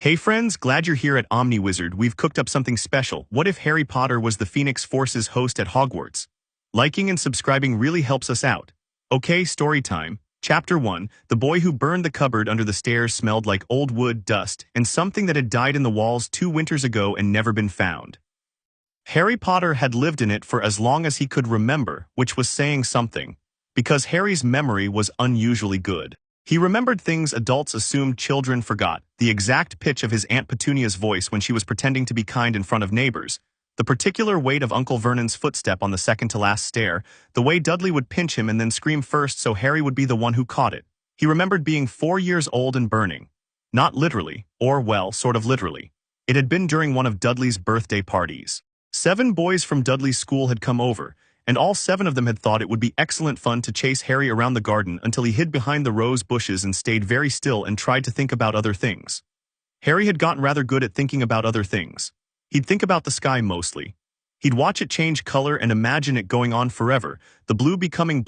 Hey friends, glad you're here at OmniWizard. We've cooked up something special. What if Harry Potter was the Phoenix Force's host at Hogwarts? Liking and subscribing really helps us out. Okay, story time. Chapter 1, the boy who burned the cupboard under the stairs smelled like old wood, dust, and something that had died in the walls 2 winters ago and never been found. Harry Potter had lived in it for as long as he could remember, which was saying something, because Harry's memory was unusually good. He remembered things adults assumed children forgot, the exact pitch of his Aunt Petunia's voice when she was pretending to be kind in front of neighbors, the particular weight of Uncle Vernon's footstep on the second-to-last stair, the way Dudley would pinch him and then scream first so Harry would be the one who caught it. He remembered being 4 years old and burning. Not literally, or well, sort of literally. It had been during one of Dudley's birthday parties. 7 boys from Dudley's school had come over, and all 7 of them had thought it would be excellent fun to chase Harry around the garden until he hid behind the rose bushes and stayed very still and tried to think about other things. Harry had gotten rather good at thinking about other things. He'd think about the sky mostly. He'd watch it change color and imagine it going on forever, the blue becoming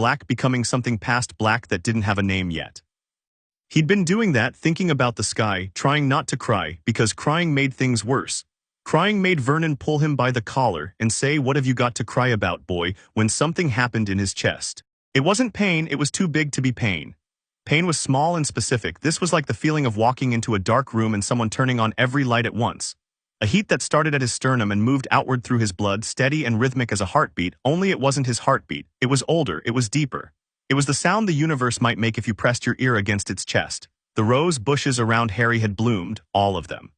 something past black that didn't have a name yet. He'd been doing that, thinking about the sky, trying not to cry, because crying made things worse. Crying made Vernon pull him by the collar and say, "What have you got to cry about, boy?" when something happened in his chest. It wasn't pain, it was too big to be pain. Pain was small and specific. This was like the feeling of walking into a dark room and someone turning on every light at once. A heat that started at his sternum and moved outward through his blood, steady and rhythmic as a heartbeat, only it wasn't his heartbeat. It was older, it was deeper. It was the sound the universe might make if you pressed your ear against its chest. The rose bushes around Harry had bloomed, all of them.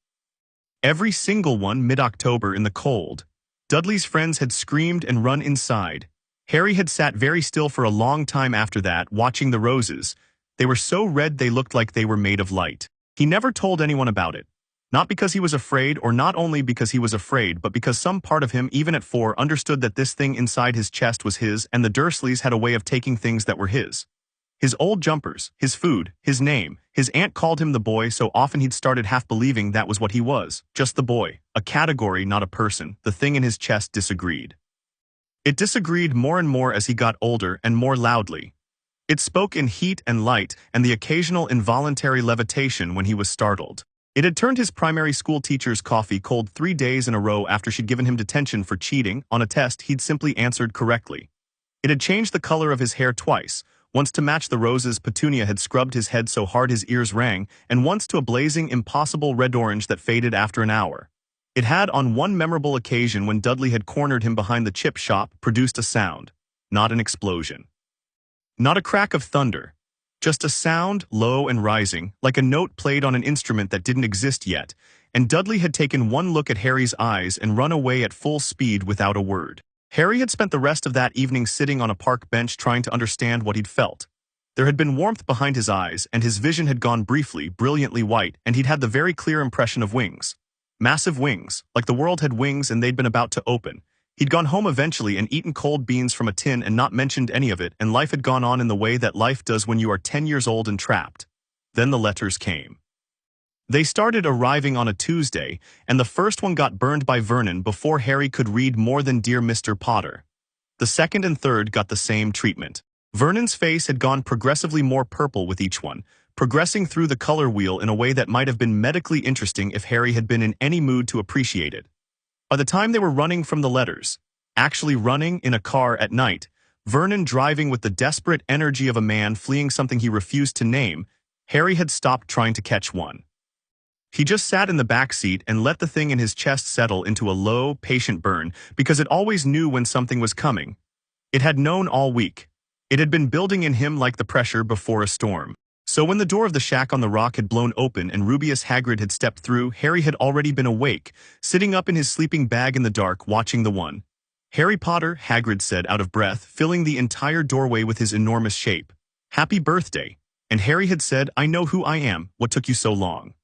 Every single one mid-October in the cold. Dudley's friends had screamed and run inside. Harry had sat very still for a long time after that, watching the roses. They were so red they looked like they were made of light. He never told anyone about it. Not because he was afraid, or not only because he was afraid, but because some part of him, even at 4, understood that this thing inside his chest was his, and the Dursleys had a way of taking things that were his. His old jumpers, his food, his name. His aunt called him the boy, so often he'd started half believing that was what he was, just the boy, a category, not a person. The thing in his chest disagreed. It disagreed more and more as he got older and more loudly. It spoke in heat and light and the occasional involuntary levitation when he was startled. It had turned his primary school teacher's coffee cold 3 days in a row after she'd given him detention for cheating on a test he'd simply answered correctly. It had changed the color of his hair twice. Once to match the roses Petunia had scrubbed his head so hard his ears rang, and once to a blazing, impossible red-orange that faded after an hour. It had, on one memorable occasion when Dudley had cornered him behind the chip shop, produced a sound. Not an explosion. Not a crack of thunder. Just a sound, low and rising, like a note played on an instrument that didn't exist yet, and Dudley had taken one look at Harry's eyes and run away at full speed without a word. Harry had spent the rest of that evening sitting on a park bench trying to understand what he'd felt. There had been warmth behind his eyes, and his vision had gone briefly, brilliantly white, and he'd had the very clear impression of wings. Massive wings, like the world had wings and they'd been about to open. He'd gone home eventually and eaten cold beans from a tin and not mentioned any of it, and life had gone on in the way that life does when you are 10 years old and trapped. Then the letters came. They started arriving on a Tuesday, and the first one got burned by Vernon before Harry could read more than Dear Mr. Potter. The second and third got the same treatment. Vernon's face had gone progressively more purple with each one, progressing through the color wheel in a way that might have been medically interesting if Harry had been in any mood to appreciate it. By the time they were running from the letters, actually running in a car at night, Vernon driving with the desperate energy of a man fleeing something he refused to name, Harry had stopped trying to catch one. He just sat in the back seat and let the thing in his chest settle into a low, patient burn, because it always knew when something was coming. It had known all week. It had been building in him like the pressure before a storm. So when the door of the shack on the rock had blown open and Rubeus Hagrid had stepped through, Harry had already been awake, sitting up in his sleeping bag in the dark, watching the one. "Harry Potter," Hagrid said, out of breath, filling the entire doorway with his enormous shape. "Happy birthday." And Harry had said, "I know who I am. What took you so long?"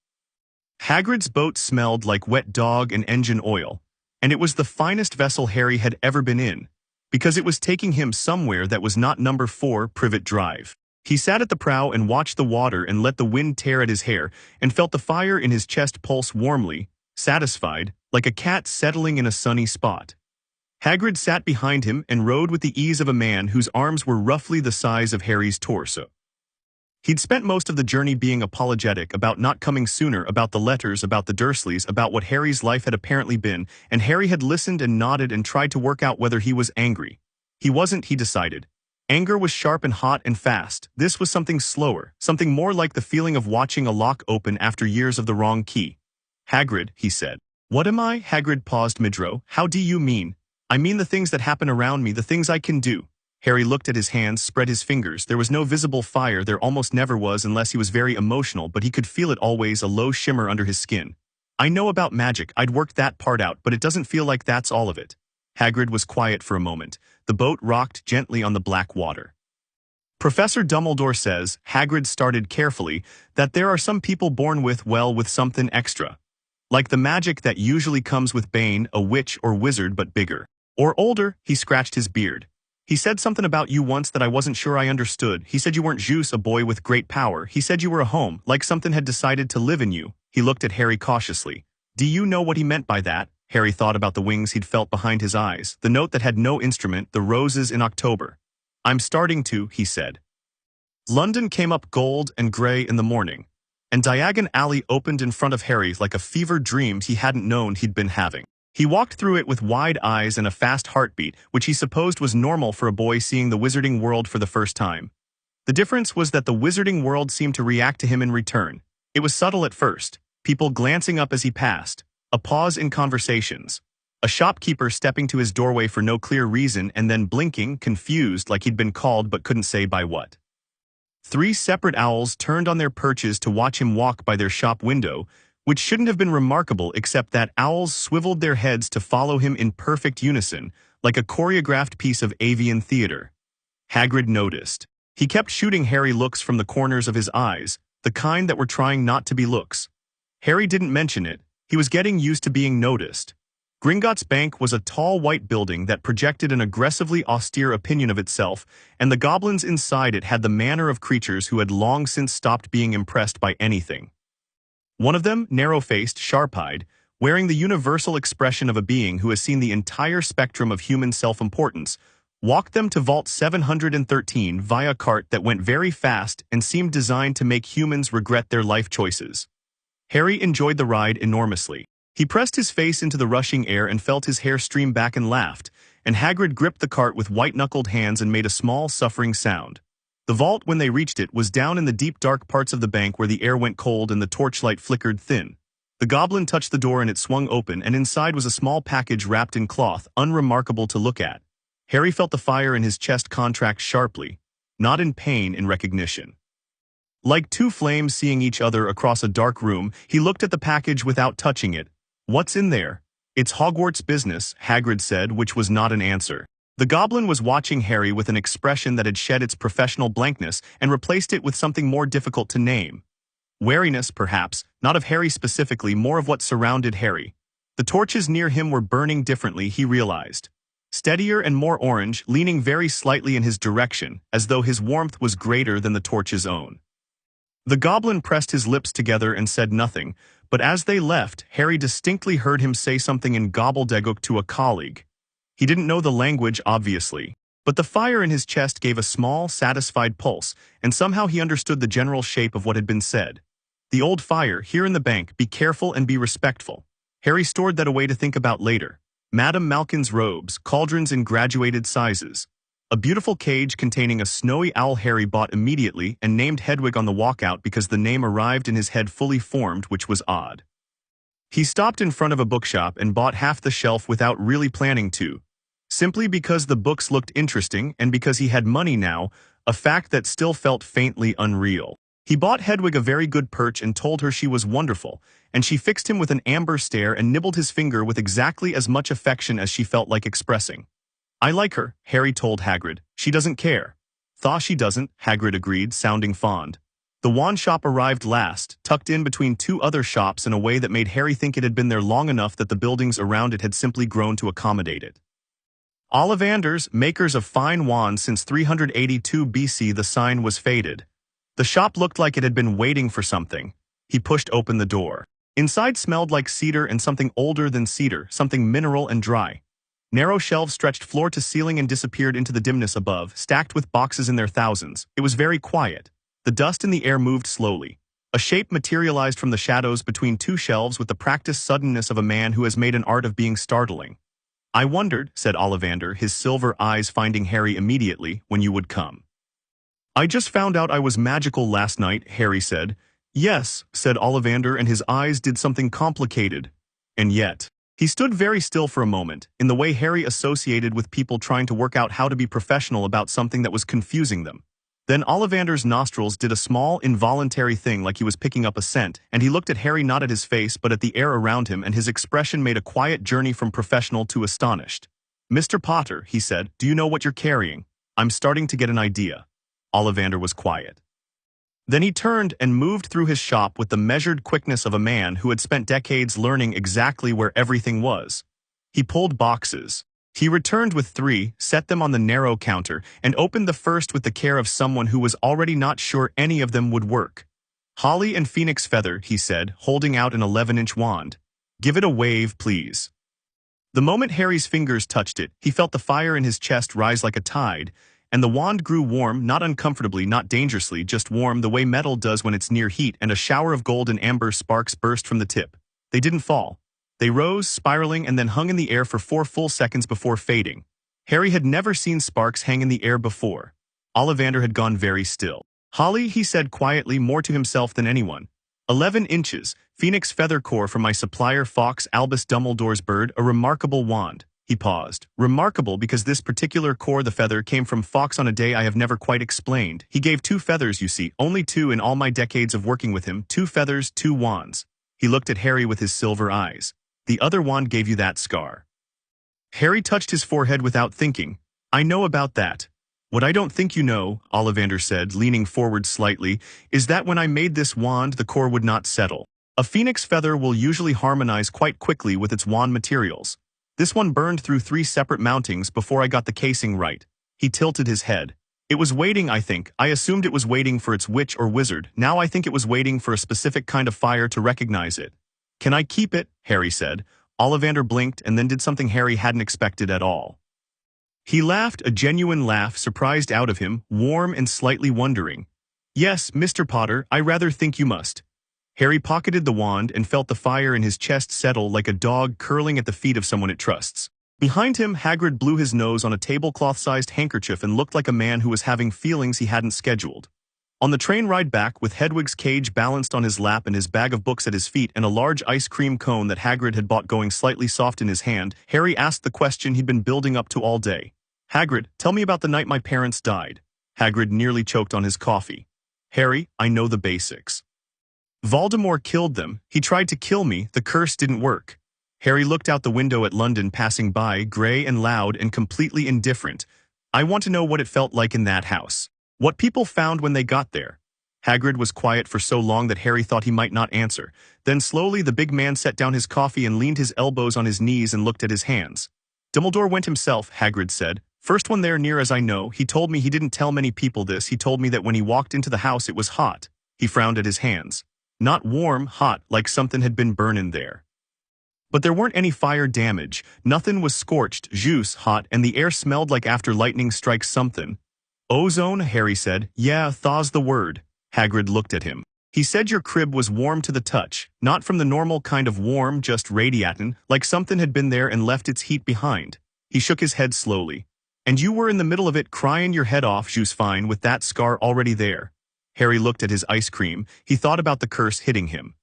Hagrid's boat smelled like wet dog and engine oil, and it was the finest vessel Harry had ever been in, because it was taking him somewhere that was not number 4 Privet Drive. He sat at the prow and watched the water and let the wind tear at his hair, and felt the fire in his chest pulse warmly, satisfied, like a cat settling in a sunny spot. Hagrid sat behind him and rowed with the ease of a man whose arms were roughly the size of Harry's torso. He'd spent most of the journey being apologetic about not coming sooner, about the letters, about the Dursleys, about what Harry's life had apparently been, and Harry had listened and nodded and tried to work out whether he was angry. He wasn't, he decided. Anger was sharp and hot and fast. This was something slower, something more like the feeling of watching a lock open after years of the wrong key. Hagrid, he said. What am I? Hagrid paused mid-row. How do you mean? I mean the things that happen around me, the things I can do. Harry looked at his hands, spread his fingers. There was no visible fire, there almost never was unless he was very emotional, but he could feel it always, a low shimmer under his skin. I know about magic, I'd worked that part out, but it doesn't feel like that's all of it. Hagrid was quiet for a moment. The boat rocked gently on the black water. Professor Dumbledore says, Hagrid started carefully, that there are some people born with something extra. Like the magic that usually comes with Bane, a witch or wizard, but bigger. Or older. He scratched his beard. He said something about you once that I wasn't sure I understood. He said you weren't Juice, a boy with great power. He said you were a home, like something had decided to live in you. He looked at Harry cautiously. Do you know what he meant by that? Harry thought about the wings he'd felt behind his eyes, the note that had no instrument, the roses in October. I'm starting to, he said. London came up gold and grey in the morning, and Diagon Alley opened in front of Harry like a fevered dream he hadn't known he'd been having. He walked through it with wide eyes and a fast heartbeat, which he supposed was normal for a boy seeing the wizarding world for the first time. The difference was that the wizarding world seemed to react to him in return. It was subtle at first, people glancing up as he passed, a pause in conversations, a shopkeeper stepping to his doorway for no clear reason and then blinking, confused like he'd been called but couldn't say by what. 3 separate owls turned on their perches to watch him walk by their shop window, which shouldn't have been remarkable except that owls swiveled their heads to follow him in perfect unison, like a choreographed piece of avian theater. Hagrid noticed. He kept shooting Harry looks from the corners of his eyes, the kind that were trying not to be looks. Harry didn't mention it. He was getting used to being noticed. Gringotts Bank was a tall white building that projected an aggressively austere opinion of itself, and the goblins inside it had the manner of creatures who had long since stopped being impressed by anything. One of them, narrow-faced, sharp-eyed, wearing the universal expression of a being who has seen the entire spectrum of human self-importance, walked them to Vault 713 via cart that went very fast and seemed designed to make humans regret their life choices. Harry enjoyed the ride enormously. He pressed his face into the rushing air and felt his hair stream back and laughed, and Hagrid gripped the cart with white-knuckled hands and made a small, suffering sound. The vault, when they reached it, was down in the deep dark parts of the bank where the air went cold and the torchlight flickered thin. The goblin touched the door and it swung open, and inside was a small package wrapped in cloth, unremarkable to look at. Harry felt the fire in his chest contract sharply, not in pain, in recognition. Like 2 flames seeing each other across a dark room, he looked at the package without touching it. What's in there? It's Hogwarts business, Hagrid said, which was not an answer. The goblin was watching Harry with an expression that had shed its professional blankness and replaced it with something more difficult to name. Wariness, perhaps, not of Harry specifically, more of what surrounded Harry. The torches near him were burning differently, he realized. Steadier and more orange, leaning very slightly in his direction, as though his warmth was greater than the torch's own. The goblin pressed his lips together and said nothing, but as they left, Harry distinctly heard him say something in gobbledygook to a colleague. He didn't know the language, obviously, but the fire in his chest gave a small, satisfied pulse, and somehow he understood the general shape of what had been said. The old fire, here in the bank, be careful and be respectful. Harry stored that away to think about later. Madame Malkin's robes, cauldrons in graduated sizes. A beautiful cage containing a snowy owl Harry bought immediately and named Hedwig on the walkout because the name arrived in his head fully formed, which was odd. He stopped in front of a bookshop and bought half the shelf without really planning to. Simply because the books looked interesting and because he had money now, a fact that still felt faintly unreal. He bought Hedwig a very good perch and told her she was wonderful, and she fixed him with an amber stare and nibbled his finger with exactly as much affection as she felt like expressing. I like her, Harry told Hagrid. She doesn't care. Thaw she doesn't, Hagrid agreed, sounding fond. The wand shop arrived last, tucked in between 2 other shops in a way that made Harry think it had been there long enough that the buildings around it had simply grown to accommodate it. Ollivanders, makers of fine wands since 382 BC. The sign was faded. The shop looked like it had been waiting for something. He pushed open the door. Inside smelled like cedar and something older than cedar, something mineral and dry. Narrow shelves stretched floor to ceiling and disappeared into the dimness above, stacked with boxes in their thousands. It was very quiet. The dust in the air moved slowly. A shape materialized from the shadows between two shelves with the practiced suddenness of a man who has made an art of being startling. "I wondered," said Ollivander, his silver eyes finding Harry immediately, "when you would come." "I just found out I was magical last night," Harry said. "Yes," said Ollivander, and his eyes did something complicated. "And yet." He stood very still for a moment, in the way Harry associated with people trying to work out how to be professional about something that was confusing them. Then Ollivander's nostrils did a small, involuntary thing like he was picking up a scent, and he looked at Harry not at his face but at the air around him, and his expression made a quiet journey from professional to astonished. "Mr. Potter," he said, "do you know what you're carrying? I'm starting to get an idea." Ollivander was quiet. Then he turned and moved through his shop with the measured quickness of a man who had spent decades learning exactly where everything was. He pulled boxes. He returned with 3, set them on the narrow counter, and opened the first with the care of someone who was already not sure any of them would work. "Holly and Phoenix Feather," he said, holding out an 11-inch wand. "Give it a wave, please." The moment Harry's fingers touched it, he felt the fire in his chest rise like a tide, and the wand grew warm, not uncomfortably, not dangerously, just warm the way metal does when it's near heat, and a shower of gold and amber sparks burst from the tip. They didn't fall. They rose, spiraling, and then hung in the air for 4 full seconds before fading. Harry had never seen sparks hang in the air before. Ollivander had gone very still. "Holly," he said quietly, more to himself than anyone. 11 inches, Phoenix Feather Core from my supplier Fawkes Albus Dumbledore's bird, a remarkable wand." He paused. "Remarkable because this particular core, the feather, came from Fawkes on a day I have never quite explained. He gave 2 feathers, you see, only 2 in all my decades of working with him, 2 feathers, 2 wands." He looked at Harry with his silver eyes. "The other wand gave you that scar." Harry touched his forehead without thinking. "I know about that. What I don't think you know," Ollivander said, leaning forward slightly, "is that when I made this wand, the core would not settle. A phoenix feather will usually harmonize quite quickly with its wand materials. This one burned through 3 separate mountings before I got the casing right." He tilted his head. "It was waiting, I think. I assumed it was waiting for its witch or wizard. Now I think it was waiting for a specific kind of fire to recognize it." "Can I keep it?" Harry said. Ollivander blinked and then did something Harry hadn't expected at all. He laughed, a genuine laugh surprised out of him, warm and slightly wondering. "Yes, Mr. Potter, I rather think you must." Harry pocketed the wand and felt the fire in his chest settle like a dog curling at the feet of someone it trusts. Behind him, Hagrid blew his nose on a tablecloth-sized handkerchief and looked like a man who was having feelings he hadn't scheduled. On the train ride back, with Hedwig's cage balanced on his lap and his bag of books at his feet and a large ice cream cone that Hagrid had bought going slightly soft in his hand, Harry asked the question he'd been building up to all day. "Hagrid, tell me about the night my parents died." Hagrid nearly choked on his coffee. "Harry, I know the basics. Voldemort killed them. He tried to kill me. The curse didn't work." Harry looked out the window at London passing by, grey and loud and completely indifferent. "I want to know what it felt like in that house. What people found when they got there." Hagrid was quiet for so long that Harry thought he might not answer. Then slowly the big man set down his coffee and leaned his elbows on his knees and looked at his hands. "Dumbledore went himself," Hagrid said. "First one there near as I know. He told me he didn't tell many people this. He told me that when he walked into the house it was hot." He frowned at his hands. "Not warm, hot, like something had been burning there. But there weren't any fire damage. Nothing was scorched, juice hot, and the air smelled like after lightning strikes something." "Ozone," Harry said. "Yeah, thaw's the word." Hagrid looked at him. "He said your crib was warm to the touch, not from the normal kind of warm, just radiatin', like something had been there and left its heat behind." He shook his head slowly. "And you were in the middle of it crying your head off, juice fine, with that scar already there." Harry looked at his ice cream. He thought about the curse hitting him.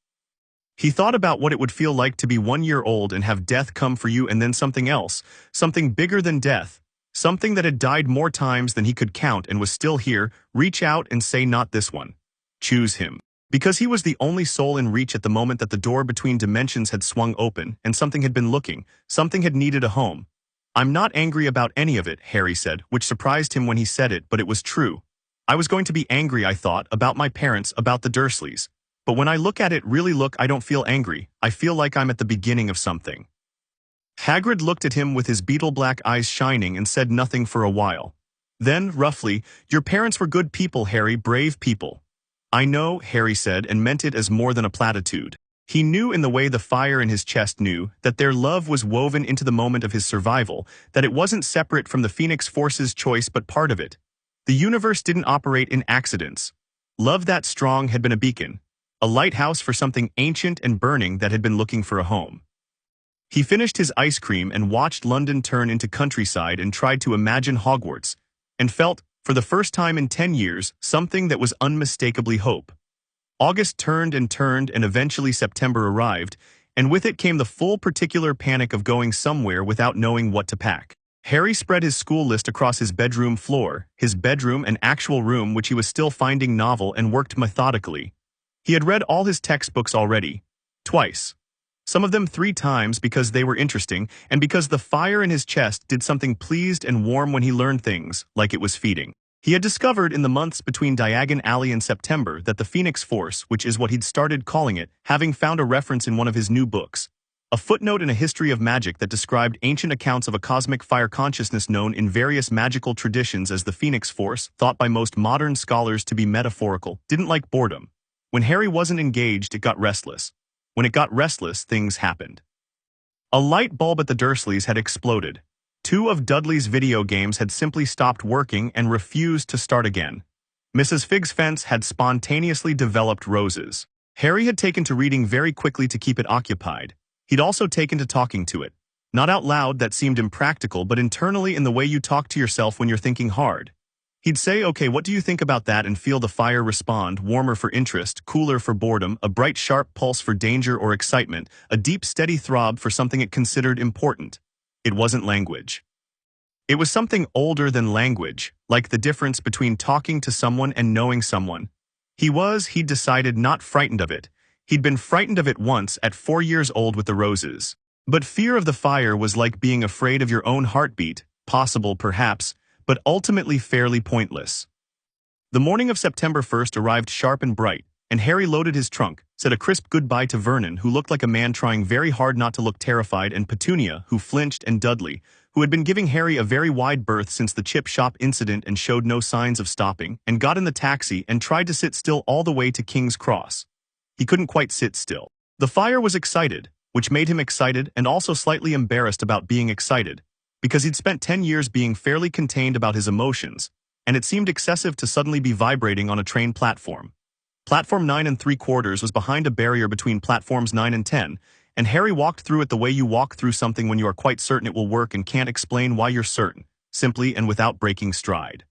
He thought about what it would feel like to be 1 year old and have death come for you and then something else, something bigger than death, something that had died more times than he could count and was still here, reach out and say not this one. Choose him. Because he was the only soul in reach at the moment that the door between dimensions had swung open, and something had been looking, something had needed a home. "I'm not angry about any of it," Harry said, which surprised him when he said it, but it was true. "I was going to be angry, I thought, about my parents, about the Dursleys. But when I look at it, really look, I don't feel angry. I feel like I'm at the beginning of something." Hagrid looked at him with his beetle-black eyes shining and said nothing for a while. Then, roughly, "Your parents were good people, Harry, brave people." "I know," Harry said, and meant it as more than a platitude. He knew in the way the fire in his chest knew that their love was woven into the moment of his survival, that it wasn't separate from the Phoenix Force's choice but part of it. The universe didn't operate in accidents. Love that strong had been a beacon, a lighthouse for something ancient and burning that had been looking for a home. He finished his ice cream and watched London turn into countryside and tried to imagine Hogwarts, and felt, for the first time in 10 years, something that was unmistakably hope. August turned and eventually September arrived, and with it came the full particular panic of going somewhere without knowing what to pack. Harry spread his school list across his bedroom floor, his bedroom an actual room which he was still finding novel, and worked methodically. He had read all his textbooks already, twice. Some of them 3 times because they were interesting, and because the fire in his chest did something pleased and warm when he learned things, like it was feeding. He had discovered in the months between Diagon Alley and September that the Phoenix Force, which is what he'd started calling it, having found a reference in one of his new books, a footnote in a history of magic that described ancient accounts of a cosmic fire consciousness known in various magical traditions as the Phoenix Force, thought by most modern scholars to be metaphorical, didn't like boredom. When Harry wasn't engaged, it got restless. When it got restless, things happened. A light bulb at the Dursleys had exploded. 2 of Dudley's video games had simply stopped working and refused to start again. Mrs. Fig's fence had spontaneously developed roses. Harry had taken to reading very quickly to keep it occupied. He'd also taken to talking to it. Not out loud, that seemed impractical, but internally in the way you talk to yourself when you're thinking hard. He'd say, "Okay, what do you think about that?" and feel the fire respond, warmer for interest, cooler for boredom, a bright sharp pulse for danger or excitement, a deep steady throb for something it considered important. It wasn't language. It was something older than language, like the difference between talking to someone and knowing someone. He'd decided, not frightened of it. He'd been frightened of it once at 4 years old with the roses. But fear of the fire was like being afraid of your own heartbeat, possible perhaps, but ultimately fairly pointless. The morning of September 1st arrived sharp and bright, and Harry loaded his trunk, said a crisp goodbye to Vernon, who looked like a man trying very hard not to look terrified, and Petunia, who flinched, and Dudley, who had been giving Harry a very wide berth since the chip shop incident and showed no signs of stopping, and got in the taxi and tried to sit still all the way to King's Cross. He couldn't quite sit still. The fire was excited, which made him excited and also slightly embarrassed about being excited, because he'd spent 10 years being fairly contained about his emotions, and it seemed excessive to suddenly be vibrating on a train platform. Platform 9 3/4 was behind a barrier between platforms 9 and 10, and Harry walked through it the way you walk through something when you are quite certain it will work and can't explain why you're certain, simply and without breaking stride.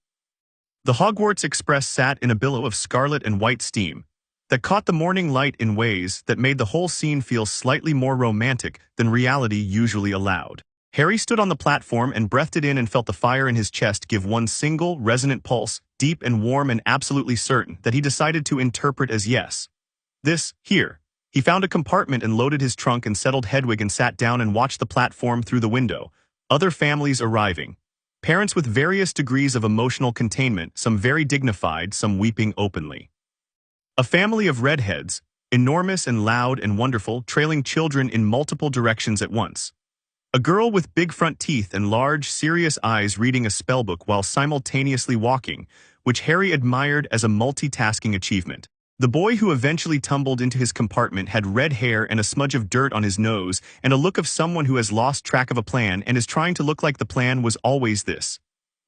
The Hogwarts Express sat in a billow of scarlet and white steam that caught the morning light in ways that made the whole scene feel slightly more romantic than reality usually allowed. Harry stood on the platform and breathed it in and felt the fire in his chest give one single, resonant pulse, deep and warm and absolutely certain, that he decided to interpret as yes. This, here. He found a compartment and loaded his trunk and settled Hedwig and sat down and watched the platform through the window. Other families arriving. Parents with various degrees of emotional containment, some very dignified, some weeping openly. A family of redheads, enormous and loud and wonderful, trailing children in multiple directions at once. A girl with big front teeth and large, serious eyes reading a spellbook while simultaneously walking, which Harry admired as a multitasking achievement. The boy who eventually tumbled into his compartment had red hair and a smudge of dirt on his nose and a look of someone who has lost track of a plan and is trying to look like the plan was always this.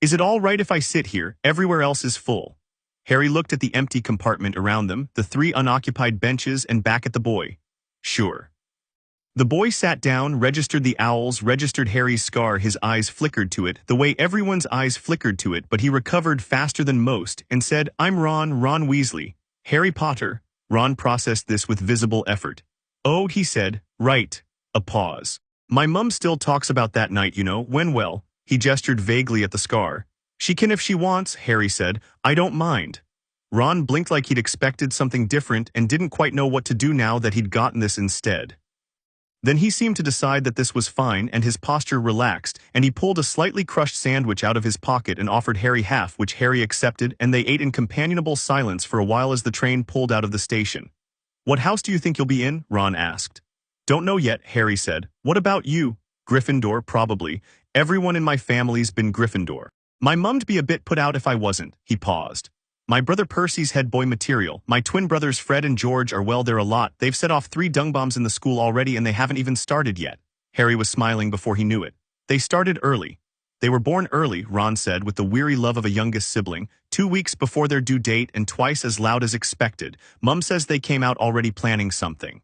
"Is it all right if I sit here? Everywhere else is full." Harry looked at the empty compartment around them, the 3 unoccupied benches, and back at the boy. "Sure." The boy sat down, registered the owls, registered Harry's scar. His eyes flickered to it, the way everyone's eyes flickered to it, but he recovered faster than most and said, "I'm Ron Weasley. Harry Potter." Ron processed this with visible effort. "Oh," he said, "right." A pause. "My mum still talks about that night, you know, when, well," he gestured vaguely at the scar. "She can if she wants," Harry said. "I don't mind." Ron blinked like he'd expected something different and didn't quite know what to do now that he'd gotten this instead. Then he seemed to decide that this was fine, and his posture relaxed, and he pulled a slightly crushed sandwich out of his pocket and offered Harry half, which Harry accepted, and they ate in companionable silence for a while as the train pulled out of the station. "What house do you think you'll be in?" Ron asked. "Don't know yet," Harry said. "What about you?" "Gryffindor, probably. Everyone in my family's been Gryffindor. My mum'd be a bit put out if I wasn't." He paused. "My brother Percy's head boy material. My twin brothers Fred and George are, well, they're a lot. They've set off 3 dung bombs in the school already and they haven't even started yet." Harry was smiling before he knew it. "They started early." "They were born early," Ron said with the weary love of a youngest sibling. 2 weeks before their due date and twice as loud as expected. Mum says they came out already planning something.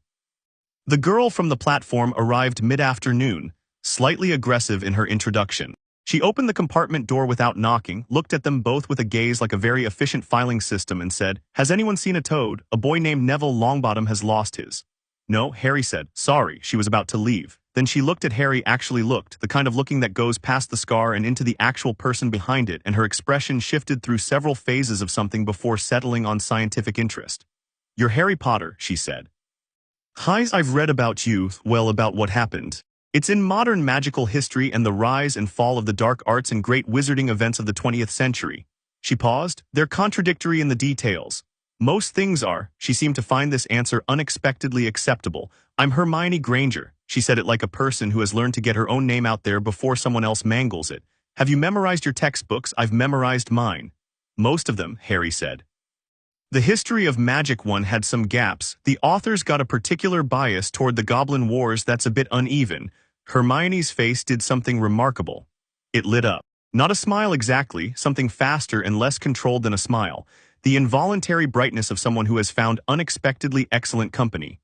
The girl from the platform arrived mid-afternoon, slightly aggressive in her introduction. She opened the compartment door without knocking, looked at them both with a gaze like a very efficient filing system and said, "Has anyone seen a toad? A boy named Neville Longbottom has lost his." "No," Harry said. "Sorry." She was about to leave. Then she looked at Harry, actually looked, the kind of looking that goes past the scar and into the actual person behind it, and her expression shifted through several phases of something before settling on scientific interest. "You're Harry Potter," she said. "Hi, I've read about you, well, about what happened. It's in modern magical history and the rise and fall of the dark arts and great wizarding events of the 20th century. She paused. "They're contradictory in the details. Most things are." She seemed to find this answer unexpectedly acceptable. "I'm Hermione Granger." She said it like a person who has learned to get her own name out there before someone else mangles it. "Have you memorized your textbooks?" "I've memorized mine." "Most of them," Harry said. The history of magic one had some gaps. The authors got a particular bias toward the Goblin Wars that's a bit uneven. Hermione's face did something remarkable. It lit up. Not a smile exactly, something faster and less controlled than a smile. The involuntary brightness of someone who has found unexpectedly excellent company.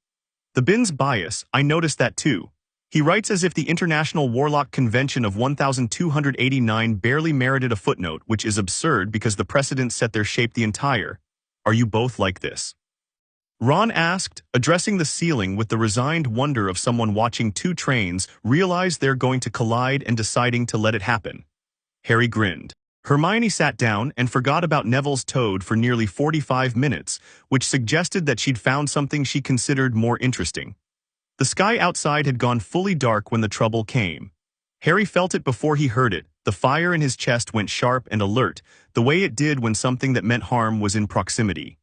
"The Bin's bias, I noticed that too." He writes as if the International Warlock Convention of 1289 barely merited a footnote, which is absurd because the precedents set their shape the entire. "Are you both like this?" Ron asked, addressing the ceiling with the resigned wonder of someone watching two trains realize they're going to collide and deciding to let it happen. Harry grinned. Hermione sat down and forgot about Neville's toad for nearly 45 minutes, which suggested that she'd found something she considered more interesting. The sky outside had gone fully dark when the trouble came. Harry felt it before he heard it. The fire in his chest went sharp and alert, the way it did when something that meant harm was in proximity.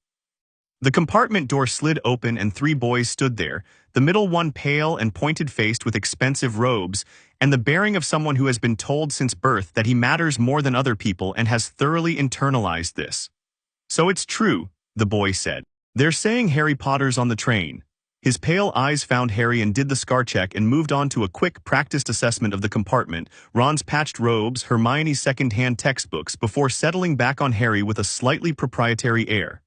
The compartment door slid open and 3 boys stood there, the middle one pale and pointed-faced with expensive robes, and the bearing of someone who has been told since birth that he matters more than other people and has thoroughly internalized this. "So it's true," the boy said. "They're saying Harry Potter's on the train." His pale eyes found Harry and did the scar check and moved on to a quick, practiced assessment of the compartment, Ron's patched robes, Hermione's second-hand textbooks, before settling back on Harry with a slightly proprietary air.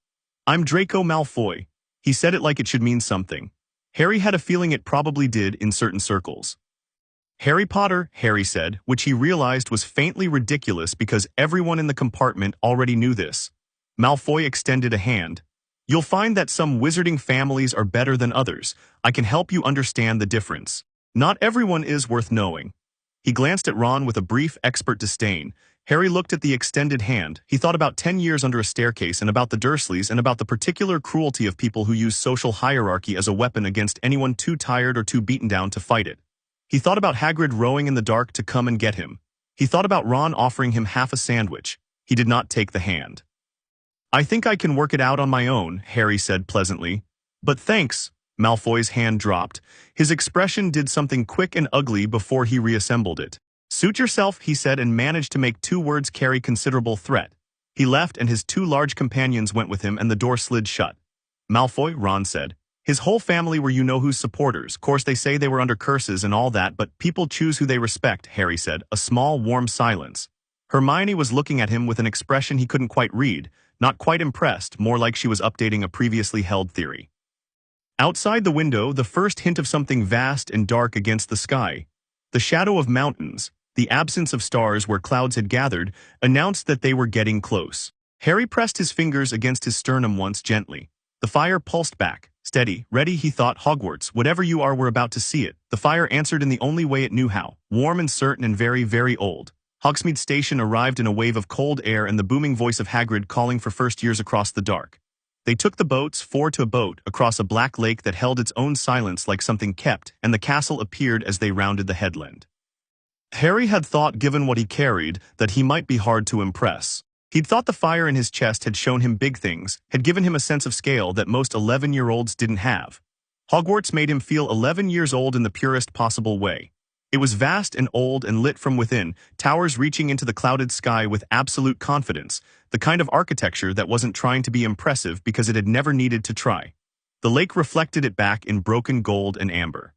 "I'm Draco Malfoy." He said it like it should mean something. Harry had a feeling it probably did in certain circles. "Harry Potter," Harry said, which he realized was faintly ridiculous because everyone in the compartment already knew this. Malfoy extended a hand. "You'll find that some wizarding families are better than others. I can help you understand the difference. Not everyone is worth knowing." He glanced at Ron with a brief, expert disdain. Harry looked at the extended hand. He thought about 10 years under a staircase and about the Dursleys and about the particular cruelty of people who use social hierarchy as a weapon against anyone too tired or too beaten down to fight it. He thought about Hagrid rowing in the dark to come and get him. He thought about Ron offering him half a sandwich. He did not take the hand. "I think I can work it out on my own," Harry said pleasantly. "But thanks." Malfoy's hand dropped. His expression did something quick and ugly before he reassembled it. "Suit yourself," he said, and managed to make 2 words carry considerable threat. He left and his 2 large companions went with him and the door slid shut. "Malfoy," Ron said. "His whole family were you-know-who's supporters. Course they say they were under curses and all that, but people choose who they respect," Harry said, a small, warm silence. Hermione was looking at him with an expression he couldn't quite read, not quite impressed, more like she was updating a previously held theory. Outside the window, the first hint of something vast and dark against the sky. The shadow of mountains, the absence of stars where clouds had gathered, announced that they were getting close. Harry pressed his fingers against his sternum once gently. The fire pulsed back. "Steady, ready," he thought. "Hogwarts, whatever you are, we're about to see it." The fire answered in the only way it knew how, warm and certain and very, very old. Hogsmeade Station arrived in a wave of cold air and the booming voice of Hagrid calling for first years across the dark. They took the boats, 4 to a boat, across a black lake that held its own silence like something kept, and the castle appeared as they rounded the headland. Harry had thought, given what he carried, that he might be hard to impress. He'd thought the fire in his chest had shown him big things, had given him a sense of scale that most 11-year-olds didn't have. Hogwarts made him feel 11 years old in the purest possible way. It was vast and old and lit from within, towers reaching into the clouded sky with absolute confidence, the kind of architecture that wasn't trying to be impressive because it had never needed to try. The lake reflected it back in broken gold and amber.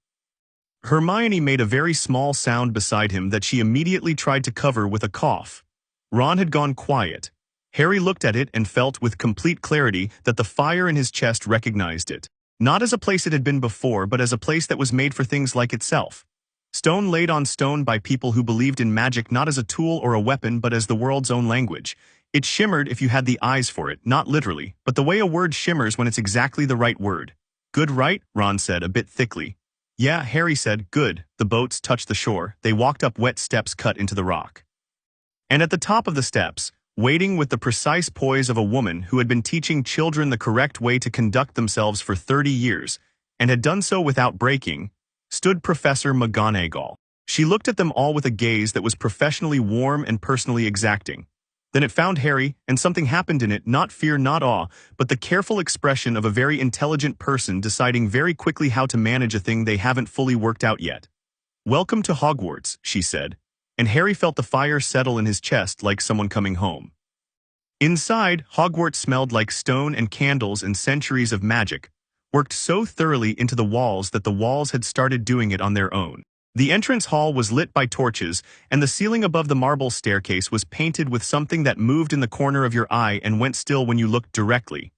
Hermione made a very small sound beside him that she immediately tried to cover with a cough. Ron had gone quiet. Harry looked at it and felt with complete clarity that the fire in his chest recognized it. Not as a place it had been before, but as a place that was made for things like itself. Stone laid on stone by people who believed in magic not as a tool or a weapon but as the world's own language. It shimmered if you had the eyes for it, not literally, but the way a word shimmers when it's exactly the right word. Good, right? Ron said, a bit thickly. Yeah, Harry said, good. The boats touched the shore. They walked up wet steps cut into the rock. And at the top of the steps, waiting with the precise poise of a woman who had been teaching children the correct way to conduct themselves for 30 years, and had done so without breaking, stood Professor McGonagall. She looked at them all with a gaze that was professionally warm and personally exacting. Then it found Harry, and something happened in it, not fear, not awe, but the careful expression of a very intelligent person deciding very quickly how to manage a thing they haven't fully worked out yet. Welcome to Hogwarts, she said, and Harry felt the fire settle in his chest like someone coming home. Inside, Hogwarts smelled like stone and candles and centuries of magic, worked so thoroughly into the walls that the walls had started doing it on their own. The entrance hall was lit by torches, and the ceiling above the marble staircase was painted with something that moved in the corner of your eye and went still when you looked directly.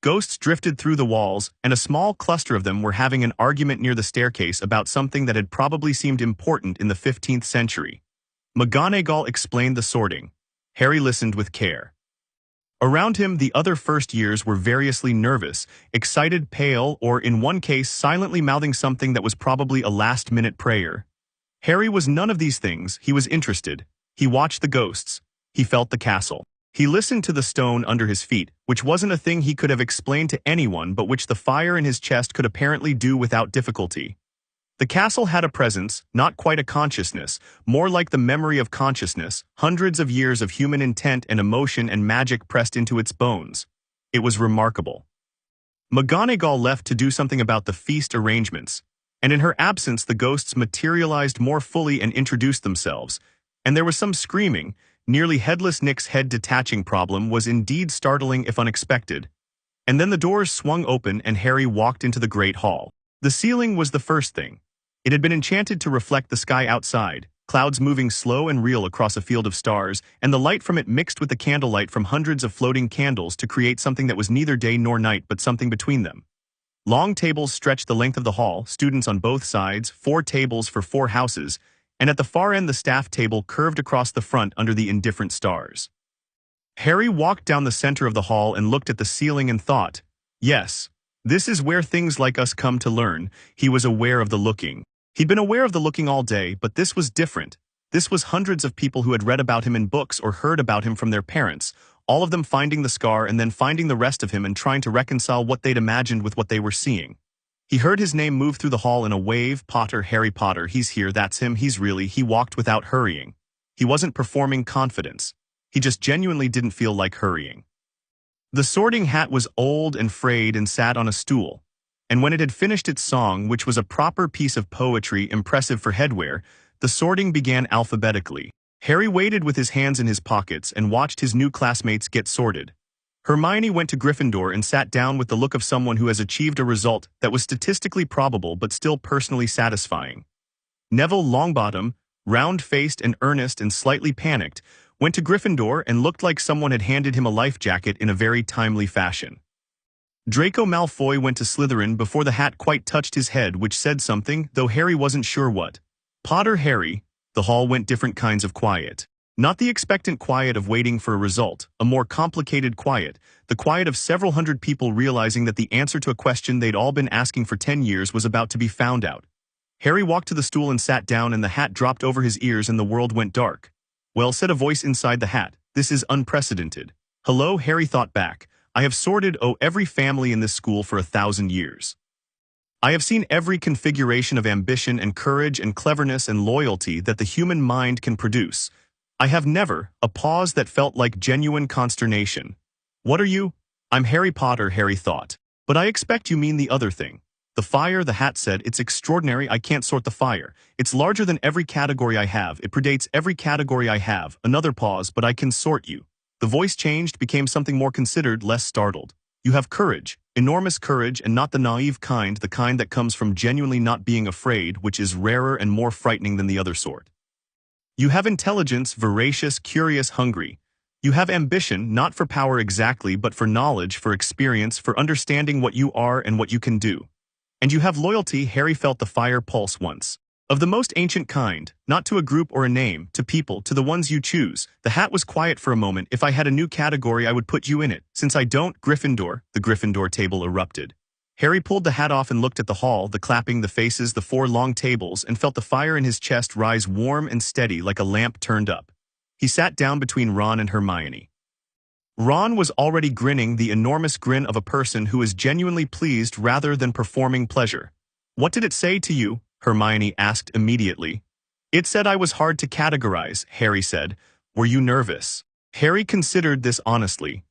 Ghosts drifted through the walls, and a small cluster of them were having an argument near the staircase about something that had probably seemed important in the 15th century. McGonagall explained the sorting. Harry listened with care. Around him, the other first years were variously nervous, excited, pale, or in one case silently mouthing something that was probably a last-minute prayer. Harry was none of these things. He was interested. He watched the ghosts. He felt the castle. He listened to the stone under his feet, which wasn't a thing he could have explained to anyone but which the fire in his chest could apparently do without difficulty. The castle had a presence, not quite a consciousness, more like the memory of consciousness, hundreds of years of human intent and emotion and magic pressed into its bones. It was remarkable. McGonagall left to do something about the feast arrangements, and in her absence the ghosts materialized more fully and introduced themselves, and there was some screaming. Nearly Headless Nick's head detaching problem was indeed startling if unexpected. And then the doors swung open and Harry walked into the Great Hall. The ceiling was the first thing. It had been enchanted to reflect the sky outside, clouds moving slow and real across a field of stars, and the light from it mixed with the candlelight from hundreds of floating candles to create something that was neither day nor night but something between them. Long tables stretched the length of the hall, students on both sides, 4 tables for 4 houses, and at the far end the staff table curved across the front under the indifferent stars. Harry walked down the center of the hall and looked at the ceiling and thought, yes, this is where things like us come to learn. He was aware of the looking. He'd been aware of the looking all day, but this was different. This was hundreds of people who had read about him in books or heard about him from their parents, all of them finding the scar and then finding the rest of him and trying to reconcile what they'd imagined with what they were seeing. He heard his name move through the hall in a wave. Potter, Harry Potter, he's here, that's him, he's really. He walked without hurrying. He wasn't performing confidence. He just genuinely didn't feel like hurrying. The Sorting Hat was old and frayed and sat on a stool. And when it had finished its song, which was a proper piece of poetry impressive for headwear, the sorting began alphabetically. Harry waited with his hands in his pockets and watched his new classmates get sorted. Hermione went to Gryffindor and sat down with the look of someone who has achieved a result that was statistically probable but still personally satisfying. Neville Longbottom, round-faced and earnest and slightly panicked, went to Gryffindor and looked like someone had handed him a life jacket in a very timely fashion. Draco Malfoy went to Slytherin before the hat quite touched his head, which said something, though Harry wasn't sure what. Potter Harry, the hall went different kinds of quiet. Not the expectant quiet of waiting for a result, a more complicated quiet, the quiet of several hundred people realizing that the answer to a question they'd all been asking for 10 years was about to be found out. Harry walked to the stool and sat down, and the hat dropped over his ears and the world went dark. Well, said a voice inside the hat, this is unprecedented. Hello, Harry thought back. I have sorted every family in this school for 1,000 years. I have seen every configuration of ambition and courage and cleverness and loyalty that the human mind can produce. I have never, a pause that felt like genuine consternation. What are you? I'm Harry Potter, Harry thought. But I expect you mean the other thing. The fire, the hat said, it's extraordinary, I can't sort the fire. It's larger than every category I have, it predates every category I have. Another pause, but I can sort you. The voice changed, became something more considered, less startled. You have courage, enormous courage, and not the naive kind, the kind that comes from genuinely not being afraid, which is rarer and more frightening than the other sort. You have intelligence, voracious, curious, hungry. You have ambition, not for power exactly, but for knowledge, for experience, for understanding what you are and what you can do. And you have loyalty. Harry felt the fire pulse once. Of the most ancient kind, not to a group or a name, to people, to the ones you choose. The hat was quiet for a moment. If I had a new category, I would put you in it. Since I don't, Gryffindor, the Gryffindor table erupted. Harry pulled the hat off and looked at the hall, the clapping, the faces, the 4 long tables, and felt the fire in his chest rise warm and steady like a lamp turned up. He sat down between Ron and Hermione. Ron was already grinning, the enormous grin of a person who is genuinely pleased rather than performing pleasure. "What did it say to you?" Hermione asked immediately. "It said I was hard to categorize," Harry said. "Were you nervous?" Harry considered this honestly.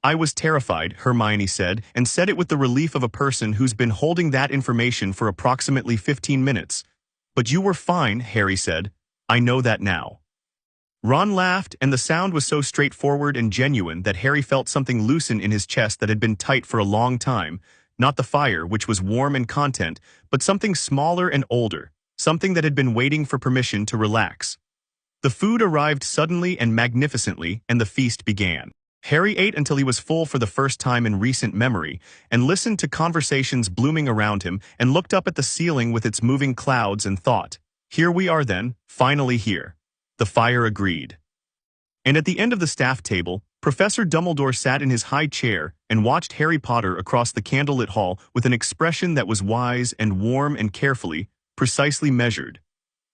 I was terrified," Hermione said, and said it with the relief of a person who's been holding that information for approximately 15 minutes. "But you were fine," Harry said. "I know that now." Ron laughed, and the sound was so straightforward and genuine that Harry felt something loosen in his chest that had been tight for a long time, not the fire, which was warm and content, but something smaller and older, something that had been waiting for permission to relax. The food arrived suddenly and magnificently, and the feast began. Harry ate until he was full for the first time in recent memory, and listened to conversations blooming around him, and looked up at the ceiling with its moving clouds and thought, "Here we are then, finally here." The fire agreed. And at the end of the staff table, Professor Dumbledore sat in his high chair and watched Harry Potter across the candlelit hall with an expression that was wise and warm and carefully, precisely measured.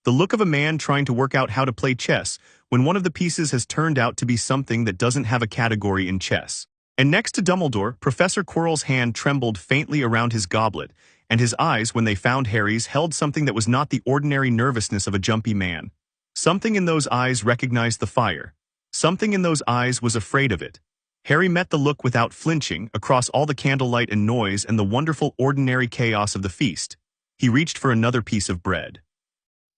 The look of a man trying to work out how to play chess when one of the pieces has turned out to be something that doesn't have a category in chess. And next to Dumbledore, Professor Quirrell's hand trembled faintly around his goblet, and his eyes, when they found Harry's, held something that was not the ordinary nervousness of a jumpy man. Something in those eyes recognized the fire. Something in those eyes was afraid of it. Harry met the look without flinching, across all the candlelight and noise and the wonderful ordinary chaos of the feast. He reached for another piece of bread.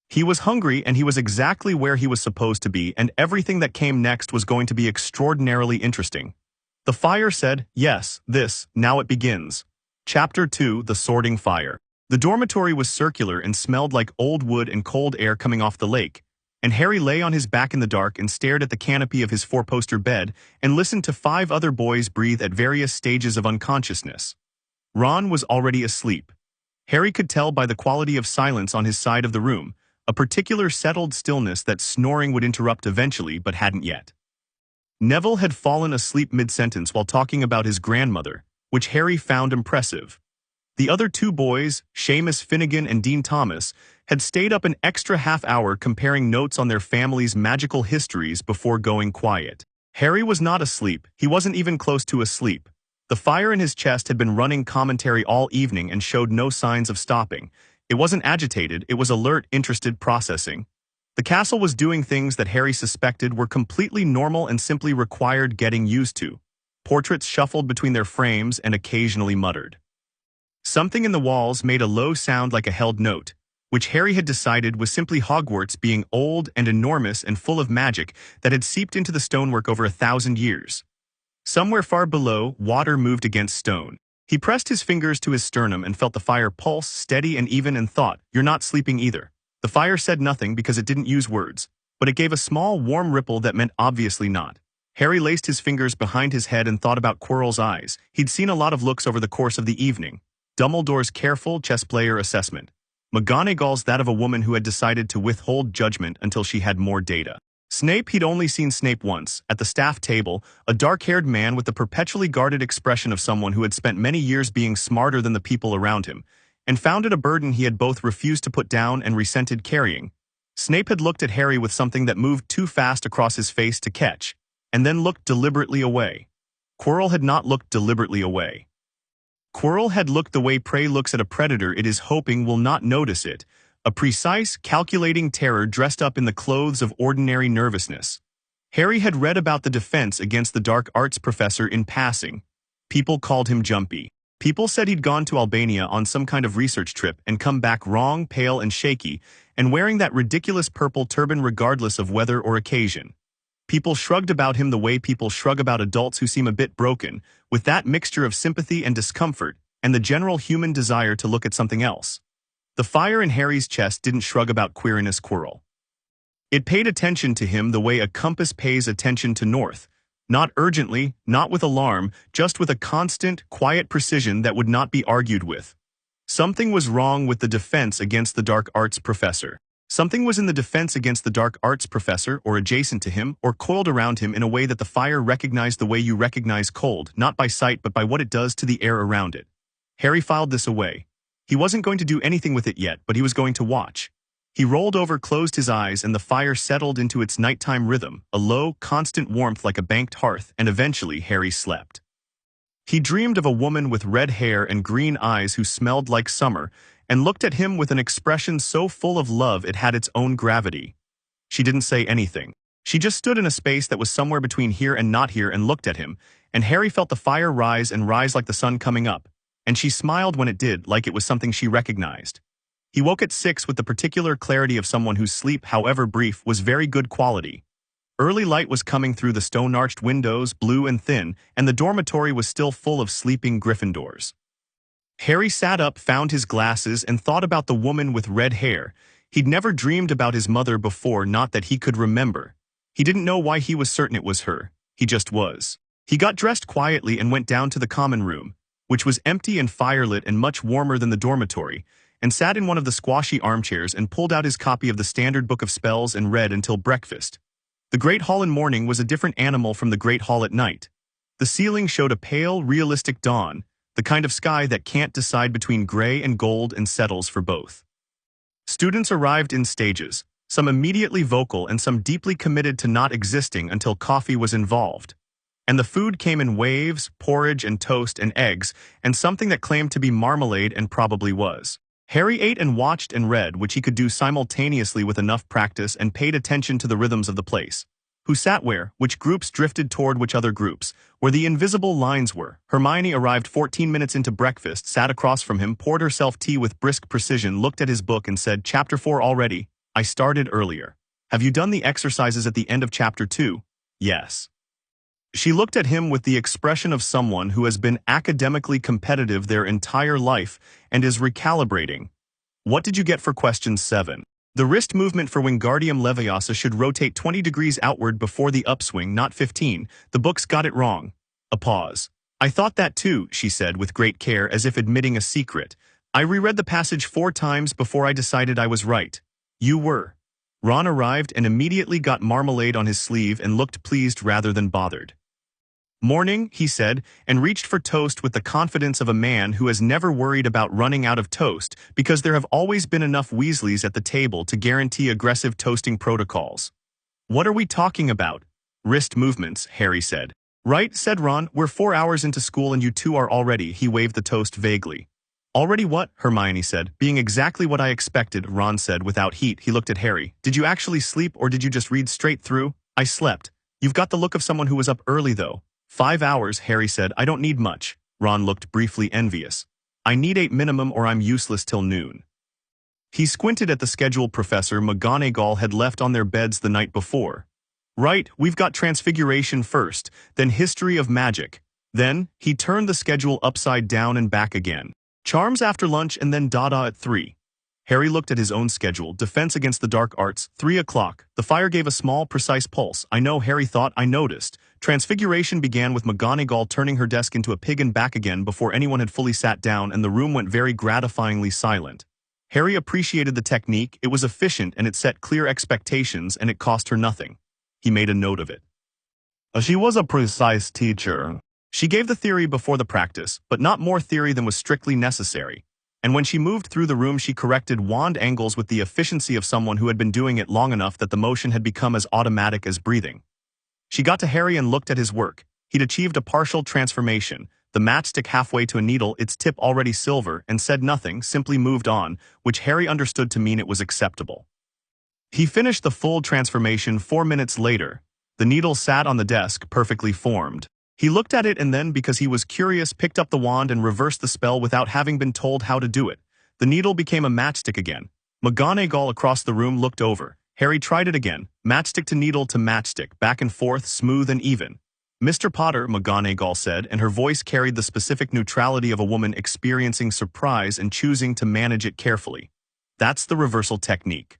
He was hungry, and he was exactly where he was supposed to be, and everything that came next was going to be extraordinarily interesting. The fire said, "Yes, now it begins." Chapter 2, The Sorting Fire. The dormitory was circular and smelled like old wood and cold air coming off the lake, and Harry lay on his back in the dark and stared at the canopy of his 4-poster bed and listened to 5 other boys breathe at various stages of unconsciousness. Ron was already asleep. Harry could tell by the quality of silence on his side of the room, a particular settled stillness that snoring would interrupt eventually but hadn't yet. Neville had fallen asleep mid-sentence while talking about his grandmother, which Harry found impressive. The other 2 boys, Seamus Finnegan and Dean Thomas, had stayed up an extra half-hour comparing notes on their families' magical histories before going quiet. Harry was not asleep. He wasn't even close to asleep. The fire in his chest had been running commentary all evening and showed no signs of stopping. It wasn't agitated, it was alert, interested, processing. The castle was doing things that Harry suspected were completely normal and simply required getting used to. Portraits shuffled between their frames and occasionally muttered. Something in the walls made a low sound like a held note, which Harry had decided was simply Hogwarts being old and enormous and full of magic that had seeped into the stonework over 1,000 years. Somewhere far below, water moved against stone. He pressed his fingers to his sternum and felt the fire pulse steady and even and thought, "You're not sleeping either." The fire said nothing because it didn't use words, but it gave a small warm ripple that meant obviously not. Harry laced his fingers behind his head and thought about Quirrell's eyes. He'd seen a lot of looks over the course of the evening. Dumbledore's careful chess player assessment. McGonagall's that of a woman who had decided to withhold judgment until she had more data. Snape, he'd only seen Snape once, at the staff table, a dark-haired man with the perpetually guarded expression of someone who had spent many years being smarter than the people around him, and found it a burden he had both refused to put down and resented carrying. Snape had looked at Harry with something that moved too fast across his face to catch, and then looked deliberately away. Quirrell had not looked deliberately away. Quirrell had looked the way prey looks at a predator it is hoping will not notice it, a precise, calculating terror dressed up in the clothes of ordinary nervousness. Harry had read about the defense against the dark arts professor in passing. People called him Jumpy. People said he'd gone to Albania on some kind of research trip and come back wrong, pale and shaky, and wearing that ridiculous purple turban regardless of weather or occasion. People shrugged about him the way people shrug about adults who seem a bit broken, with that mixture of sympathy and discomfort, and the general human desire to look at something else. The fire in Harry's chest didn't shrug about Quirrell. It paid attention to him the way a compass pays attention to north. Not urgently, not with alarm, just with a constant, quiet precision that would not be argued with. Something was wrong with the defense against the dark arts professor. Something was in the defense against the dark arts professor, or adjacent to him, or coiled around him in a way that the fire recognized the way you recognize cold, not by sight but by what it does to the air around it. Harry filed this away. He wasn't going to do anything with it yet, but he was going to watch. He rolled over, closed his eyes, and the fire settled into its nighttime rhythm, a low, constant warmth like a banked hearth, and eventually Harry slept. He dreamed of a woman with red hair and green eyes who smelled like summer, and looked at him with an expression so full of love it had its own gravity. She didn't say anything. She just stood in a space that was somewhere between here and not here and looked at him, and Harry felt the fire rise and rise like the sun coming up, and she smiled when it did, like it was something she recognized. He woke at 6 with the particular clarity of someone whose sleep, however brief, was very good quality. Early light was coming through the stone-arched windows, blue and thin, and the dormitory was still full of sleeping Gryffindors. Harry sat up, found his glasses, and thought about the woman with red hair. He'd never dreamed about his mother before, not that he could remember. He didn't know why he was certain it was her. He just was. He got dressed quietly and went down to the common room, which was empty and firelit and much warmer than the dormitory, and sat in one of the squashy armchairs and pulled out his copy of the Standard Book of Spells and read until breakfast. The Great Hall in morning was a different animal from the Great Hall at night. The ceiling showed a pale, realistic dawn, the kind of sky that can't decide between gray and gold and settles for both. Students arrived in stages, some immediately vocal and some deeply committed to not existing until coffee was involved. And the food came in waves, porridge and toast and eggs, and something that claimed to be marmalade and probably was. Harry ate and watched and read, which he could do simultaneously with enough practice, and paid attention to the rhythms of the place. Who sat where, which groups drifted toward which other groups, where the invisible lines were. Hermione arrived 14 minutes into breakfast, sat across from him, poured herself tea with brisk precision, looked at his book and said, "Chapter 4 already? I started earlier. Have you done the exercises at the end of Chapter 2? Yes." She looked at him with the expression of someone who has been academically competitive their entire life and is recalibrating. "What did you get for question 7? The wrist movement for Wingardium Leviosa should rotate 20 degrees outward before the upswing, not 15. The books got it wrong." A pause. "I thought that too," she said with great care, as if admitting a secret. "I reread the passage 4 times before I decided I was right." "You were." Ron arrived and immediately got marmalade on his sleeve and looked pleased rather than bothered. "Morning," he said, and reached for toast with the confidence of a man who has never worried about running out of toast, because there have always been enough Weasleys at the table to guarantee aggressive toasting protocols. "What are we talking about?" "Wrist movements," Harry said. "Right," said Ron. "We're 4 hours into school and you two are already—" He waved the toast vaguely. "Already what?" Hermione said. "Being exactly what I expected," Ron said without heat. He looked at Harry. "Did you actually sleep or did you just read straight through?" "I slept." "You've got the look of someone who was up early though." 5 hours, Harry said. "I don't need much." Ron looked briefly envious. "I need 8 minimum or I'm useless till noon." He squinted at the schedule Professor McGonagall had left on their beds the night before. "Right, we've got Transfiguration first, then History of Magic. Then," he turned the schedule upside down and back again. "Charms after lunch and then Dada at 3. Harry looked at his own schedule. Defense against the dark arts, 3 o'clock. The fire gave a small, precise pulse. "I know," Harry thought. "I noticed." Transfiguration began with McGonagall turning her desk into a pig and back again before anyone had fully sat down, and the room went very gratifyingly silent. Harry appreciated the technique. It was efficient and it set clear expectations, and it cost her nothing. He made a note of it. She was a precise teacher. She gave the theory before the practice, but not more theory than was strictly necessary. And when she moved through the room, she corrected wand angles with the efficiency of someone who had been doing it long enough that the motion had become as automatic as breathing. She got to Harry and looked at his work. He'd achieved a partial transformation, the matchstick halfway to a needle, its tip already silver, and said nothing, simply moved on, which Harry understood to mean it was acceptable. He finished the full transformation 4 minutes later. The needle sat on the desk, perfectly formed. He looked at it and then, because he was curious, picked up the wand and reversed the spell without having been told how to do it. The needle became a matchstick again. McGonagall across the room looked over. Harry tried it again. Matchstick to matchstick, back and forth, smooth and even. "Mr. Potter," McGonagall said, and her voice carried the specific neutrality of a woman experiencing surprise and choosing to manage it carefully. "That's the reversal technique."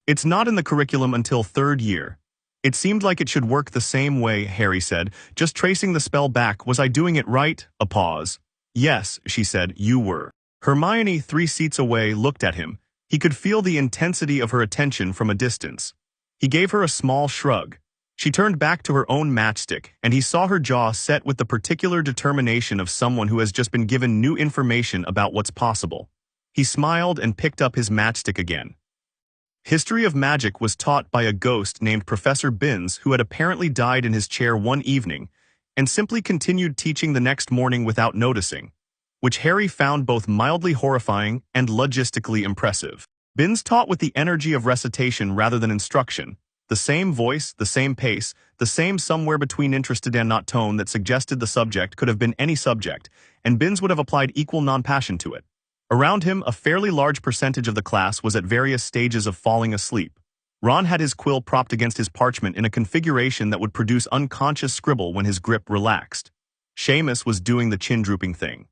It's not in the curriculum until third year. It seemed like it should work the same way, Harry said, just tracing the spell back. Was I doing it right? A pause. Yes, she said, you were. Hermione, 3 seats away, looked at him. He could feel the intensity of her attention from a distance. He gave her a small shrug. She turned back to her own matchstick, and he saw her jaw set with the particular determination of someone who has just been given new information about what's possible. He smiled and picked up his matchstick again. History of magic was taught by a ghost named Professor Binns, who had apparently died in his chair one evening, and simply continued teaching the next morning without noticing, which Harry found both mildly horrifying and logistically impressive. Binns taught with the energy of recitation rather than instruction, the same voice, the same pace, the same somewhere between interested and not tone that suggested the subject could have been any subject, and Binns would have applied equal non-passion to it. Around him, a fairly large percentage of the class was at various stages of falling asleep. Ron had his quill propped against his parchment in a configuration that would produce unconscious scribble when his grip relaxed. Seamus was doing the chin-drooping thing.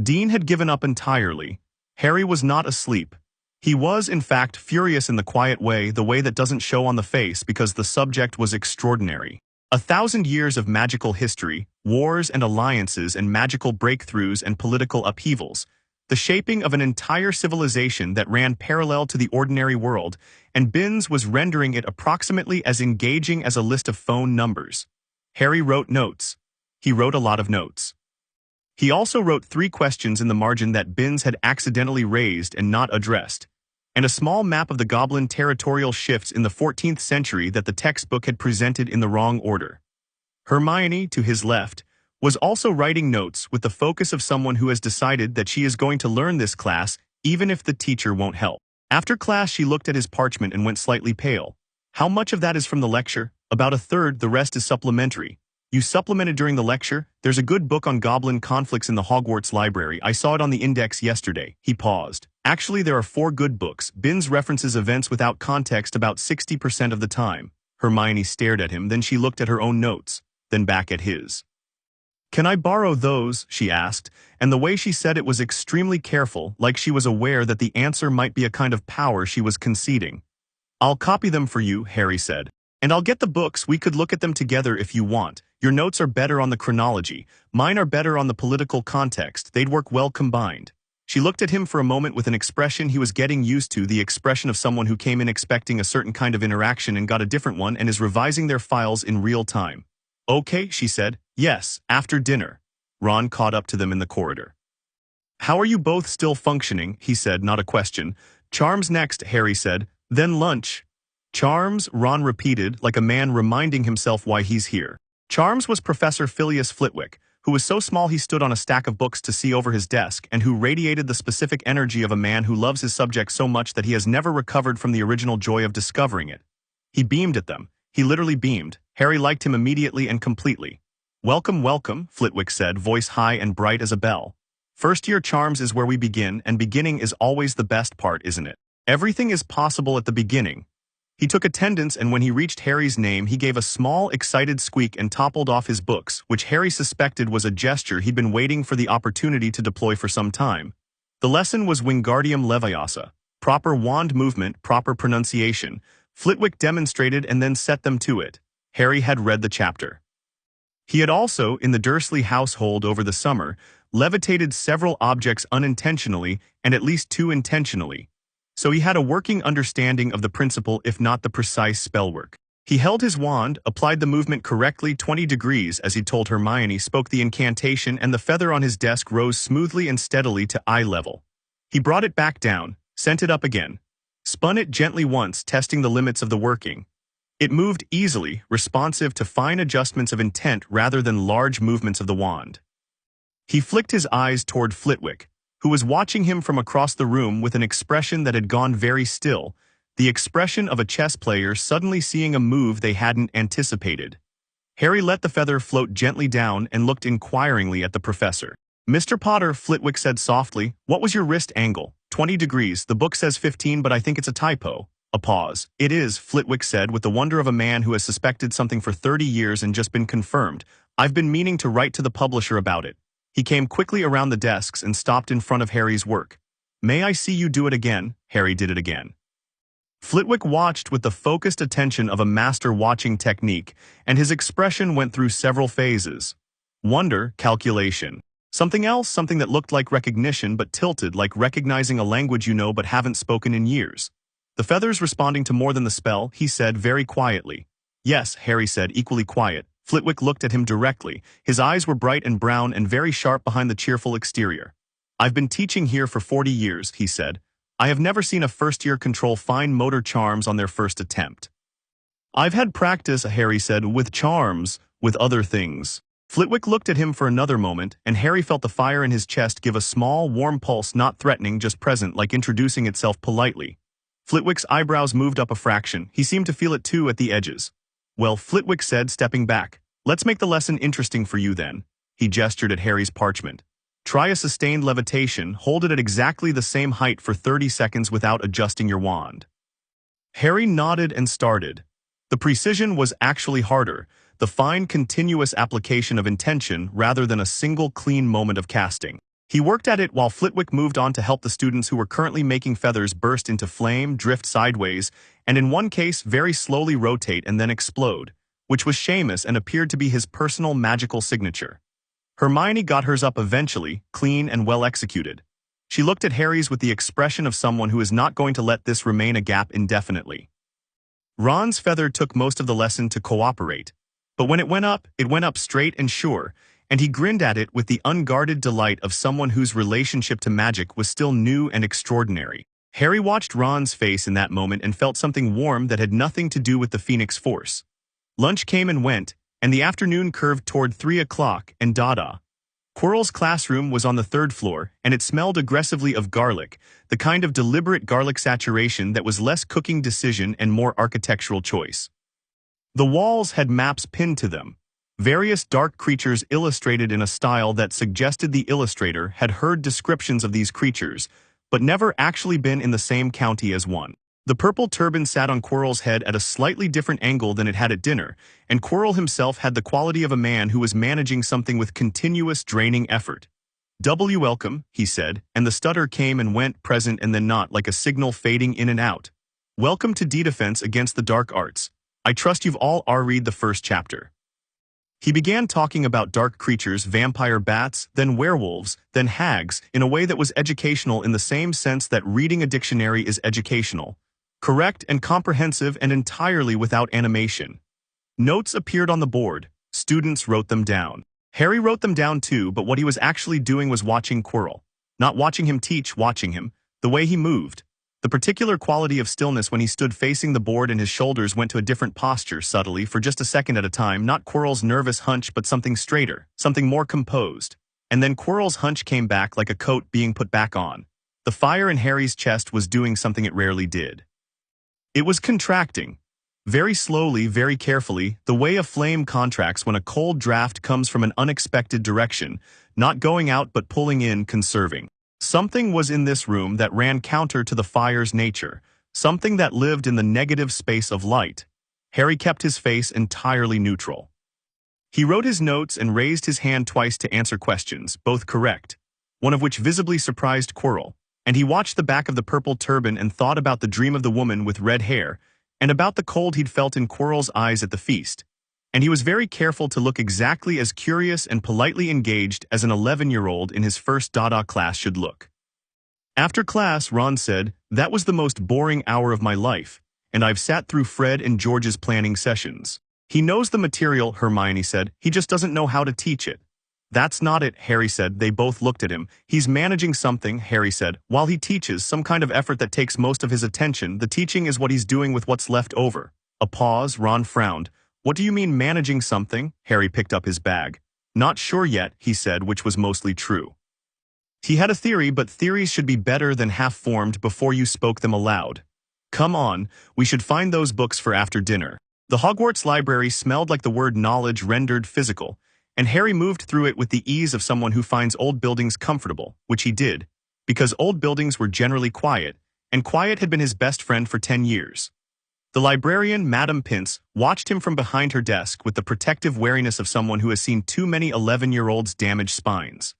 Dean had given up entirely. Harry was not asleep. He was, in fact, furious in the quiet way, the way that doesn't show on the face because the subject was extraordinary. 1,000 years of magical history, wars and alliances and magical breakthroughs and political upheavals, the shaping of an entire civilization that ran parallel to the ordinary world, and Binns was rendering it approximately as engaging as a list of phone numbers. Harry wrote notes. He wrote a lot of notes. He also wrote 3 questions in the margin that Binns had accidentally raised and not addressed, and a small map of the goblin territorial shifts in the 14th century that the textbook had presented in the wrong order. Hermione, to his left, was also writing notes with the focus of someone who has decided that she is going to learn this class even if the teacher won't help. After class, she looked at his parchment and went slightly pale. How much of that is from the lecture? About a third, the rest is supplementary. You supplemented during the lecture? There's a good book on goblin conflicts in the Hogwarts library. I saw it on the index yesterday. He paused. Actually, there are 4 good books. Binns references events without context about 60% of the time. Hermione stared at him, then she looked at her own notes, then back at his. Can I borrow those? She asked, and the way she said it was extremely careful, like she was aware that the answer might be a kind of power she was conceding. I'll copy them for you, Harry said. And I'll get the books. We could look at them together if you want. Your notes are better on the chronology. Mine are better on the political context. They'd work well combined. She looked at him for a moment with an expression he was getting used to, the expression of someone who came in expecting a certain kind of interaction and got a different one and is revising their files in real time. Okay, she said. Yes, after dinner. Ron caught up to them in the corridor. How are you both still functioning? He said, not a question. Charms next, Harry said. Then lunch. Charms, Ron repeated, like a man reminding himself why he's here. Charms was Professor Phileas Flitwick, who was so small he stood on a stack of books to see over his desk and who radiated the specific energy of a man who loves his subject so much that he has never recovered from the original joy of discovering it. He beamed at them. He literally beamed. Harry liked him immediately and completely. Welcome, welcome, Flitwick said, voice high and bright as a bell. First-year charms is where we begin, and beginning is always the best part, isn't it? Everything is possible at the beginning. He took attendance, and when he reached Harry's name, he gave a small, excited squeak and toppled off his books, which Harry suspected was a gesture he'd been waiting for the opportunity to deploy for some time. The lesson was Wingardium Leviosa. Proper wand movement, proper pronunciation. Flitwick demonstrated and then set them to it. Harry had read the chapter. He had also, in the Dursley household over the summer, levitated several objects unintentionally and at least 2 intentionally. So he had a working understanding of the principle if not the precise spellwork. He held his wand, applied the movement correctly 20 degrees as he told Hermione, spoke the incantation, and the feather on his desk rose smoothly and steadily to eye level. He brought it back down, sent it up again, spun it gently once, testing the limits of the working. It moved easily, responsive to fine adjustments of intent rather than large movements of the wand. He flicked his eyes toward Flitwick, who was watching him from across the room with an expression that had gone very still, the expression of a chess player suddenly seeing a move they hadn't anticipated. Harry let the feather float gently down and looked inquiringly at the professor. Mr. Potter, Flitwick said softly, what was your wrist angle? 20 degrees. The book says 15, but I think it's a typo. A pause. It is, Flitwick said with the wonder of a man who has suspected something for 30 years and just been confirmed. I've been meaning to write to the publisher about it. He came quickly around the desks and stopped in front of Harry's work. May I see you do it again? Harry did it again. Flitwick watched with the focused attention of a master watching technique, and his expression went through several phases. Wonder, calculation. Something else, something that looked like recognition but tilted, like recognizing a language you know but haven't spoken in years. The feathers responding to more than the spell, he said very quietly. Yes, Harry said, equally quiet. Flitwick looked at him directly. His eyes were bright and brown and very sharp behind the cheerful exterior. I've been teaching here for 40 years, he said. I have never seen a first-year control fine motor charms on their first attempt. I've had practice, Harry said, with charms, with other things. Flitwick looked at him for another moment, and Harry felt the fire in his chest give a small, warm pulse, not threatening, just present, like introducing itself politely. Flitwick's eyebrows moved up a fraction. He seemed to feel it too at the edges. Well, Flitwick said, stepping back, let's make the lesson interesting for you then. He gestured at Harry's parchment. Try a sustained levitation, hold it at exactly the same height for 30 seconds without adjusting your wand. Harry nodded and started. The precision was actually harder, the fine continuous application of intention rather than a single clean moment of casting. He worked at it while Flitwick moved on to help the students who were currently making feathers burst into flame, drift sideways, and in one case very slowly rotate and then explode, which was Seamus and appeared to be his personal magical signature. Hermione got hers up eventually, clean and well executed. She looked at Harry's with the expression of someone who is not going to let this remain a gap indefinitely. Ron's feather took most of the lesson to cooperate, but when it went up straight and sure, and he grinned at it with the unguarded delight of someone whose relationship to magic was still new and extraordinary. Harry watched Ron's face in that moment and felt something warm that had nothing to do with the Phoenix Force. Lunch came and went, and the afternoon curved toward 3 o'clock, and Dada. Quirrell's classroom was on the 3rd floor, and it smelled aggressively of garlic, the kind of deliberate garlic saturation that was less cooking decision and more architectural choice. The walls had maps pinned to them, various dark creatures illustrated in a style that suggested the illustrator had heard descriptions of these creatures, but never actually been in the same county as one. The purple turban sat on Quirrell's head at a slightly different angle than it had at dinner, and Quirrell himself had the quality of a man who was managing something with continuous draining effort. Welcome, he said, and the stutter came and went, present and then not, like a signal fading in and out. Welcome to D-Defense Against the Dark Arts. I trust you've all read the first chapter. He began talking about dark creatures, vampire bats, then werewolves, then hags, in a way that was educational in the same sense that reading a dictionary is educational. Correct and comprehensive and entirely without animation. Notes appeared on the board. Students wrote them down. Harry wrote them down too, but what he was actually doing was watching Quirrell. Not watching him teach, watching him. The way he moved. The particular quality of stillness when he stood facing the board and his shoulders went to a different posture subtly for just a second at a time, not Quirrell's nervous hunch but something straighter, something more composed. And then Quirrell's hunch came back like a coat being put back on. The fire in Harry's chest was doing something it rarely did. It was contracting. Very slowly, very carefully, the way a flame contracts when a cold draft comes from an unexpected direction, not going out but pulling in, conserving. Something was in this room that ran counter to the fire's nature, something that lived in the negative space of light. Harry kept his face entirely neutral. He wrote his notes and raised his hand twice to answer questions, both correct, one of which visibly surprised Quirrell. And he watched the back of the purple turban and thought about the dream of the woman with red hair, and about the cold he'd felt in Quirrell's eyes at the feast. And he was very careful to look exactly as curious and politely engaged as an 11-year-old in his first Dada class should look. After class, Ron said, "That was the most boring hour of my life, and I've sat through Fred and George's planning sessions." "He knows the material," Hermione said. "He just doesn't know how to teach it." "That's not it," Harry said. They both looked at him. "He's managing something," Harry said. "While he teaches, some kind of effort that takes most of his attention. The teaching is what he's doing with what's left over." A pause. Ron frowned. "What do you mean managing something?" Harry picked up his bag. "Not sure yet," he said, which was mostly true. He had a theory, but theories should be better than half-formed before you spoke them aloud. "Come on, we should find those books for after dinner." The Hogwarts library smelled like the word knowledge rendered physical, and Harry moved through it with the ease of someone who finds old buildings comfortable, which he did, because old buildings were generally quiet, and quiet had been his best friend for 10 years. The librarian, Madame Pince, watched him from behind her desk with the protective wariness of someone who has seen too many 11-year-olds damage spines.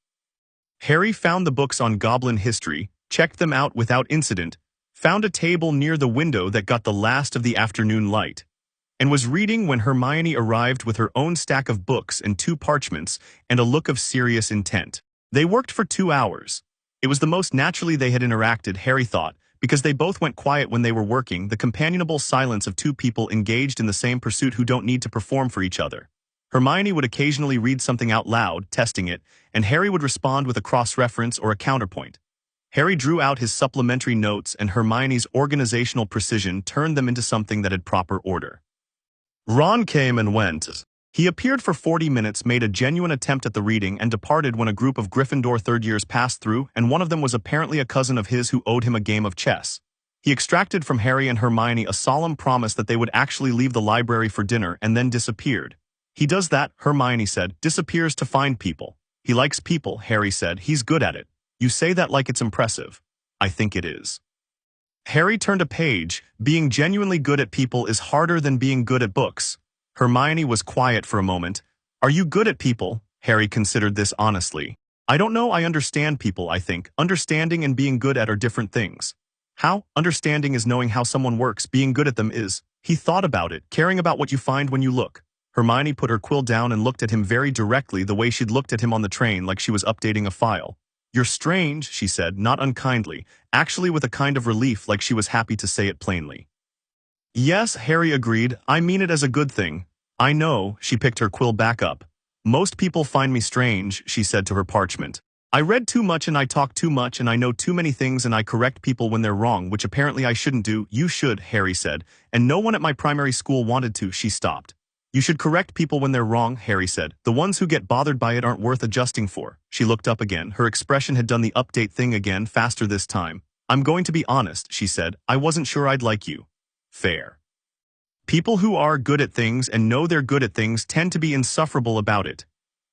Harry found the books on goblin history, checked them out without incident, found a table near the window that got the last of the afternoon light, and was reading when Hermione arrived with her own stack of books and 2 parchments and a look of serious intent. They worked for 2 hours. It was the most naturally they had interacted, Harry thought, because they both went quiet when they were working, the companionable silence of 2 people engaged in the same pursuit who don't need to perform for each other. Hermione would occasionally read something out loud, testing it, and Harry would respond with a cross-reference or a counterpoint. Harry drew out his supplementary notes, and Hermione's organizational precision turned them into something that had proper order. Ron came and went. He appeared for 40 minutes, made a genuine attempt at the reading, and departed when a group of Gryffindor third years passed through, and one of them was apparently a cousin of his who owed him a game of chess. He extracted from Harry and Hermione a solemn promise that they would actually leave the library for dinner and then disappeared. He does that, Hermione said, disappears to find people. He likes people, Harry said, he's good at it. You say that like it's impressive. I think it is. Harry turned a page. Being genuinely good at people is harder than being good at books. Hermione was quiet for a moment. Are you good at people? Harry considered this honestly. I don't know, I understand people, I think. Understanding and being good at are different things. How? Understanding is knowing how someone works, being good at them is. He thought about it, caring about what you find when you look. Hermione put her quill down and looked at him very directly, the way she'd looked at him on the train, like she was updating a file. You're strange, she said, not unkindly, actually with a kind of relief, like she was happy to say it plainly. Yes, Harry agreed, I mean it as a good thing. I know, she picked her quill back up. Most people find me strange, she said to her parchment. I read too much and I talk too much and I know too many things and I correct people when they're wrong, which apparently I shouldn't do. You should, Harry said, and no one at my primary school wanted to, she stopped. You should correct people when they're wrong, Harry said. The ones who get bothered by it aren't worth adjusting for. She looked up again. Her expression had done the update thing again, faster this time. I'm going to be honest, she said. I wasn't sure I'd like you. Fair. People who are good at things and know they're good at things tend to be insufferable about it.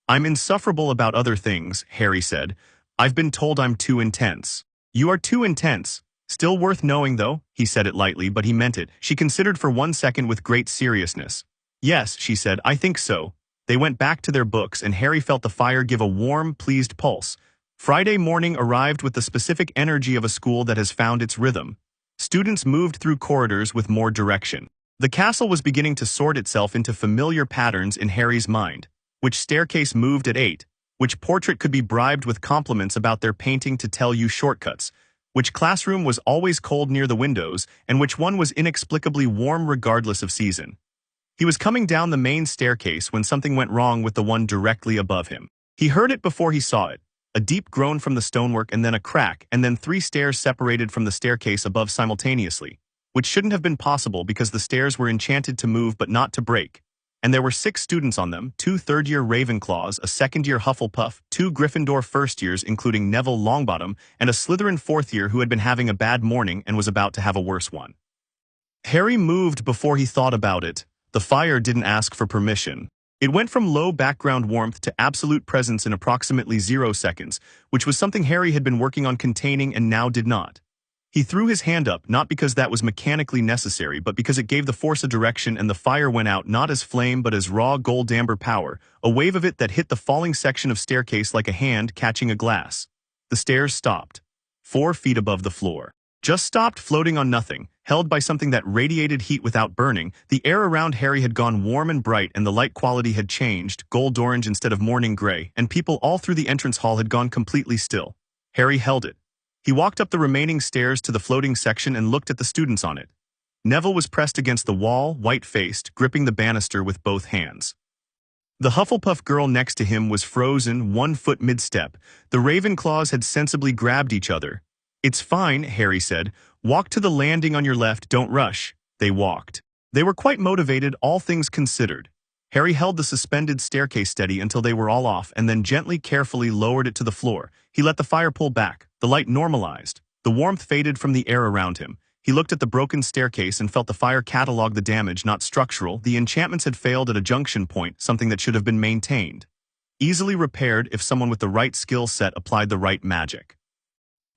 I'm insufferable about other things, Harry said. I've been told I'm too intense. You are too intense. Still worth knowing, though. He said it lightly, but he meant it. She considered for 1 second with great seriousness. Yes, she said, I think so. They went back to their books, and Harry felt the fire give a warm, pleased pulse. Friday morning arrived with the specific energy of a school that has found its rhythm. Students moved through corridors with more direction. The castle was beginning to sort itself into familiar patterns in Harry's mind. Which staircase moved at 8? Which portrait could be bribed with compliments about their painting to tell you shortcuts? Which classroom was always cold near the windows, and which one was inexplicably warm regardless of season? He was coming down the main staircase when something went wrong with the one directly above him. He heard it before he saw it. A deep groan from the stonework and then a crack, and then 3 stairs separated from the staircase above simultaneously, which shouldn't have been possible because the stairs were enchanted to move but not to break. And there were 6 students on them, 2 third-year Ravenclaws, a second-year Hufflepuff, 2 Gryffindor first-years including Neville Longbottom, and a Slytherin fourth-year who had been having a bad morning and was about to have a worse one. Harry moved before he thought about it. The fire didn't ask for permission. It went from low background warmth to absolute presence in approximately 0 seconds, which was something Harry had been working on containing and now did not. He threw his hand up, not because that was mechanically necessary, but because it gave the force a direction, and the fire went out not as flame but as raw gold amber power, a wave of it that hit the falling section of staircase like a hand catching a glass. The stairs stopped. 4 feet above the floor. Just stopped, floating on nothing, held by something that radiated heat without burning. The air around Harry had gone warm and bright, and the light quality had changed, gold-orange instead of morning gray, and people all through the entrance hall had gone completely still. Harry held it. He walked up the remaining stairs to the floating section and looked at the students on it. Neville was pressed against the wall, white-faced, gripping the banister with both hands. The Hufflepuff girl next to him was frozen, 1 foot mid-step. The Ravenclaws had sensibly grabbed each other. It's fine, Harry said. Walk to the landing on your left, don't rush. They walked. They were quite motivated, all things considered. Harry held the suspended staircase steady until they were all off and then gently, carefully lowered it to the floor. He let the fire pull back. The light normalized. The warmth faded from the air around him. He looked at the broken staircase and felt the fire catalog the damage, not structural. The enchantments had failed at a junction point, something that should have been maintained. Easily repaired if someone with the right skill set applied the right magic.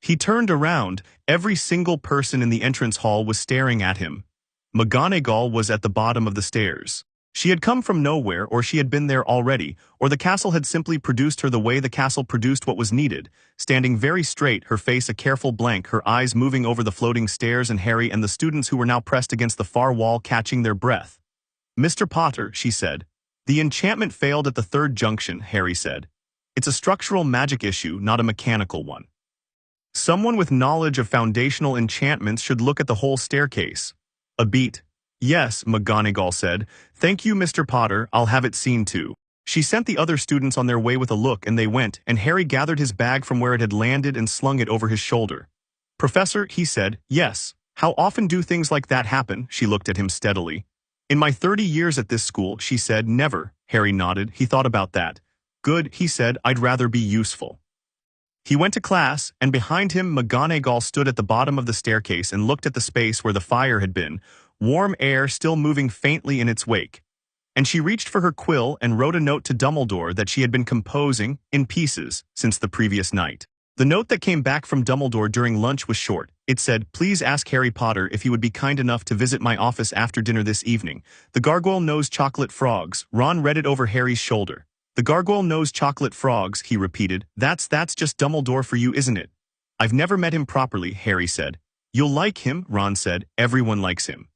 He turned around. Every single person in the entrance hall was staring at him. McGonagall was at the bottom of the stairs. She had come from nowhere, or she had been there already, or the castle had simply produced her the way the castle produced what was needed, standing very straight, her face a careful blank, her eyes moving over the floating stairs, and Harry and the students who were now pressed against the far wall catching their breath. "Mr. Potter," she said. "The enchantment failed at the third junction," Harry said. "It's a structural magic issue, not a mechanical one. Someone with knowledge of foundational enchantments should look at the whole staircase." "A beat." "Yes," McGonagall said. "Thank you, Mr. Potter, I'll have it seen to." She sent the other students on their way with a look, and they went, and Harry gathered his bag from where it had landed and slung it over his shoulder. "Professor," he said. "Yes. How often do things like that happen?" She looked at him steadily. "In my 30 years at this school," she said. "Never." Harry nodded. He thought about that. "Good," he said. "I'd rather be useful." He went to class, and behind him McGonagall stood at the bottom of the staircase and looked at the space where the fire had been, warm air still moving faintly in its wake. And she reached for her quill and wrote a note to Dumbledore that she had been composing, in pieces, since the previous night. The note that came back from Dumbledore during lunch was short. It said, "Please ask Harry Potter if he would be kind enough to visit my office after dinner this evening. The gargoyle-nosed chocolate frogs." Ron read it over Harry's shoulder. "The gargoyle-nosed chocolate frogs," he repeated. That's just Dumbledore for you, isn't it?" "I've never met him properly," Harry said. "You'll like him," Ron said. "Everyone likes him.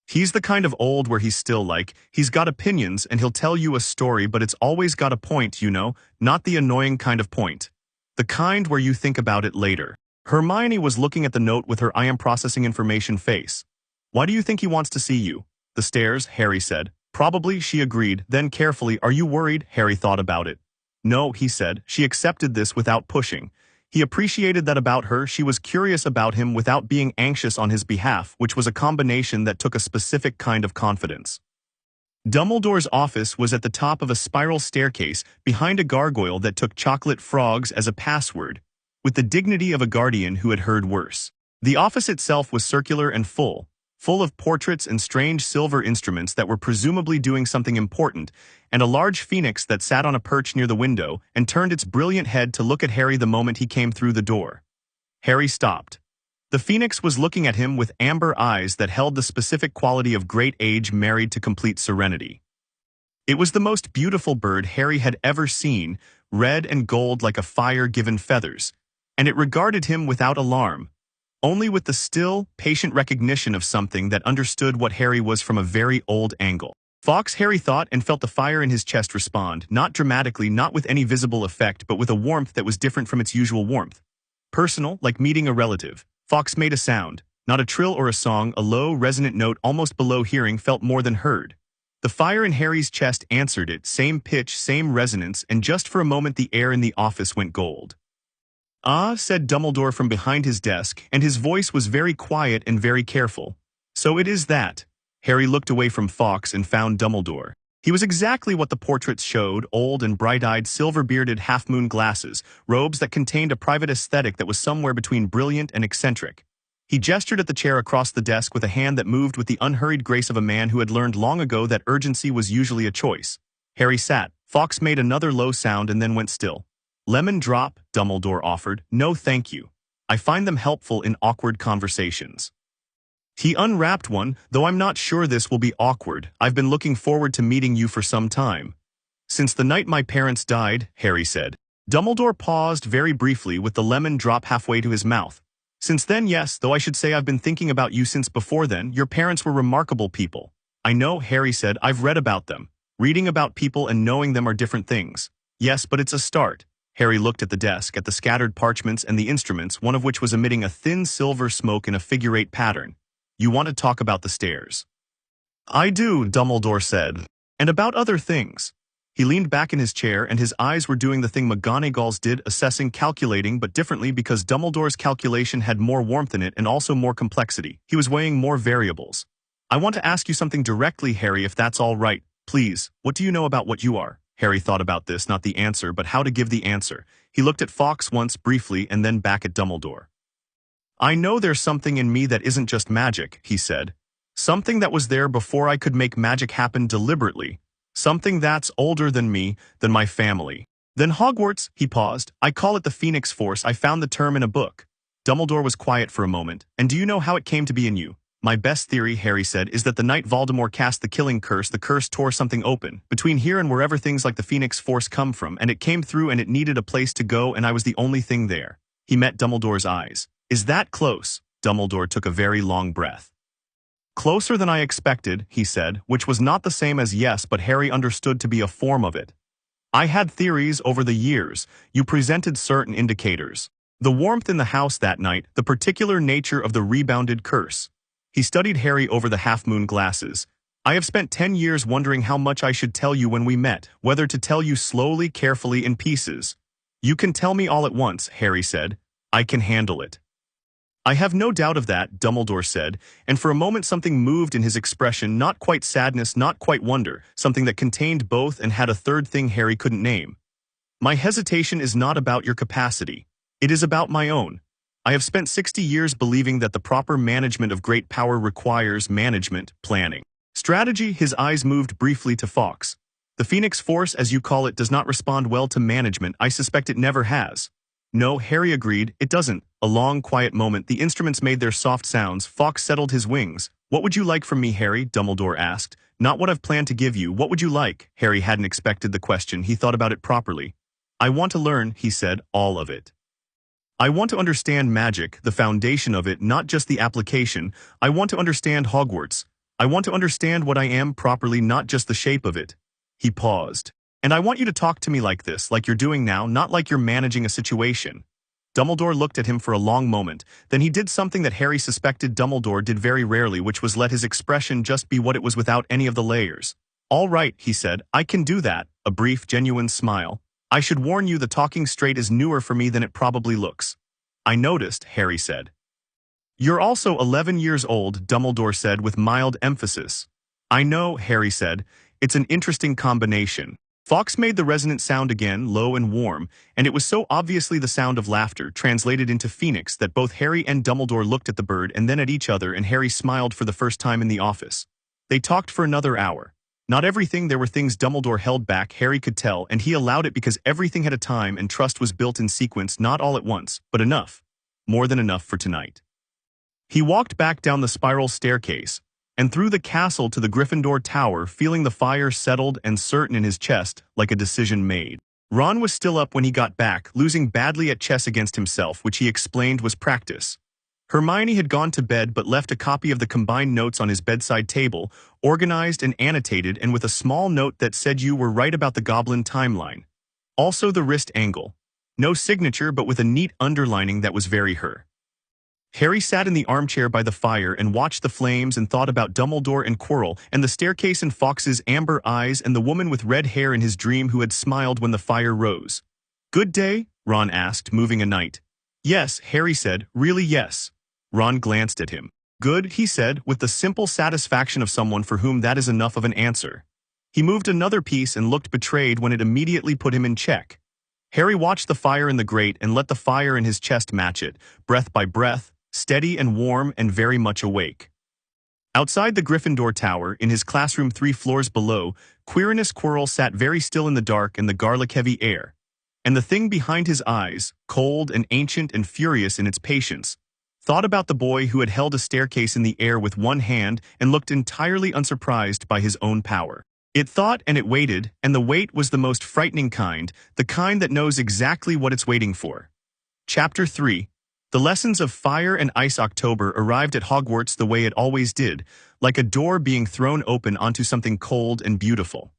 He's the kind of old where he's still like, he's got opinions and he'll tell you a story, but it's always got a point, you know, not the annoying kind of point. The kind where you think about it later." Hermione was looking at the note with her "I am processing information" face. "Why do you think he wants to see you?" "The stairs," Harry said. "Probably," she agreed. Then carefully, "Are you worried?" Harry thought about it. "No," he said. She accepted this without pushing. He appreciated that about her. She was curious about him without being anxious on his behalf, which was a combination that took a specific kind of confidence. Dumbledore's office was at the top of a spiral staircase behind a gargoyle that took chocolate frogs as a password, with the dignity of a guardian who had heard worse. The office itself was circular and full of portraits and strange silver instruments that were presumably doing something important, and a large phoenix that sat on a perch near the window and turned its brilliant head to look at Harry the moment he came through the door. Harry stopped. The phoenix was looking at him with amber eyes that held the specific quality of great age married to complete serenity. It was the most beautiful bird Harry had ever seen, red and gold like a fire-given feathers, and it regarded him without alarm, only with the still, patient recognition of something that understood what Harry was from a very old angle. "Fox," Harry thought, and felt the fire in his chest respond, not dramatically, not with any visible effect, but with a warmth that was different from its usual warmth. Personal, like meeting a relative. Fox made a sound, not a trill or a song, a low, resonant note almost below hearing, felt more than heard. The fire in Harry's chest answered it, same pitch, same resonance, and just for a moment the air in the office went gold. "Ah," said Dumbledore from behind his desk, and his voice was very quiet and very careful. "So it is that." Harry looked away from Fawkes and found Dumbledore. He was exactly what the portraits showed, old and bright-eyed, silver-bearded half-moon glasses, robes that contained a private aesthetic that was somewhere between brilliant and eccentric. He gestured at the chair across the desk with a hand that moved with the unhurried grace of a man who had learned long ago that urgency was usually a choice. Harry sat. Fawkes made another low sound and then went still. "Lemon drop," Dumbledore offered. "No thank you. I find them helpful in awkward conversations." He unwrapped one. "Though I'm not sure this will be awkward. I've been looking forward to meeting you for some time." "Since the night my parents died," Harry said. Dumbledore paused very briefly with the lemon drop halfway to his mouth. "Since then, yes, though I should say I've been thinking about you since before then. Your parents were remarkable people." "I know," Harry said. "I've read about them. Reading about people and knowing them are different things." "Yes, but it's a start." Harry looked at the desk, at the scattered parchments and the instruments, one of which was emitting a thin silver smoke in a figure-8 pattern. "You want to talk about the stairs?" "I do," Dumbledore said. "And about other things." He leaned back in his chair and his eyes were doing the thing McGonagall's did, assessing, calculating, but differently because Dumbledore's calculation had more warmth in it and also more complexity. He was weighing more variables. "I want to ask you something directly, Harry, if that's all right. Please, what do you know about what you are?" Harry thought about this, not the answer, but how to give the answer. He looked at Fawkes once, briefly, and then back at Dumbledore. "I know there's something in me that isn't just magic," he said. "Something that was there before I could make magic happen deliberately. Something that's older than me, than my family. Then Hogwarts," he paused. "I call it the Phoenix Force. I found the term in a book." Dumbledore was quiet for a moment. "And do you know how it came to be in you?" My best theory, Harry said, is that the night Voldemort cast the killing curse, the curse tore something open, between here and wherever things like the Phoenix Force come from, and it came through and it needed a place to go and I was the only thing there. He met Dumbledore's eyes. Is that close? Dumbledore took a very long breath. Closer than I expected, he said, which was not the same as yes, but Harry understood to be a form of it. I had theories over the years. You presented certain indicators. The warmth in the house that night, the particular nature of the rebounded curse. He studied Harry over the half-moon glasses. I have spent 10 years wondering how much I should tell you when we met, whether to tell you slowly, carefully, in pieces. You can tell me all at once, Harry said. I can handle it. I have no doubt of that, Dumbledore said, and for a moment something moved in his expression, not quite sadness, not quite wonder, something that contained both and had a third thing Harry couldn't name. My hesitation is not about your capacity. It is about my own. I have spent 60 years believing that the proper management of great power requires management, planning. Strategy. His eyes moved briefly to Fawkes. The Phoenix Force, as you call it, does not respond well to management. I suspect it never has. No, Harry agreed, it doesn't. A long, quiet moment, the instruments made their soft sounds. Fawkes settled his wings. What would you like from me, Harry? Dumbledore asked. Not what I've planned to give you. What would you like? Harry hadn't expected the question. He thought about it properly. I want to learn, he said, all of it. I want to understand magic, the foundation of it, not just the application. I want to understand Hogwarts. I want to understand what I am properly, not just the shape of it. He paused. And I want you to talk to me like this, like you're doing now, not like you're managing a situation. Dumbledore looked at him for a long moment. Then he did something that Harry suspected Dumbledore did very rarely, which was let his expression just be what it was without any of the layers. All right, he said, I can do that. A brief, genuine smile. I should warn you, the talking straight is newer for me than it probably looks. I noticed, Harry said. You're also 11 years old, Dumbledore said with mild emphasis. I know, Harry said. It's an interesting combination. Fawkes made the resonant sound again, low and warm, and it was so obviously the sound of laughter, translated into Phoenix, that both Harry and Dumbledore looked at the bird and then at each other, and Harry smiled for the first time in the office. They talked for another hour. Not everything, there were things Dumbledore held back, Harry could tell, and he allowed it because everything had a time and trust was built in sequence, not all at once, but enough. More than enough for tonight. He walked back down the spiral staircase, and through the castle to the Gryffindor Tower, feeling the fire settled and certain in his chest, like a decision made. Ron was still up when he got back, losing badly at chess against himself, which he explained was practice. Hermione had gone to bed but left a copy of the combined notes on his bedside table, organized and annotated, and with a small note that said you were right about the goblin timeline. Also the wrist angle. No signature, but with a neat underlining that was very her. Harry sat in the armchair by the fire and watched the flames and thought about Dumbledore and Quirrell and the staircase and Fawkes's amber eyes and the woman with red hair in his dream who had smiled when the fire rose. Good day? Ron asked, moving a knight. Yes, Harry said, really yes. Ron glanced at him. Good, he said, with the simple satisfaction of someone for whom that is enough of an answer. He moved another piece and looked betrayed when it immediately put him in check. Harry watched the fire in the grate and let the fire in his chest match it, breath by breath, steady and warm and very much awake. Outside the Gryffindor Tower, in his classroom 3 floors below, Quirinus Quirrell sat very still in the dark and the garlic-heavy air. And the thing behind his eyes, cold and ancient and furious in its patience, thought about the boy who had held a staircase in the air with one hand and looked entirely unsurprised by his own power. It thought and it waited, and the wait was the most frightening kind, the kind that knows exactly what it's waiting for. Chapter 3. The lessons of Fire and Ice. October arrived at Hogwarts the way it always did, like a door being thrown open onto something cold and beautiful.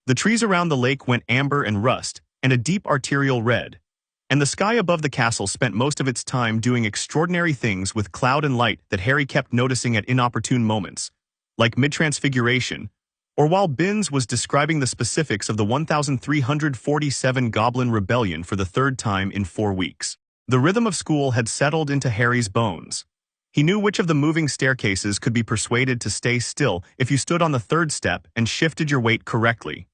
The trees around the lake went amber and rust, and a deep arterial red. And the sky above the castle spent most of its time doing extraordinary things with cloud and light that Harry kept noticing at inopportune moments, like mid-transfiguration, or while Binns was describing the specifics of the 1347 Goblin Rebellion for the 3rd time in 4 weeks. The rhythm of school had settled into Harry's bones. He knew which of the moving staircases could be persuaded to stay still if you stood on the 3rd step and shifted your weight correctly.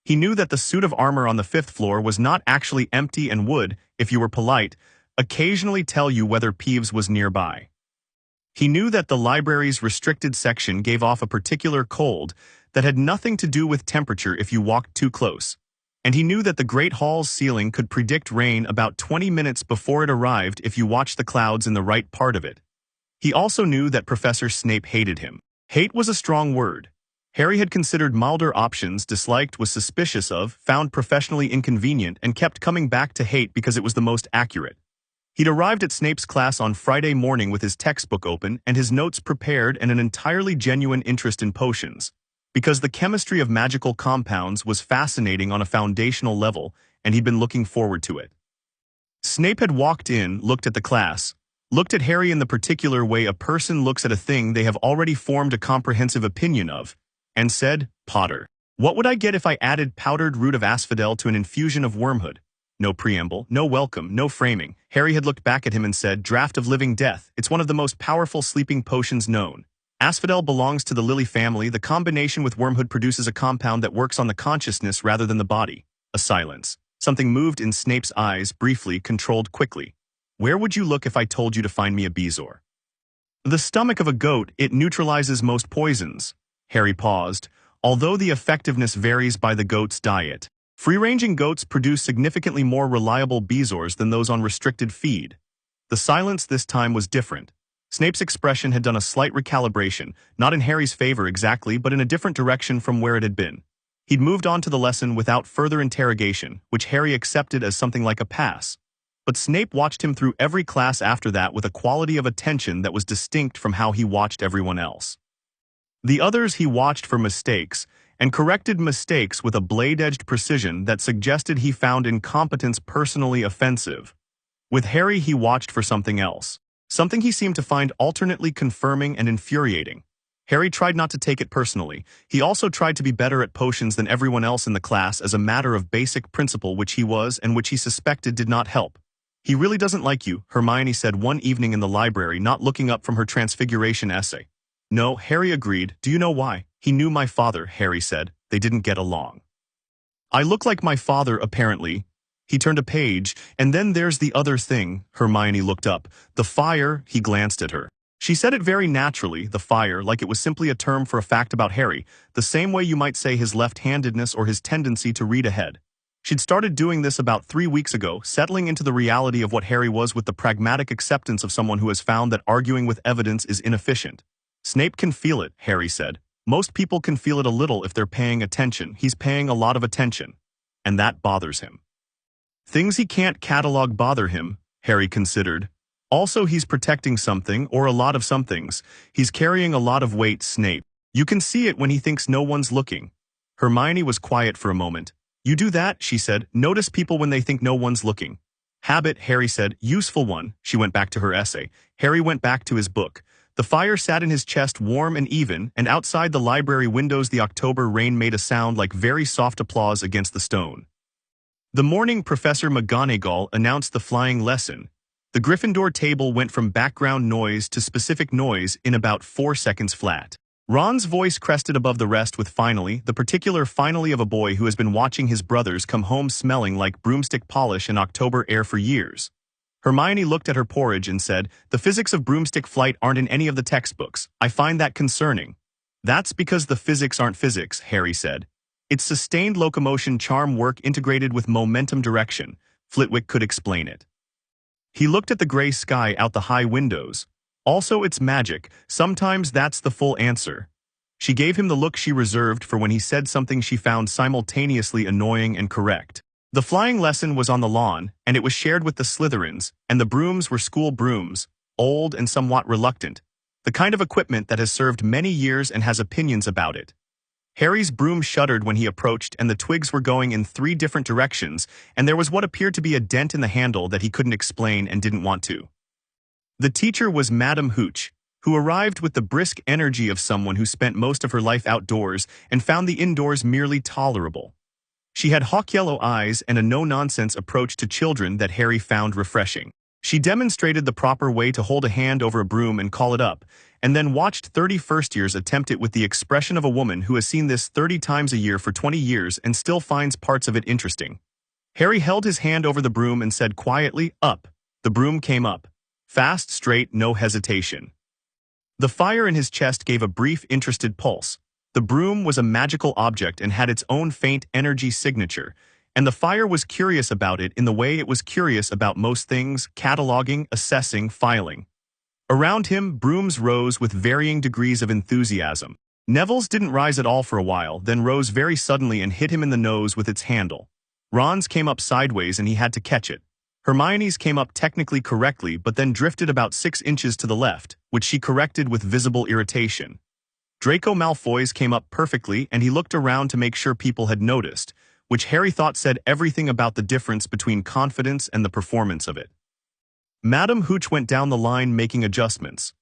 He knew that the suit of armor on the 5th floor was not actually empty and would, if you were polite, occasionally tell you whether Peeves was nearby. He knew that the library's restricted section gave off a particular cold that had nothing to do with temperature if you walked too close. And he knew that the Great Hall's ceiling could predict rain about 20 minutes before it arrived if you watched the clouds in the right part of it. He also knew that Professor Snape hated him. Hate was a strong word. Harry had considered milder options, disliked, was suspicious of, found professionally inconvenient, and kept coming back to hate because it was the most accurate. He'd arrived at Snape's class on Friday morning with his textbook open and his notes prepared and an entirely genuine interest in potions, because the chemistry of magical compounds was fascinating on a foundational level, and he'd been looking forward to it. Snape had walked in, looked at the class, looked at Harry in the particular way a person looks at a thing they have already formed a comprehensive opinion of, and said, "Potter, what would I get if I added powdered root of asphodel to an infusion of wormwood?" No preamble, no welcome, no framing. Harry had looked back at him and said, "Draught of living death. It's one of the most powerful sleeping potions known. Asphodel belongs to the lily family. The combination with wormwood produces a compound that works on the consciousness rather than the body." A silence. Something moved in Snape's eyes, briefly, controlled quickly. "Where would you look if I told you to find me a bezoar?" "The stomach of a goat. It neutralizes most poisons." Harry paused. "Although the effectiveness varies by the goat's diet. Free-ranging goats produce significantly more reliable bezoars than those on restricted feed." The silence this time was different. Snape's expression had done a slight recalibration, not in Harry's favor exactly, but in a different direction from where it had been. He'd moved on to the lesson without further interrogation, which Harry accepted as something like a pass. But Snape watched him through every class after that with a quality of attention that was distinct from how he watched everyone else. The others he watched for mistakes, and corrected mistakes with a blade-edged precision that suggested he found incompetence personally offensive. With Harry he watched for something else, something he seemed to find alternately confirming and infuriating. Harry tried not to take it personally. He also tried to be better at potions than everyone else in the class as a matter of basic principle, which he was and which he suspected did not help. "He really doesn't like you," Hermione said one evening in the library, not looking up from her Transfiguration essay. "No," Harry agreed. "Do you know why?" "He knew my father," Harry said. "They didn't get along." "I look like my father, apparently." He turned a page. "And then there's the other thing." Hermione looked up. "The fire." He glanced at her. She said it very naturally, the fire, like it was simply a term for a fact about Harry, the same way you might say his left-handedness or his tendency to read ahead. She'd started doing this about 3 weeks ago, settling into the reality of what Harry was with the pragmatic acceptance of someone who has found that arguing with evidence is inefficient. "Snape can feel it," Harry said. "Most people can feel it a little if they're paying attention. He's paying a lot of attention. And that bothers him." Things he can't catalog bother him, Harry considered. Also, he's protecting something, or a lot of somethings. He's carrying a lot of weight, Snape. You can see it when he thinks no one's looking. Hermione was quiet for a moment. "You do that," she said. "Notice people when they think no one's looking." "Habit," Harry said. "Useful one." She went back to her essay. Harry went back to his book. The fire sat in his chest warm and even, and outside the library windows the October rain made a sound like very soft applause against the stone. The morning Professor McGonagall announced the flying lesson. The Gryffindor table went from background noise to specific noise in about 4 seconds flat. Ron's voice crested above the rest with finally, the particular finally of a boy who has been watching his brothers come home smelling like broomstick polish and October air for years. Hermione looked at her porridge and said, "The physics of broomstick flight aren't in any of the textbooks. I find that concerning." "That's because the physics aren't physics," Harry said. "It's sustained locomotion charm work integrated with momentum direction." Flitwick could explain it. He looked at the gray sky out the high windows. "Also, it's magic. Sometimes that's the full answer." She gave him the look she reserved for when he said something she found simultaneously annoying and correct. The flying lesson was on the lawn, and it was shared with the Slytherins, and the brooms were school brooms, old and somewhat reluctant, the kind of equipment that has served many years and has opinions about it. Harry's broom shuddered when he approached, and the twigs were going in 3 different directions, and there was what appeared to be a dent in the handle that he couldn't explain and didn't want to. The teacher was Madame Hooch, who arrived with the brisk energy of someone who spent most of her life outdoors and found the indoors merely tolerable. She had hawk-yellow eyes and a no-nonsense approach to children that Harry found refreshing. She demonstrated the proper way to hold a hand over a broom and call it up, and then watched 30 first-years attempt it with the expression of a woman who has seen this 30 times a year for 20 years and still finds parts of it interesting. Harry held his hand over the broom and said quietly, "Up." The broom came up. Fast, straight, no hesitation. The fire in his chest gave a brief, interested pulse. The broom was a magical object and had its own faint energy signature, and the fire was curious about it in the way it was curious about most things, cataloging, assessing, filing. Around him, brooms rose with varying degrees of enthusiasm. Neville's didn't rise at all for a while, then rose very suddenly and hit him in the nose with its handle. Ron's came up sideways and he had to catch it. Hermione's came up technically correctly but then drifted about 6 inches to the left, which she corrected with visible irritation. Draco Malfoy's came up perfectly and he looked around to make sure people had noticed, which Harry thought said everything about the difference between confidence and the performance of it. Madame Hooch went down the line making adjustments.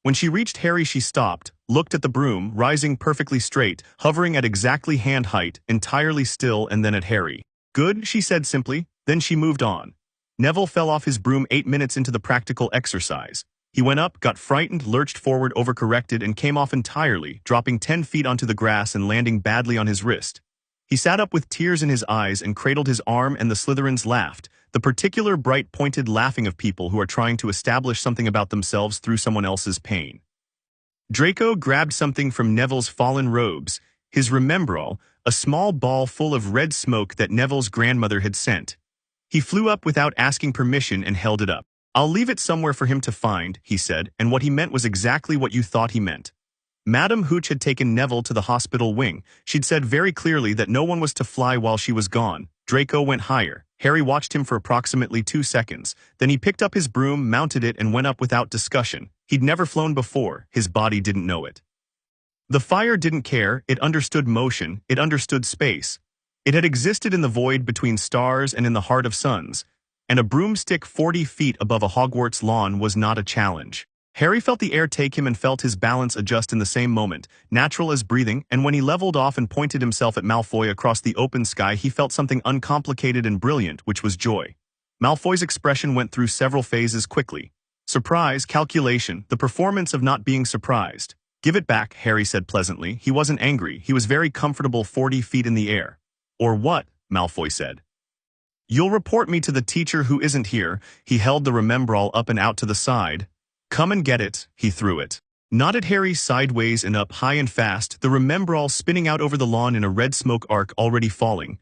When she reached Harry she stopped, looked at the broom, rising perfectly straight, hovering at exactly hand height, entirely still, and then at Harry. "Good," she said simply, then she moved on. Neville fell off his broom 8 minutes into the practical exercise. He went up, got frightened, lurched forward, overcorrected, and came off entirely, dropping 10 feet onto the grass and landing badly on his wrist. He sat up with tears in his eyes and cradled his arm, and the Slytherins laughed, the particular bright pointed laughing of people who are trying to establish something about themselves through someone else's pain. Draco grabbed something from Neville's fallen robes, his remembrall, a small ball full of red smoke that Neville's grandmother had sent. He flew up without asking permission and held it up. "I'll leave it somewhere for him to find," he said, and what he meant was exactly what you thought he meant. Madame Hooch had taken Neville to the hospital wing. She'd said very clearly that no one was to fly while she was gone. Draco went higher. Harry watched him for approximately 2 seconds. Then he picked up his broom, mounted it, and went up without discussion. He'd never flown before. His body didn't know it. The fire didn't care. It understood motion. It understood space. It had existed in the void between stars and in the heart of suns. And a broomstick 40 feet above a Hogwarts lawn was not a challenge. Harry felt the air take him and felt his balance adjust in the same moment, natural as breathing, and when he leveled off and pointed himself at Malfoy across the open sky he felt something uncomplicated and brilliant, which was joy. Malfoy's expression went through several phases quickly. Surprise, calculation, the performance of not being surprised. "Give it back," Harry said pleasantly. He wasn't angry, he was very comfortable 40 feet in the air. "Or what?" Malfoy said. "You'll report me to the teacher who isn't here." He held the remembrall up and out to the side. "Come and get it." He threw it. Nodded Harry sideways and up high and fast, the remembrall spinning out over the lawn in a red smoke arc already falling.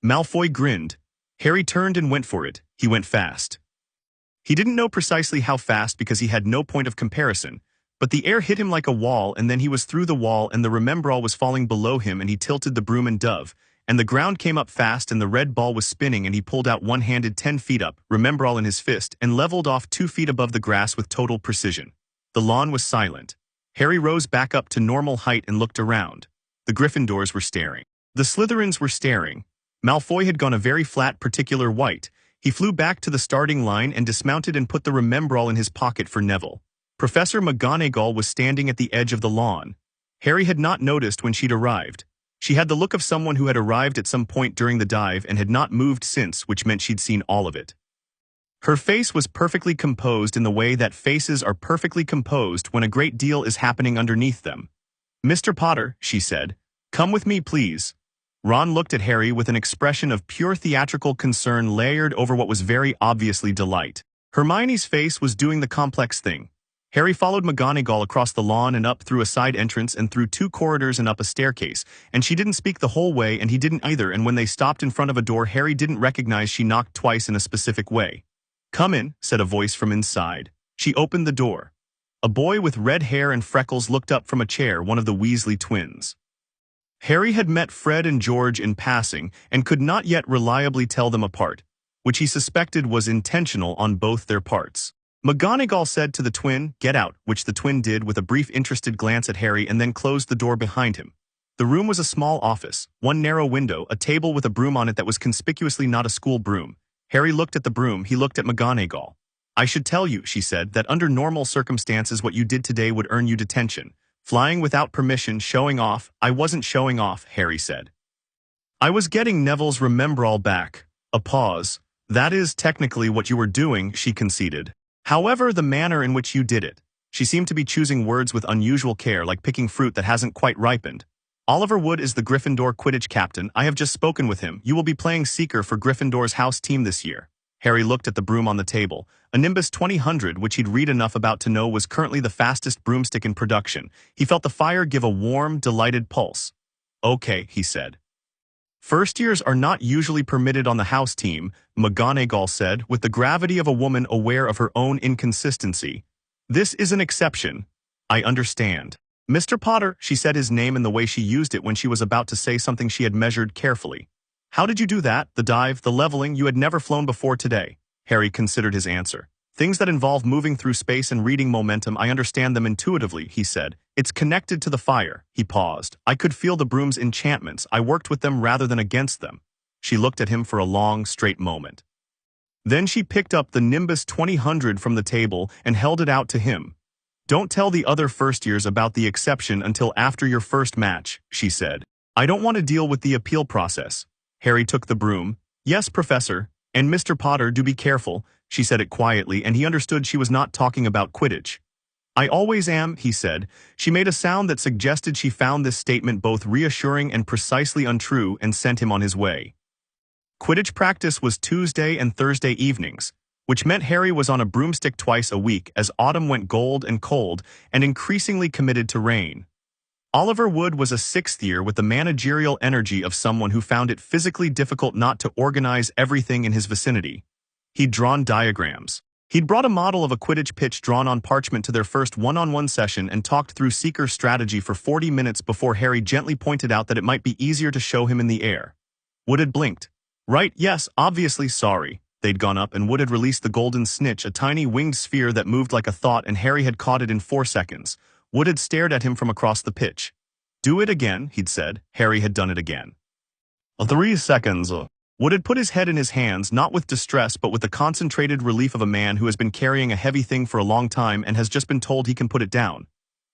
Malfoy grinned. Harry turned and went for it. He went fast. He didn't know precisely how fast because he had no point of comparison, but the air hit him like a wall and then he was through the wall and the remembrall was falling below him and he tilted the broom and dove, and the ground came up fast and the red ball was spinning and he pulled out one-handed 10 feet up, remembrall in his fist, and leveled off 2 feet above the grass with total precision. The lawn was silent. Harry rose back up to normal height and looked around. The Gryffindors were staring. The Slytherins were staring. Malfoy had gone a very flat particular white. He flew back to the starting line and dismounted and put the remembrall in his pocket for Neville. Professor McGonagall was standing at the edge of the lawn. Harry had not noticed when she'd arrived. She had the look of someone who had arrived at some point during the dive and had not moved since, which meant she'd seen all of it. Her face was perfectly composed in the way that faces are perfectly composed when a great deal is happening underneath them. "Mr. Potter," she said, "come with me, please." Ron looked at Harry with an expression of pure theatrical concern layered over what was very obviously delight. Hermione's face was doing the complex thing. Harry followed McGonagall across the lawn and up through a side entrance and through 2 corridors and up a staircase, and she didn't speak the whole way and he didn't either, and when they stopped in front of a door Harry didn't recognize she knocked twice in a specific way. "Come in," said a voice from inside. She opened the door. A boy with red hair and freckles looked up from a chair, one of the Weasley twins. Harry had met Fred and George in passing and could not yet reliably tell them apart, which he suspected was intentional on both their parts. McGonagall said to the twin, "Get out," which the twin did with a brief interested glance at Harry and then closed the door behind him. The room was a small office, one narrow window, a table with a broom on it that was conspicuously not a school broom. Harry looked at the broom, he looked at McGonagall. "I should tell you," she said, "that under normal circumstances what you did today would earn you detention. Flying without permission, showing off." "I wasn't showing off," Harry said. "I was getting Neville's remembrall back." A pause. "That is technically what you were doing," she conceded. "However, the manner in which you did it." She seemed to be choosing words with unusual care, like picking fruit that hasn't quite ripened. "Oliver Wood is the Gryffindor Quidditch captain. I have just spoken with him. You will be playing Seeker for Gryffindor's house team this year." Harry looked at the broom on the table. A Nimbus 2000, which he'd read enough about to know was currently the fastest broomstick in production. He felt the fire give a warm, delighted pulse. "Okay," he said. "First years are not usually permitted on the house team," McGonagall said, with the gravity of a woman aware of her own inconsistency. This is an exception. I understand. Mr. Potter, she said his name in the way she used it when she was about to say something she had measured carefully. How did you do that? The dive, the leveling, you had never flown before today. Harry considered his answer. Things that involve moving through space and reading momentum, I understand them intuitively, he said. It's connected to the fire. He paused. I could feel the broom's enchantments. I worked with them rather than against them. She looked at him for a long, straight moment. Then she picked up the Nimbus 2000 from the table and held it out to him. Don't tell the other first years about the exception until after your first match, she said. I don't want to deal with the appeal process. Harry took the broom. Yes, Professor. And Mr. Potter, do be careful. She said it quietly, and he understood she was not talking about Quidditch. I always am, he said. She made a sound that suggested she found this statement both reassuring and precisely untrue and sent him on his way. Quidditch practice was Tuesday and Thursday evenings, which meant Harry was on a broomstick twice a week as autumn went gold and cold and increasingly committed to rain. Oliver Wood was a sixth year with the managerial energy of someone who found it physically difficult not to organize everything in his vicinity. He'd drawn diagrams. He'd brought a model of a Quidditch pitch drawn on parchment to their first one-on-one session and talked through seeker strategy for 40 minutes before Harry gently pointed out that it might be easier to show him in the air. Wood had blinked. Right, yes, obviously sorry. They'd gone up and Wood had released the golden snitch, a tiny winged sphere that moved like a thought, and Harry had caught it in 4 seconds. Wood had stared at him from across the pitch. Do it again, he'd said. Harry had done it again. 3 seconds. Wood had put his head in his hands, not with distress but with the concentrated relief of a man who has been carrying a heavy thing for a long time and has just been told he can put it down.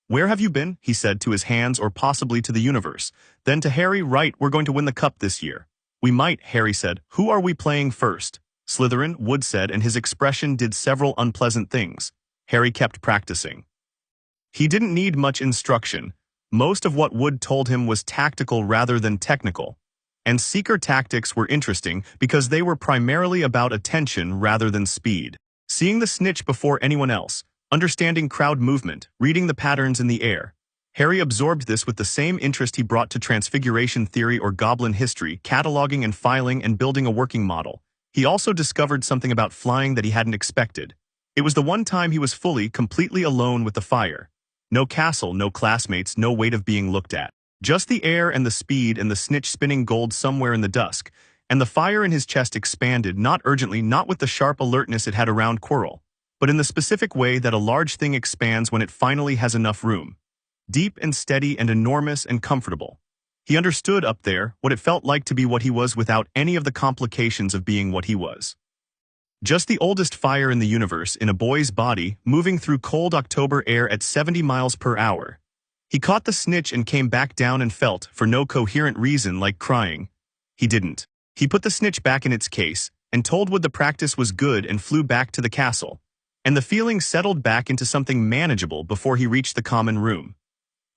Where have you been? He said, to his hands or possibly to the universe. Then to Harry, right, we're going to win the cup this year. We might, Harry said. Who are we playing first? Slytherin, Wood said, and his expression did several unpleasant things. Harry kept practicing. He didn't need much instruction. Most of what Wood told him was tactical rather than technical. And seeker tactics were interesting because they were primarily about attention rather than speed. Seeing the snitch before anyone else, understanding crowd movement, reading the patterns in the air. Harry absorbed this with the same interest he brought to transfiguration theory or goblin history, cataloging and filing and building a working model. He also discovered something about flying that he hadn't expected. It was the one time he was fully, completely alone with the fire. No castle, no classmates, no weight of being looked at. Just the air and the speed and the snitch spinning gold somewhere in the dusk, and the fire in his chest expanded, not urgently, not with the sharp alertness it had around Quirrell, but in the specific way that a large thing expands when it finally has enough room. Deep and steady and enormous and comfortable. He understood up there what it felt like to be what he was without any of the complications of being what he was. Just the oldest fire in the universe in a boy's body, moving through cold October air at 70 miles per hour. He caught the snitch and came back down and felt, for no coherent reason like crying. He didn't. He put the snitch back in its case, and told Wood the practice was good and flew back to the castle. And the feeling settled back into something manageable before he reached the common room.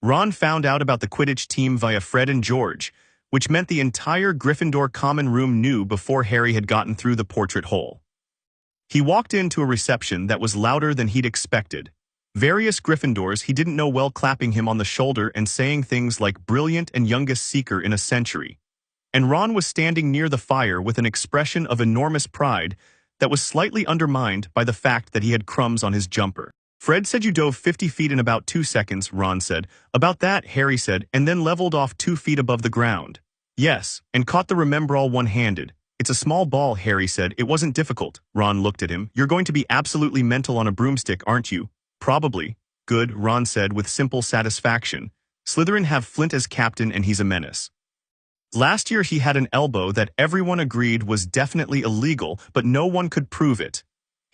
Ron found out about the Quidditch team via Fred and George, which meant the entire Gryffindor common room knew before Harry had gotten through the portrait hole. He walked into a reception that was louder than he'd expected. Various Gryffindors he didn't know well clapping him on the shoulder and saying things like brilliant and youngest seeker in a century. And Ron was standing near the fire with an expression of enormous pride that was slightly undermined by the fact that he had crumbs on his jumper. Fred said you dove 50 feet in about 2 seconds, Ron said. About that, Harry said, and then leveled off 2 feet above the ground. Yes, and caught the Remembrall one-handed. It's a small ball, Harry said. It wasn't difficult. Ron looked at him. You're going to be absolutely mental on a broomstick, aren't you? Probably. Good, Ron said with simple satisfaction. Slytherin have Flint as captain and he's a menace. Last year he had an elbow that everyone agreed was definitely illegal, but no one could prove it.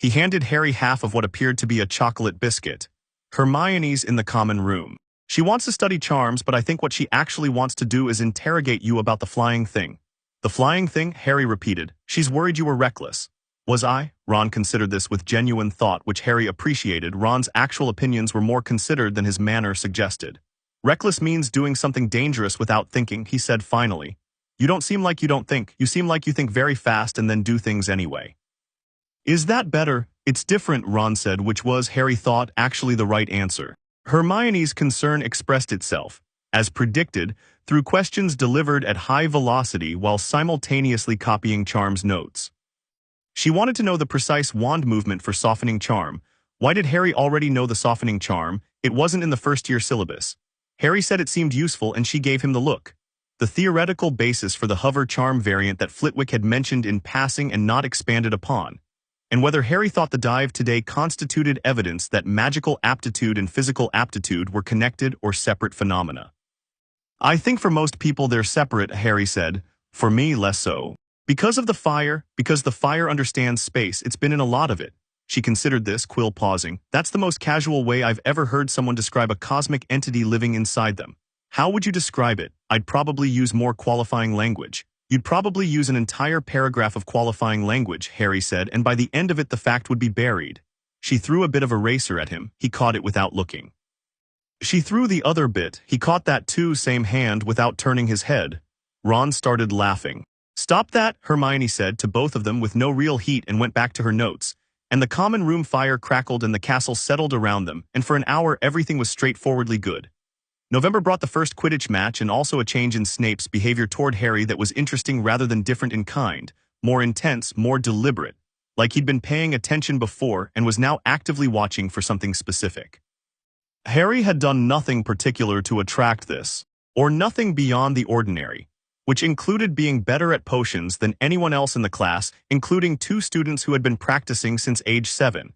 He handed Harry half of what appeared to be a chocolate biscuit. Hermione's in the common room. She wants to study charms, but I think what she actually wants to do is interrogate you about the flying thing. The flying thing, Harry repeated. She's worried you were reckless. Was I? Ron considered this with genuine thought, which Harry appreciated. Ron's actual opinions were more considered than his manner suggested. Reckless means doing something dangerous without thinking, he said finally. You don't seem like you don't think. You seem like you think very fast and then do things anyway. Is that better? It's different, Ron said, which was, Harry thought, actually the right answer. Hermione's concern expressed itself, as predicted, through questions delivered at high velocity while simultaneously copying Charm's notes. She wanted to know the precise wand movement for softening charm, Why did Harry already know the softening charm? It wasn't in the first-year syllabus. Harry said it seemed useful and she gave him the look. The theoretical basis for the hover charm variant that Flitwick had mentioned in passing and not expanded upon. And whether Harry thought the dive today constituted evidence that magical aptitude and physical aptitude were connected or separate phenomena. I think for most people they're separate, Harry said. For me, less so. Because the fire understands space, it's been in a lot of it. She considered this, Quill pausing. That's the most casual way I've ever heard someone describe a cosmic entity living inside them. How would you describe it? I'd probably use more qualifying language. You'd probably use an entire paragraph of qualifying language, Harry said, and by the end of it the fact would be buried. She threw a bit of eraser at him. He caught it without looking. She threw the other bit. He caught that too, same hand, without turning his head. Ron started laughing. Stop that, Hermione said to both of them with no real heat and went back to her notes. And the common room fire crackled and the castle settled around them, and for an hour everything was straightforwardly good. November brought the first Quidditch match and also a change in Snape's behavior toward Harry that was interesting rather than different in kind, more intense, more deliberate, like he'd been paying attention before and was now actively watching for something specific. Harry had done nothing particular to attract this, or nothing beyond the ordinary, which included being better at potions than anyone else in the class, including 2 students who had been practicing since age 7,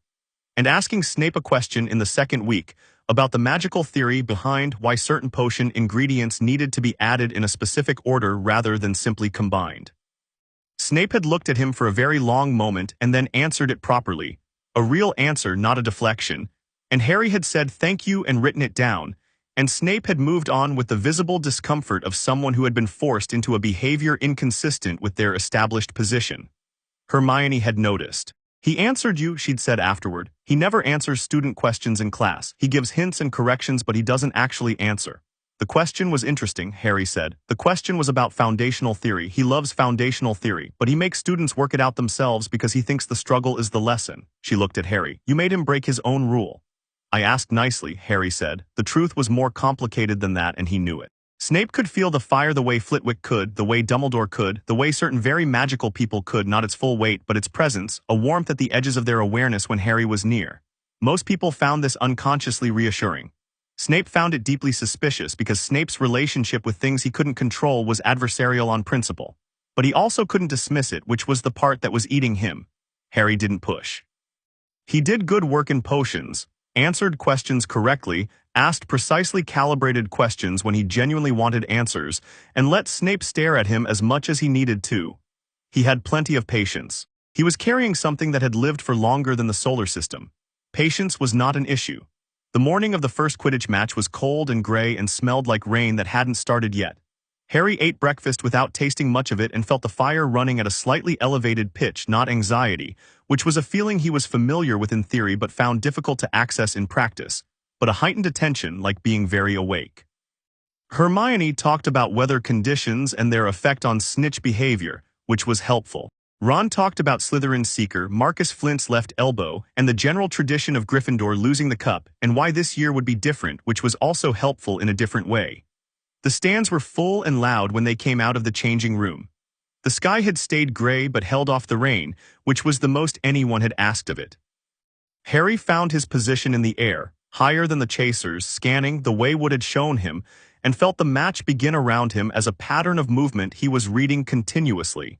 and asking Snape a question in the second week about the magical theory behind why certain potion ingredients needed to be added in a specific order rather than simply combined. Snape had looked at him for a very long moment and then answered it properly, a real answer, not a deflection, and Harry had said thank you and written it down, and Snape had moved on with the visible discomfort of someone who had been forced into a behavior inconsistent with their established position. Hermione had noticed. He answered you, she'd said afterward. He never answers student questions in class. He gives hints and corrections, but he doesn't actually answer. The question was interesting, Harry said. The question was about foundational theory. He loves foundational theory, but he makes students work it out themselves because he thinks the struggle is the lesson. She looked at Harry. You made him break his own rule. I asked nicely, Harry said. The truth was more complicated than that, and he knew it. Snape could feel the fire the way Flitwick could, the way Dumbledore could, the way certain very magical people could, not its full weight but its presence, a warmth at the edges of their awareness when Harry was near. Most people found this unconsciously reassuring. Snape found it deeply suspicious because Snape's relationship with things he couldn't control was adversarial on principle. But he also couldn't dismiss it, which was the part that was eating him. Harry didn't push. He did good work in potions, answered questions correctly, asked precisely calibrated questions when he genuinely wanted answers, and let Snape stare at him as much as he needed to. He had plenty of patience. He was carrying something that had lived for longer than the solar system. Patience was not an issue. The morning of the first Quidditch match was cold and gray and smelled like rain that hadn't started yet. Harry ate breakfast without tasting much of it and felt the fire running at a slightly elevated pitch, not anxiety, which was a feeling he was familiar with in theory but found difficult to access in practice, but a heightened attention like being very awake. Hermione talked about weather conditions and their effect on snitch behavior, which was helpful. Ron talked about Slytherin's Seeker, Marcus Flint's left elbow, and the general tradition of Gryffindor losing the cup, and why this year would be different, which was also helpful in a different way. The stands were full and loud when they came out of the changing room. The sky had stayed gray but held off the rain, which was the most anyone had asked of it. Harry found his position in the air, higher than the chasers, scanning the way Wood had shown him, and felt the match begin around him as a pattern of movement he was reading continuously.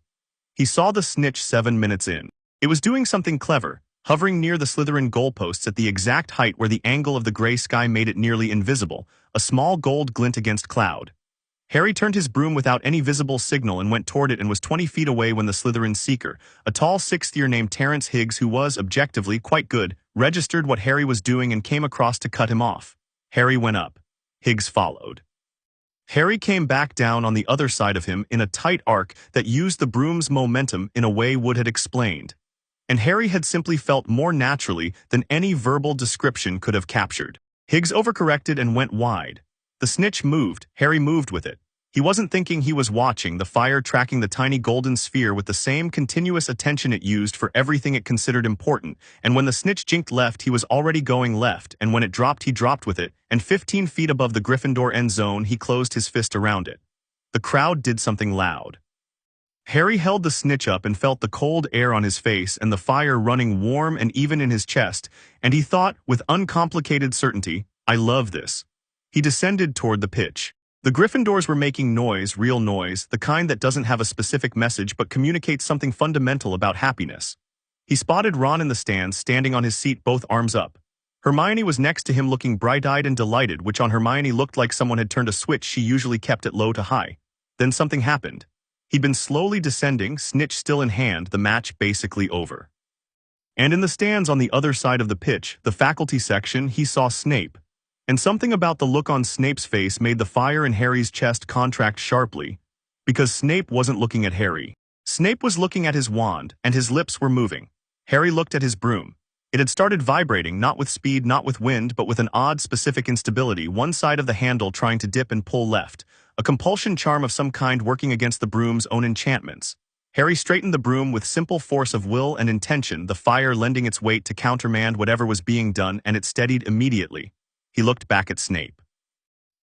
He saw the snitch 7 minutes in. It was doing something clever, hovering near the Slytherin goalposts at the exact height where the angle of the gray sky made it nearly invisible, a small gold glint against cloud. Harry turned his broom without any visible signal and went toward it and was 20 feet away when the Slytherin Seeker, a tall 6th-year named Terrence Higgs who was, objectively, quite good, registered what Harry was doing and came across to cut him off. Harry went up. Higgs followed. Harry came back down on the other side of him in a tight arc that used the broom's momentum in a way Wood had explained. And Harry had simply felt more naturally than any verbal description could have captured. Higgs overcorrected and went wide. The snitch moved. Harry moved with it. He wasn't thinking, he was watching the fire tracking the tiny golden sphere with the same continuous attention it used for everything it considered important, and when the snitch jinked left he was already going left, and when it dropped he dropped with it, and 15 feet above the Gryffindor end zone he closed his fist around it. The crowd did something loud. Harry held the snitch up and felt the cold air on his face and the fire running warm and even in his chest, and he thought, with uncomplicated certainty, I love this. He descended toward the pitch. The Gryffindors were making noise, real noise, the kind that doesn't have a specific message but communicates something fundamental about happiness. He spotted Ron in the stands, standing on his seat, both arms up. Hermione was next to him, looking bright-eyed and delighted, which on Hermione looked like someone had turned a switch she usually kept at low to high. Then something happened. He'd been slowly descending, snitch still in hand, the match basically over. And in the stands on the other side of the pitch, the faculty section, he saw Snape. And something about the look on Snape's face made the fire in Harry's chest contract sharply, because Snape wasn't looking at Harry. Snape was looking at his wand, and his lips were moving. Harry looked at his broom. It had started vibrating, not with speed, not with wind, but with an odd, specific instability, one side of the handle trying to dip and pull left, a compulsion charm of some kind working against the broom's own enchantments. Harry straightened the broom with simple force of will and intention, the fire lending its weight to countermand whatever was being done, and it steadied immediately. He looked back at Snape.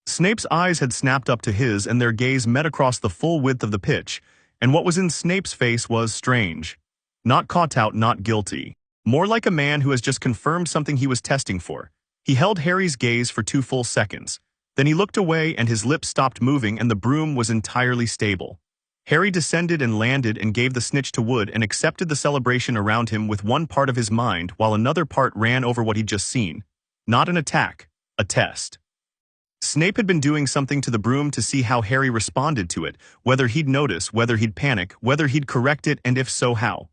Snape's eyes had snapped up to his, and their gaze met across the full width of the pitch, and what was in Snape's face was strange. Not caught out, not guilty. More like a man who has just confirmed something he was testing for. He held Harry's gaze for 2 full seconds. Then he looked away and his lips stopped moving and the broom was entirely stable. Harry descended and landed and gave the snitch to Wood and accepted the celebration around him with one part of his mind while another part ran over what he'd just seen. Not an attack, a test. Snape had been doing something to the broom to see how Harry responded to it, whether he'd notice, whether he'd panic, whether he'd correct it, and if so, how.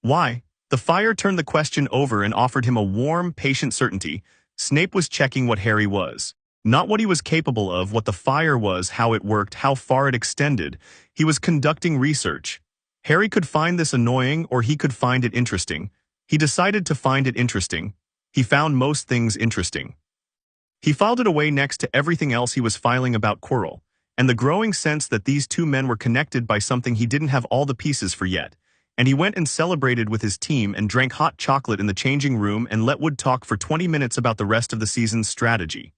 Why? The fire turned the question over and offered him a warm, patient certainty. Snape was checking what Harry was. Not what he was capable of, what the fire was, how it worked, how far it extended. He was conducting research. Harry could find this annoying or he could find it interesting. He decided to find it interesting. He found most things interesting. He filed it away next to everything else he was filing about Quirrell, and the growing sense that these two men were connected by something he didn't have all the pieces for yet. And he went and celebrated with his team and drank hot chocolate in the changing room and let Wood talk for 20 minutes about the rest of the season's strategy.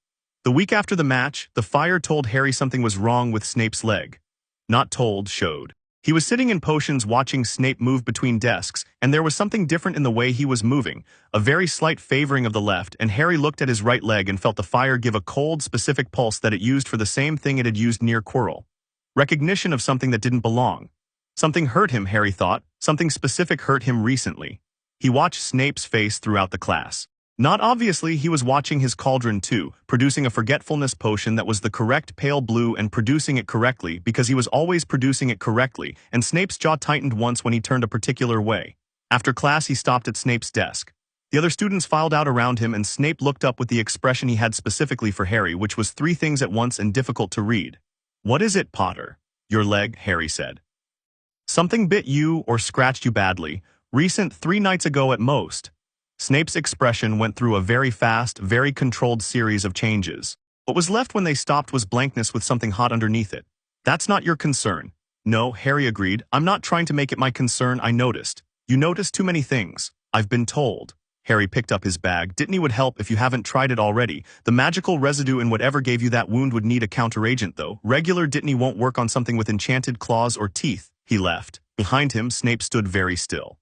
The week after the match, the fire told Harry something was wrong with Snape's leg. Not told, showed. He was sitting in potions watching Snape move between desks, and there was something different in the way he was moving, a very slight favoring of the left, and Harry looked at his right leg and felt the fire give a cold, specific pulse that it used for the same thing it had used near Quirrell. Recognition of something that didn't belong. Something hurt him, Harry thought. Something specific hurt him recently. He watched Snape's face throughout the class. Not obviously, he was watching his cauldron too, producing a forgetfulness potion that was the correct pale blue and producing it correctly because he was always producing it correctly, and Snape's jaw tightened once when he turned a particular way. After class, he stopped at Snape's desk. The other students filed out around him and Snape looked up with the expression he had specifically for Harry, which was 3 things at once and difficult to read. "What is it, Potter?" "Your leg," Harry said. "Something bit you or scratched you badly. Recent, 3 nights ago at most." Snape's expression went through a very fast, very controlled series of changes. What was left when they stopped was blankness with something hot underneath it. "That's not your concern." "No," Harry agreed. "I'm not trying to make it my concern. I noticed." "You noticed too many things. I've been told." Harry picked up his bag. "Dittany would help if you haven't tried it already. The magical residue in whatever gave you that wound would need a counteragent though. Regular Dittany won't work on something with enchanted claws or teeth." He left. Behind him, Snape stood very still.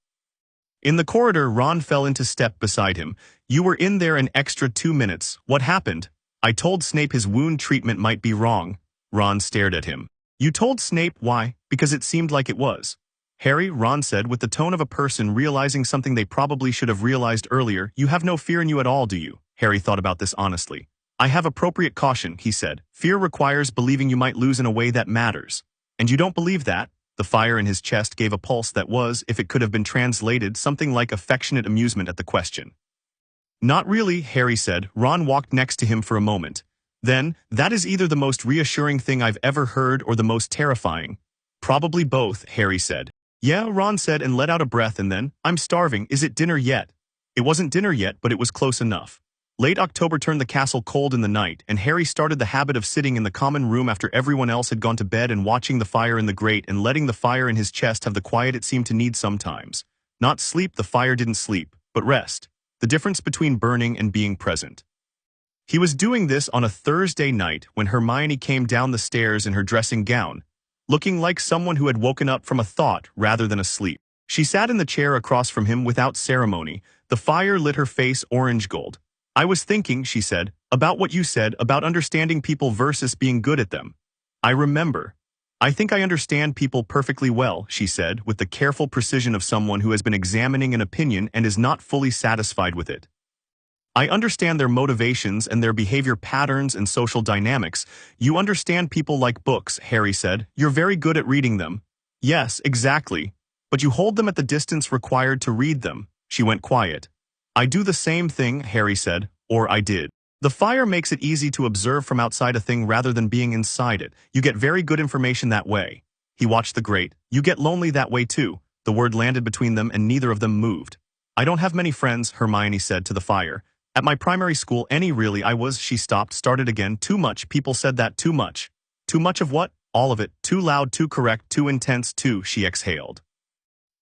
In the corridor, Ron fell into step beside him. "You were in there an extra 2 minutes. What happened?" "I told Snape his wound treatment might be wrong." Ron stared at him. "You told Snape why?" "Because it seemed like it was." "Harry," Ron said with the tone of a person realizing something they probably should have realized earlier, "you have no fear in you at all, do you?" Harry thought about this honestly. "I have appropriate caution," he said. "Fear requires believing you might lose in a way that matters. And you don't believe that?" The fire in his chest gave a pulse that was, if it could have been translated, something like affectionate amusement at the question. "Not really," Harry said. Ron walked next to him for a moment. Then, "That is either the most reassuring thing I've ever heard or the most terrifying." "Probably both," Harry said. "Yeah," Ron said and let out a breath and then, "I'm starving. Is it dinner yet?" It wasn't dinner yet, but it was close enough. Late October turned the castle cold in the night, and Harry started the habit of sitting in the common room after everyone else had gone to bed and watching the fire in the grate and letting the fire in his chest have the quiet it seemed to need sometimes. Not sleep, the fire didn't sleep, but rest. The difference between burning and being present. He was doing this on a Thursday night when Hermione came down the stairs in her dressing gown. looking like someone who had woken up from a thought rather than a sleep. She sat in the chair across from him without ceremony. The fire lit her face orange gold. "I was thinking," she said, "about what you said about understanding people versus being good at them. I remember. I think I understand people perfectly well," she said, with the careful precision of someone who has been examining an opinion and is not fully satisfied with it. "I understand their motivations and their behavior patterns and social dynamics. You understand people like books," Harry said. "You're very good at reading them." "Yes, exactly. But you hold them at the distance required to read them." She went quiet. "I do the same thing," Harry said, "or I did. The fire makes it easy to observe from outside a thing rather than being inside it. You get very good information that way." He watched the grate. "You get lonely that way too." The word landed between them and neither of them moved. "I don't have many friends," Hermione said to the fire. "At my primary school I was." She stopped, started again. "Too much, people said that, too much." "Too much of what?" "All of it. Too loud, too correct, too intense, too," she exhaled.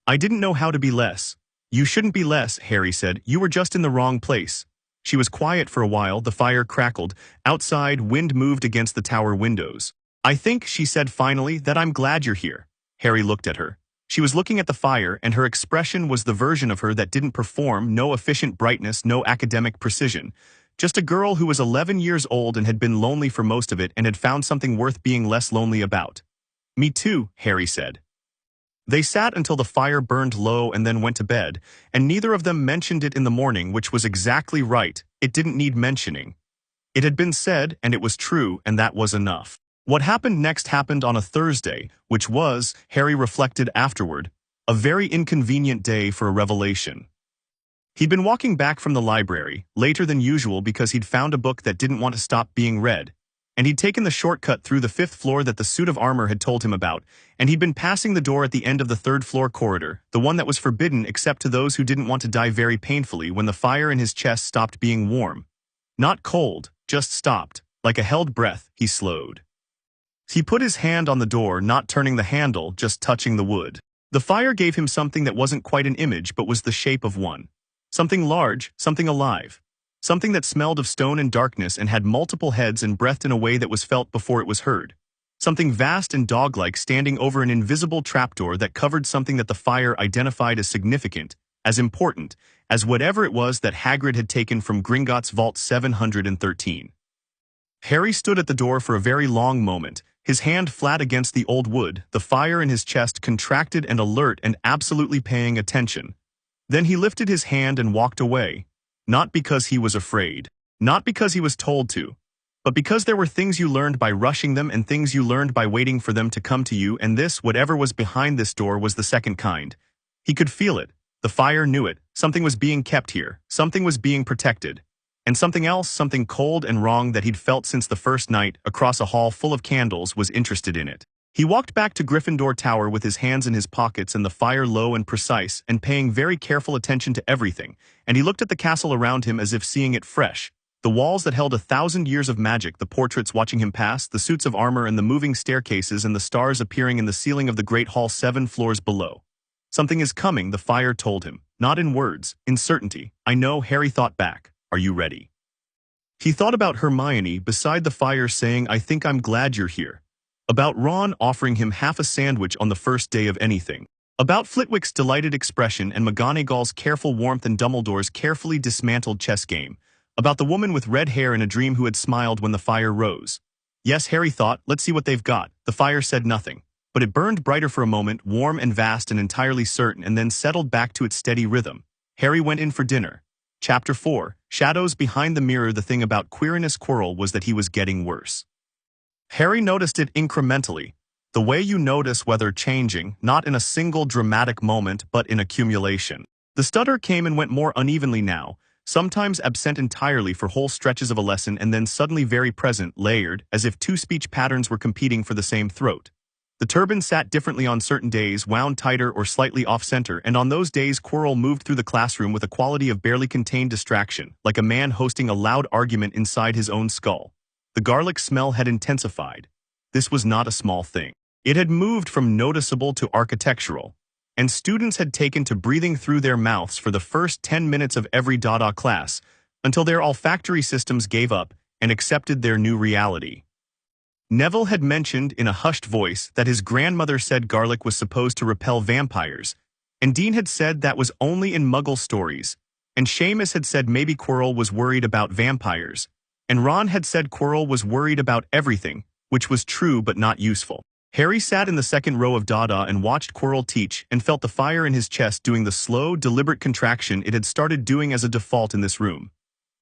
"I didn't know how to be less." "You shouldn't be less," Harry said. "You were just in the wrong place." She was quiet for a while. The fire crackled. Outside, wind moved against the tower windows. "I think," she said finally, "that I'm glad you're here." Harry looked at her. She was looking at the fire, and her expression was the version of her that didn't perform, no efficient brightness, no academic precision. Just a girl who was 11 years old and had been lonely for most of it and had found something worth being less lonely about. "Me too," Harry said. They sat until the fire burned low and then went to bed, and neither of them mentioned it in the morning, which was exactly right. It didn't need mentioning. It had been said, and it was true, and that was enough. What happened next happened on a Thursday, which was, Harry reflected afterward, a very inconvenient day for a revelation. He'd been walking back from the library, later than usual because he'd found a book that didn't want to stop being read. And he'd taken the shortcut through the 5th floor that the suit of armor had told him about, and he'd been passing the door at the end of the 3rd floor corridor, the one that was forbidden except to those who didn't want to die very painfully, when the fire in his chest stopped being warm. Not cold, just stopped. Like a held breath, he slowed. He put his hand on the door, not turning the handle, just touching the wood. The fire gave him something that wasn't quite an image but was the shape of one. Something large, something alive. Something that smelled of stone and darkness and had multiple heads and breathed in a way that was felt before it was heard. Something vast and dog-like standing over an invisible trapdoor that covered something that the fire identified as significant, as important, as whatever it was that Hagrid had taken from Gringotts Vault 713. Harry stood at the door for a very long moment, his hand flat against the old wood, the fire in his chest contracted and alert and absolutely paying attention. Then he lifted his hand and walked away. Not because he was afraid. Not because he was told to. But because there were things you learned by rushing them and things you learned by waiting for them to come to you, and this, whatever was behind this door, was the second kind. He could feel it. The fire knew it. Something was being kept here. Something was being protected. And something else, something cold and wrong that he'd felt since the first night, across a hall full of candles, was interested in it. He walked back to Gryffindor Tower with his hands in his pockets and the fire low and precise and paying very careful attention to everything, and he looked at the castle around him as if seeing it fresh. The walls that held 1,000 years of magic, the portraits watching him pass, the suits of armor and the moving staircases and the stars appearing in the ceiling of the great hall 7 floors below. Something is coming, the fire told him, not in words, in certainty. "I know," Harry thought back. "Are you ready?" He thought about Hermione beside the fire saying, "I think I'm glad you're here." About Ron offering him half a sandwich on the first day of anything. About Flitwick's delighted expression and McGonagall's careful warmth and Dumbledore's carefully dismantled chess game. About the woman with red hair in a dream who had smiled when the fire rose. Yes, Harry thought, let's see what they've got. The fire said nothing. But it burned brighter for a moment, warm and vast and entirely certain, and then settled back to its steady rhythm. Harry went in for dinner. Chapter 4, Shadows Behind the Mirror. The thing about Quirinus Quirrell was that he was getting worse. Harry noticed it incrementally, the way you notice weather changing, not in a single dramatic moment but in accumulation. The stutter came and went more unevenly now, sometimes absent entirely for whole stretches of a lesson and then suddenly very present, layered, as if two speech patterns were competing for the same throat. The turban sat differently on certain days, wound tighter or slightly off-center, and on those days Quirrell moved through the classroom with a quality of barely contained distraction, like a man hosting a loud argument inside his own skull. The garlic smell had intensified. This was not a small thing. It had moved from noticeable to architectural, and students had taken to breathing through their mouths for the first 10 minutes of every Dada class, until their olfactory systems gave up and accepted their new reality. Neville had mentioned in a hushed voice that his grandmother said garlic was supposed to repel vampires, and Dean had said that was only in Muggle stories, and Seamus had said maybe Quirrell was worried about vampires, and Ron had said Quirrell was worried about everything, which was true but not useful. Harry sat in the second row of Dada and watched Quirrell teach and felt the fire in his chest doing the slow, deliberate contraction it had started doing as a default in this room.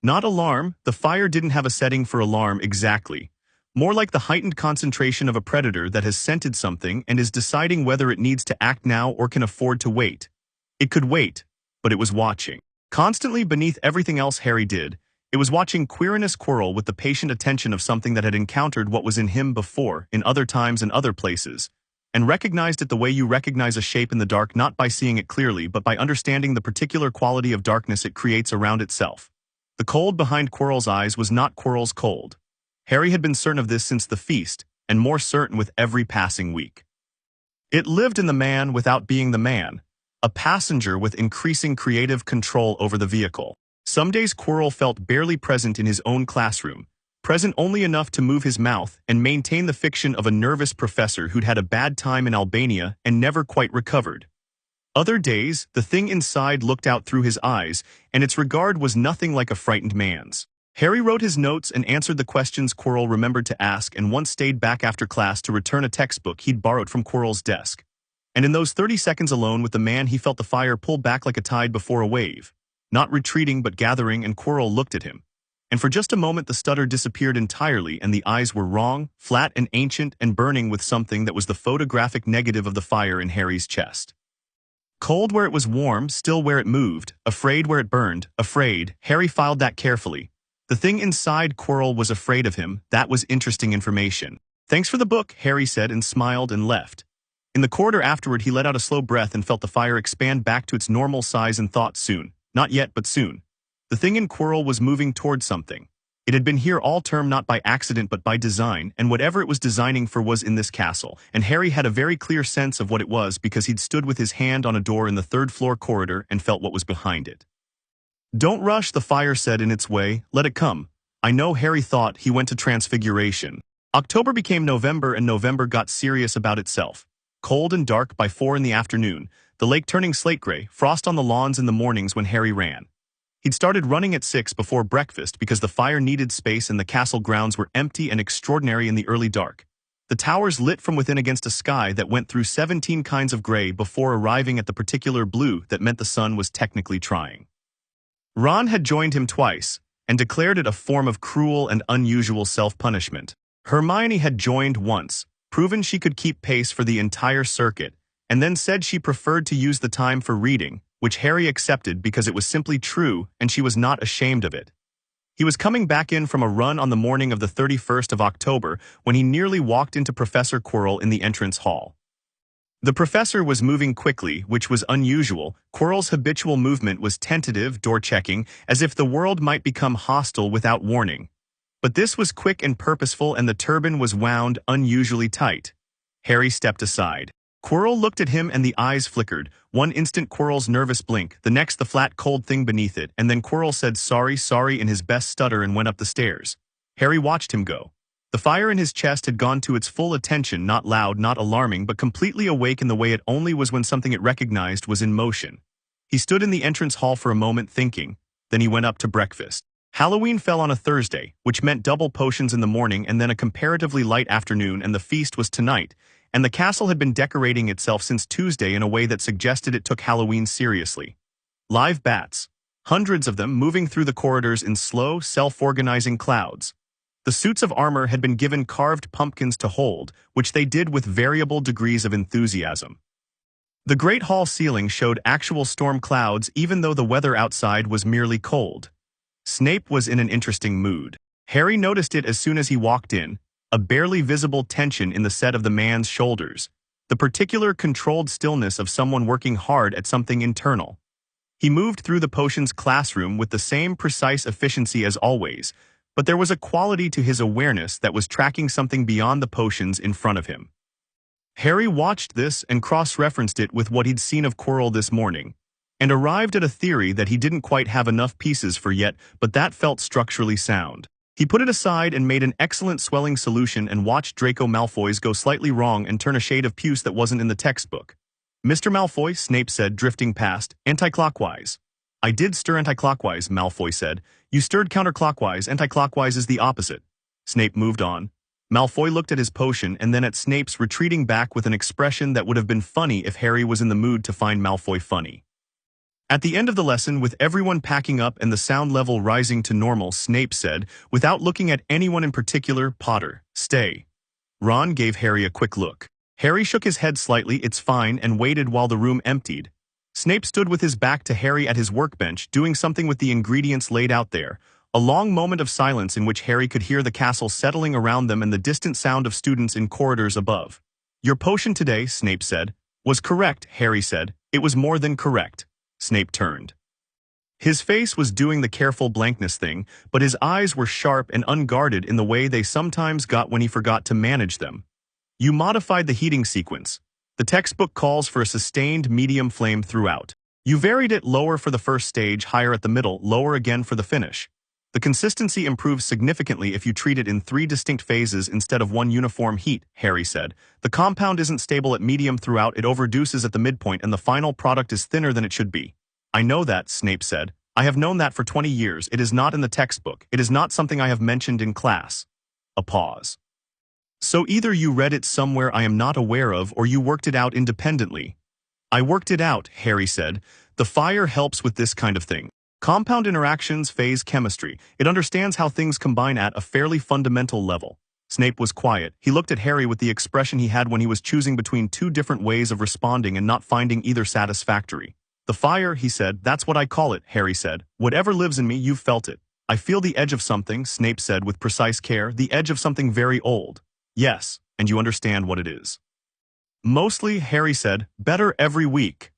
Not alarm, the fire didn't have a setting for alarm exactly. More like the heightened concentration of a predator that has scented something and is deciding whether it needs to act now or can afford to wait. It could wait, but it was watching. Constantly beneath everything else Harry did, it was watching Quirinus Quirrell with the patient attention of something that had encountered what was in him before, in other times and other places, and recognized it the way you recognize a shape in the dark, not by seeing it clearly but by understanding the particular quality of darkness it creates around itself. The cold behind Quirrell's eyes was not Quirrell's cold. Harry had been certain of this since the feast, and more certain with every passing week. It lived in the man without being the man, a passenger with increasing creative control over the vehicle. Some days Quirrell felt barely present in his own classroom, present only enough to move his mouth and maintain the fiction of a nervous professor who'd had a bad time in Albania and never quite recovered. Other days, the thing inside looked out through his eyes, and its regard was nothing like a frightened man's. Harry wrote his notes and answered the questions Quirrell remembered to ask, and once stayed back after class to return a textbook he'd borrowed from Quirrell's desk. And in those 30 seconds alone with the man, he felt the fire pull back like a tide before a wave, not retreating but gathering, and Quirrell looked at him. And for just a moment the stutter disappeared entirely, and the eyes were wrong, flat and ancient and burning with something that was the photographic negative of the fire in Harry's chest. Cold where it was warm, still where it moved, afraid where it burned, afraid. Harry filed that carefully. The thing inside Quirrell was afraid of him. That was interesting information. "Thanks for the book," Harry said and smiled and left. In the corridor afterward he let out a slow breath and felt the fire expand back to its normal size and thought soon. Not yet, but soon. The thing in Quirrell was moving towards something. It had been here all term, not by accident but by design, and whatever it was designing for was in this castle, and Harry had a very clear sense of what it was because he'd stood with his hand on a door in the third-floor corridor and felt what was behind it. "Don't rush," the fire said in its way. "Let it come." I know, Harry thought. He went to Transfiguration. October became November, and November got serious about itself. Cold and dark by 4 in the afternoon, the lake turning slate gray, frost on the lawns in the mornings when Harry ran. He'd started running at 6 before breakfast because the fire needed space and the castle grounds were empty and extraordinary in the early dark. The towers lit from within against a sky that went through 17 kinds of gray before arriving at the particular blue that meant the sun was technically trying. Ron had joined him twice, and declared it a form of cruel and unusual self-punishment. Hermione had joined once, proven she could keep pace for the entire circuit, and then said she preferred to use the time for reading, which Harry accepted because it was simply true and she was not ashamed of it. He was coming back in from a run on the morning of the 31st of October when he nearly walked into Professor Quirrell in the entrance hall. The professor was moving quickly, which was unusual. Quirrell's habitual movement was tentative, door-checking, as if the world might become hostile without warning. But this was quick and purposeful, and the turban was wound unusually tight. Harry stepped aside. Quirrell looked at him and the eyes flickered. One instant Quirrell's nervous blink, the next the flat cold thing beneath it, and then Quirrell said sorry in his best stutter and went up the stairs. Harry watched him go. The fire in his chest had gone to its full attention, not loud, not alarming, but completely awake in the way it only was when something it recognized was in motion. He stood in the entrance hall for a moment thinking, then he went up to breakfast. Halloween fell on a Thursday, which meant double potions in the morning and then a comparatively light afternoon, and the feast was tonight, and the castle had been decorating itself since Tuesday in a way that suggested it took Halloween seriously. Live bats, hundreds of them moving through the corridors in slow, self-organizing clouds. The suits of armor had been given carved pumpkins to hold, which they did with variable degrees of enthusiasm. The great hall ceiling showed actual storm clouds even though the weather outside was merely cold. Snape was in an interesting mood. Harry noticed it as soon as he walked in, a barely visible tension in the set of the man's shoulders, the particular controlled stillness of someone working hard at something internal. He moved through the potions classroom with the same precise efficiency as always, but there was a quality to his awareness that was tracking something beyond the potions in front of him. Harry watched this and cross-referenced it with what he'd seen of Quirrell this morning, and arrived at a theory that he didn't quite have enough pieces for yet, but that felt structurally sound. He put it aside and made an excellent swelling solution and watched Draco Malfoy's go slightly wrong and turn a shade of puce that wasn't in the textbook. "Mr. Malfoy," Snape said, drifting past, "anti-clockwise." "I did stir anti-clockwise," Malfoy said. "You stirred counterclockwise. Anti-clockwise is the opposite." Snape moved on. Malfoy looked at his potion and then at Snape's, retreating back with an expression that would have been funny if Harry was in the mood to find Malfoy funny. At the end of the lesson, with everyone packing up and the sound level rising to normal, Snape said, without looking at anyone in particular, "Potter, stay." Ron gave Harry a quick look. Harry shook his head slightly, "It's fine," and waited while the room emptied. Snape stood with his back to Harry at his workbench, doing something with the ingredients laid out there. A long moment of silence in which Harry could hear the castle settling around them and the distant sound of students in corridors above. "Your potion today," Snape said. "Was correct," Harry said. "It was more than correct." Snape turned. His face was doing the careful blankness thing, but his eyes were sharp and unguarded in the way they sometimes got when he forgot to manage them. "You modified the heating sequence. The textbook calls for a sustained medium flame throughout. You varied it lower for the first stage, higher at the middle, lower again for the finish. The consistency improves significantly if you treat it in 3 distinct phases instead of one uniform heat," Harry said. "The compound isn't stable at medium throughout, it overreduces at the midpoint and the final product is thinner than it should be." "I know that," Snape said. "I have known that for 20 years. It is not in the textbook. It is not something I have mentioned in class." A pause. "So either you read it somewhere I am not aware of or you worked it out independently." "I worked it out," Harry said. "The fire helps with this kind of thing. Compound interactions, phase chemistry. It understands how things combine at a fairly fundamental level." Snape was quiet. He looked at Harry with the expression he had when he was choosing between 2 different ways of responding and not finding either satisfactory. "The fire," he said. "That's what I call it," Harry said. "Whatever lives in me, you've felt it." "I feel the edge of something," Snape said with precise care. "The edge of something very old." "Yes, and you understand what it is." "Mostly," Harry said. "Better every week."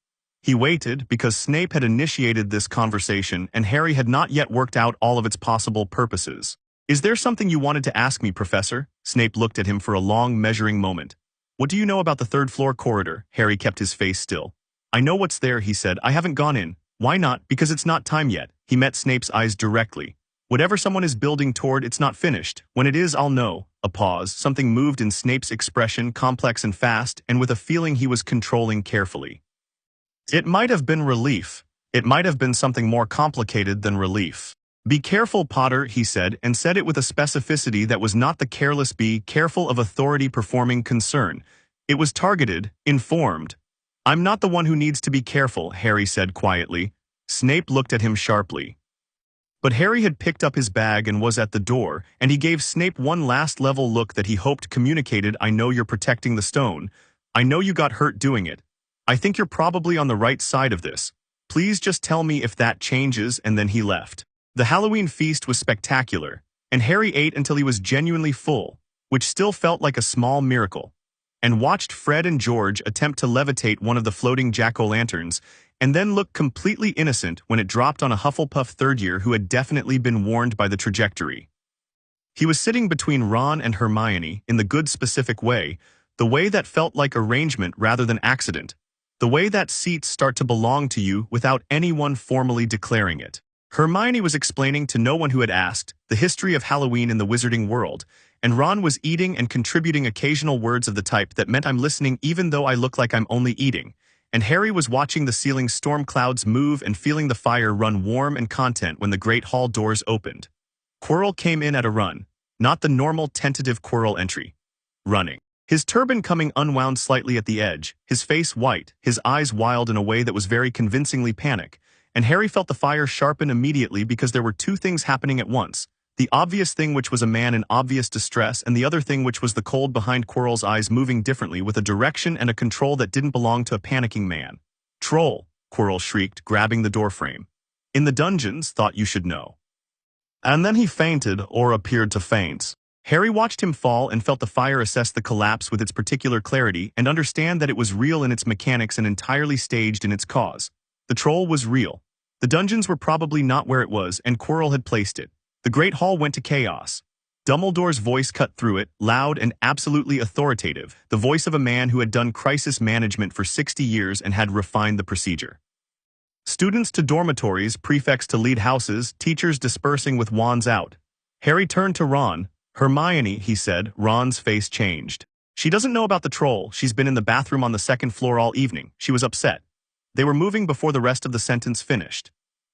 He waited, because Snape had initiated this conversation and Harry had not yet worked out all of its possible purposes. "Is there something you wanted to ask me, Professor?" Snape looked at him for a long, measuring moment. "What do you know about the 3rd-floor corridor?" Harry kept his face still. "I know what's there," he said. "I haven't gone in." "Why not?" "Because it's not time yet." He met Snape's eyes directly. "Whatever someone is building toward, it's not finished. When it is, I'll know." A pause. Something moved in Snape's expression, complex and fast, and with a feeling he was controlling carefully. It might have been relief. It might have been something more complicated than relief. "Be careful, Potter," he said, and said it with a specificity that was not the careless be careful of authority performing concern. It was targeted, informed. "I'm not the one who needs to be careful," Harry said quietly. Snape looked at him sharply. But Harry had picked up his bag and was at the door, and he gave Snape one last level look that he hoped communicated, "I know you're protecting the stone. I know you got hurt doing it. I think you're probably on the right side of this. Please just tell me if that changes," and then he left. The Halloween feast was spectacular, and Harry ate until he was genuinely full, which still felt like a small miracle, and watched Fred and George attempt to levitate one of the floating jack-o'-lanterns, and then look completely innocent when it dropped on a Hufflepuff third-year who had definitely been warned by the trajectory. He was sitting between Ron and Hermione in the good specific way, the way that felt like arrangement rather than accident. The way that seats start to belong to you without anyone formally declaring it. Hermione was explaining to no one who had asked the history of Halloween in the wizarding world, and Ron was eating and contributing occasional words of the type that meant I'm listening even though I look like I'm only eating, and Harry was watching the ceiling storm clouds move and feeling the fire run warm and content when the great hall doors opened. Quirrell came in at a run, not the normal tentative Quirrell entry. Running. His turban coming unwound slightly at the edge, his face white, his eyes wild in a way that was very convincingly panic, and Harry felt the fire sharpen immediately because there were 2 things happening at once. The obvious thing, which was a man in obvious distress, and the other thing, which was the cold behind Quirrell's eyes moving differently with a direction and a control that didn't belong to a panicking man. "Troll!" Quirrell shrieked, grabbing the doorframe. "In the dungeons, thought you should know." And then he fainted, or appeared to faint. Harry watched him fall and felt the fire assess the collapse with its particular clarity and understand that it was real in its mechanics and entirely staged in its cause. The troll was real. The dungeons were probably not where it was, and Quirrell had placed it. The Great Hall went to chaos. Dumbledore's voice cut through it, loud and absolutely authoritative, the voice of a man who had done crisis management for 60 years and had refined the procedure. Students to dormitories, prefects to lead houses, teachers dispersing with wands out. Harry turned to Ron. Hermione, he said. Ron's face changed. She doesn't know about the troll. She's been in the bathroom on the second floor all evening. She was upset. They were moving before the rest of the sentence finished.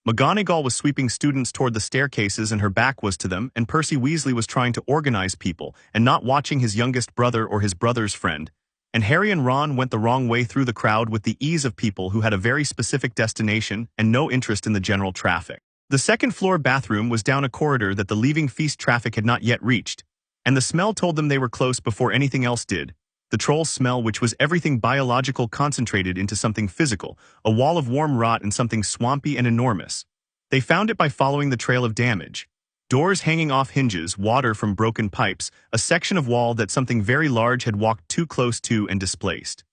McGonagall was sweeping students toward the staircases and her back was to them, and Percy Weasley was trying to organize people and not watching his youngest brother or his brother's friend. And Harry and Ron went the wrong way through the crowd with the ease of people who had a very specific destination and no interest in the general traffic. The second-floor bathroom was down a corridor that the leaving feast traffic had not yet reached, and the smell told them they were close before anything else did. The troll's smell, which was everything biological concentrated into something physical, a wall of warm rot and something swampy and enormous. They found it by following the trail of damage. Doors hanging off hinges, water from broken pipes, a section of wall that something very large had walked too close to and displaced.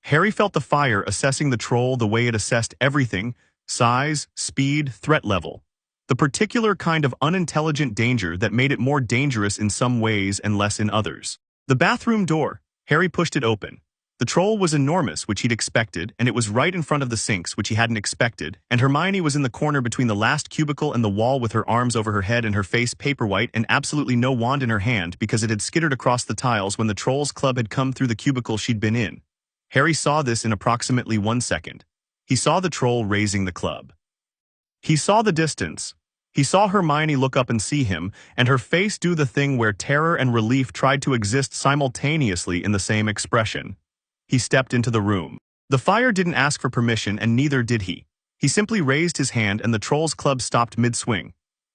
Harry felt the fire assessing the troll the way it assessed everything: size, speed, threat level. The particular kind of unintelligent danger that made it more dangerous in some ways and less in others. The bathroom door. Harry pushed it open. The troll was enormous, which he'd expected, and it was right in front of the sinks, which he hadn't expected, and Hermione was in the corner between the last cubicle and the wall with her arms over her head and her face paper-white and absolutely no wand in her hand because it had skittered across the tiles when the troll's club had come through the cubicle she'd been in. Harry saw this in approximately 1 second. He saw the troll raising the club. He saw the distance. He saw Hermione look up and see him, and her face do the thing where terror and relief tried to exist simultaneously in the same expression. He stepped into the room. The fire didn't ask for permission, and neither did he. He simply raised his hand and the troll's club stopped mid-swing.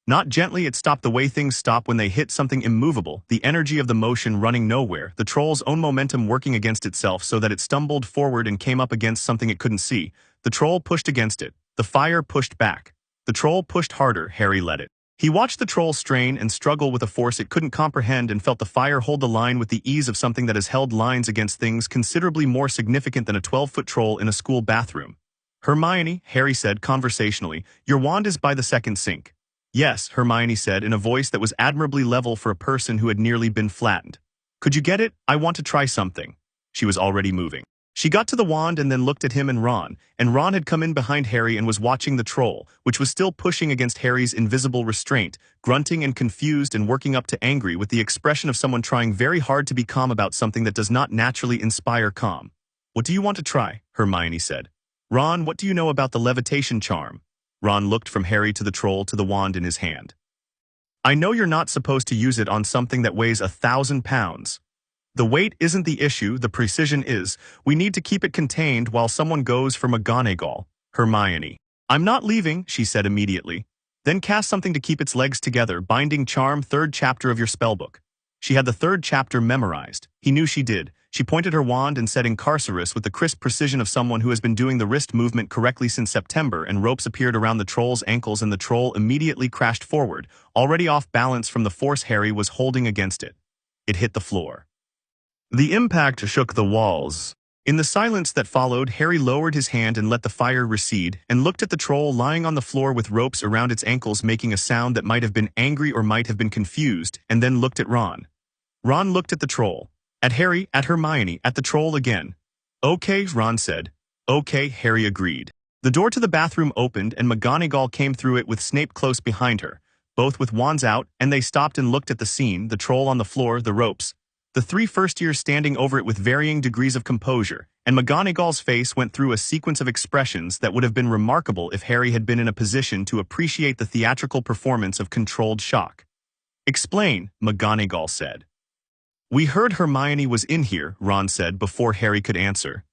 Not gently, it stopped the way things stop when they hit something immovable, the energy of the motion running nowhere, the troll's own momentum working against itself so that it stumbled forward and came up against something it couldn't see. The troll pushed against it. The fire pushed back. The troll pushed harder. Harry let it. He watched the troll strain and struggle with a force it couldn't comprehend and felt the fire hold the line with the ease of something that has held lines against things considerably more significant than a 12-foot troll in a school bathroom. Hermione, Harry said conversationally, your wand is by the second sink. Yes, Hermione said in a voice that was admirably level for a person who had nearly been flattened. Could you get it? I want to try something. She was already moving. She got to the wand and then looked at him and Ron had come in behind Harry and was watching the troll, which was still pushing against Harry's invisible restraint, grunting and confused and working up to angry with the expression of someone trying very hard to be calm about something that does not naturally inspire calm. What do you want to try? Hermione said. Ron, what do you know about the levitation charm? Ron looked from Harry to the troll to the wand in his hand. I know you're not supposed to use it on something that weighs 1,000 pounds. The weight isn't the issue, the precision is. We need to keep it contained while someone goes for McGonagall. Hermione. I'm not leaving, she said immediately. Then cast something to keep its legs together, binding charm, 3rd chapter of your spellbook. She had the 3rd chapter memorized. He knew she did. She pointed her wand and said Incarcerus with the crisp precision of someone who has been doing the wrist movement correctly since September, and ropes appeared around the troll's ankles and the troll immediately crashed forward, already off balance from the force Harry was holding against it. It hit the floor. The impact shook the walls. In the silence that followed, Harry lowered his hand and let the fire recede, and looked at the troll lying on the floor with ropes around its ankles making a sound that might have been angry or might have been confused, and then looked at Ron. Ron looked at the troll. At Harry, at Hermione, at the troll again. Okay, Ron said. Okay, Harry agreed. The door to the bathroom opened and McGonagall came through it with Snape close behind her, both with wands out, and they stopped and looked at the scene, the troll on the floor, the ropes. The 3 first-years standing over it with varying degrees of composure, and McGonagall's face went through a sequence of expressions that would have been remarkable if Harry had been in a position to appreciate the theatrical performance of controlled shock. Explain, McGonagall said. We heard Hermione was in here, Ron said before Harry could answer.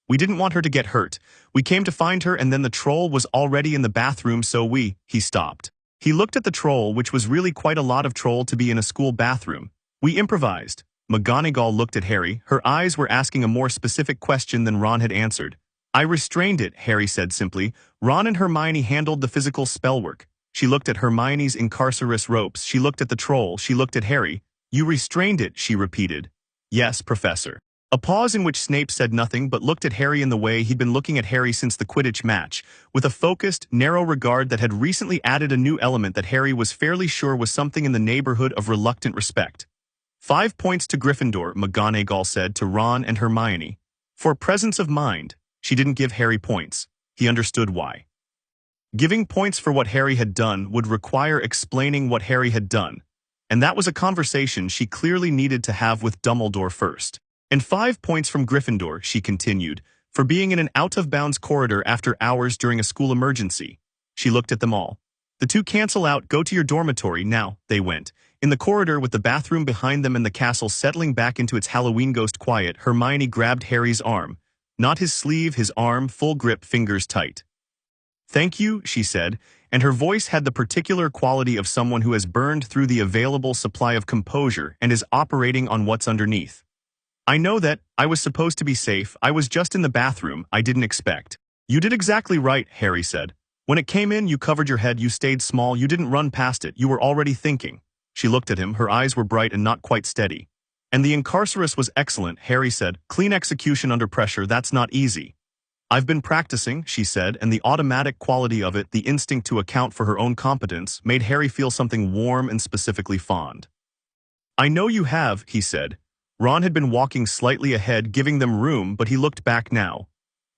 We didn't want her to get hurt. We came to find her and then the troll was already in the bathroom so he stopped. He looked at the troll, which was really quite a lot of troll to be in a school bathroom. We improvised. McGonagall looked at Harry. Her eyes were asking a more specific question than Ron had answered. I restrained it, Harry said simply. Ron and Hermione handled the physical spellwork. She looked at Hermione's Incarcerus ropes. She looked at the troll. She looked at Harry. You restrained it, she repeated. Yes, Professor. A pause in which Snape said nothing but looked at Harry in the way he'd been looking at Harry since the Quidditch match, with a focused, narrow regard that had recently added a new element that Harry was fairly sure was something in the neighborhood of reluctant respect. 5 points to Gryffindor, McGonagall said to Ron and Hermione. For presence of mind, she didn't give Harry points. He understood why. Giving points for what Harry had done would require explaining what Harry had done. And that was a conversation she clearly needed to have with Dumbledore first. And 5 points from Gryffindor, she continued, for being in an out-of-bounds corridor after hours during a school emergency. She looked at them all. The two cancel out, go to your dormitory now, they went. In the corridor with the bathroom behind them and the castle settling back into its Halloween ghost quiet, Hermione grabbed Harry's arm. Not his sleeve, his arm, full grip, fingers tight. Thank you, she said, and her voice had the particular quality of someone who has burned through the available supply of composure and is operating on what's underneath. I know that, I was supposed to be safe, I was just in the bathroom, I didn't expect. You did exactly right, Harry said. When it came in, you covered your head, you stayed small, you didn't run past it, you were already thinking. She looked at him, her eyes were bright and not quite steady. And the Incarcerus was excellent, Harry said. Clean execution under pressure, that's not easy. I've been practicing, she said, and the automatic quality of it, the instinct to account for her own competence, made Harry feel something warm and specifically fond. I know you have, he said. Ron had been walking slightly ahead, giving them room, but he looked back now.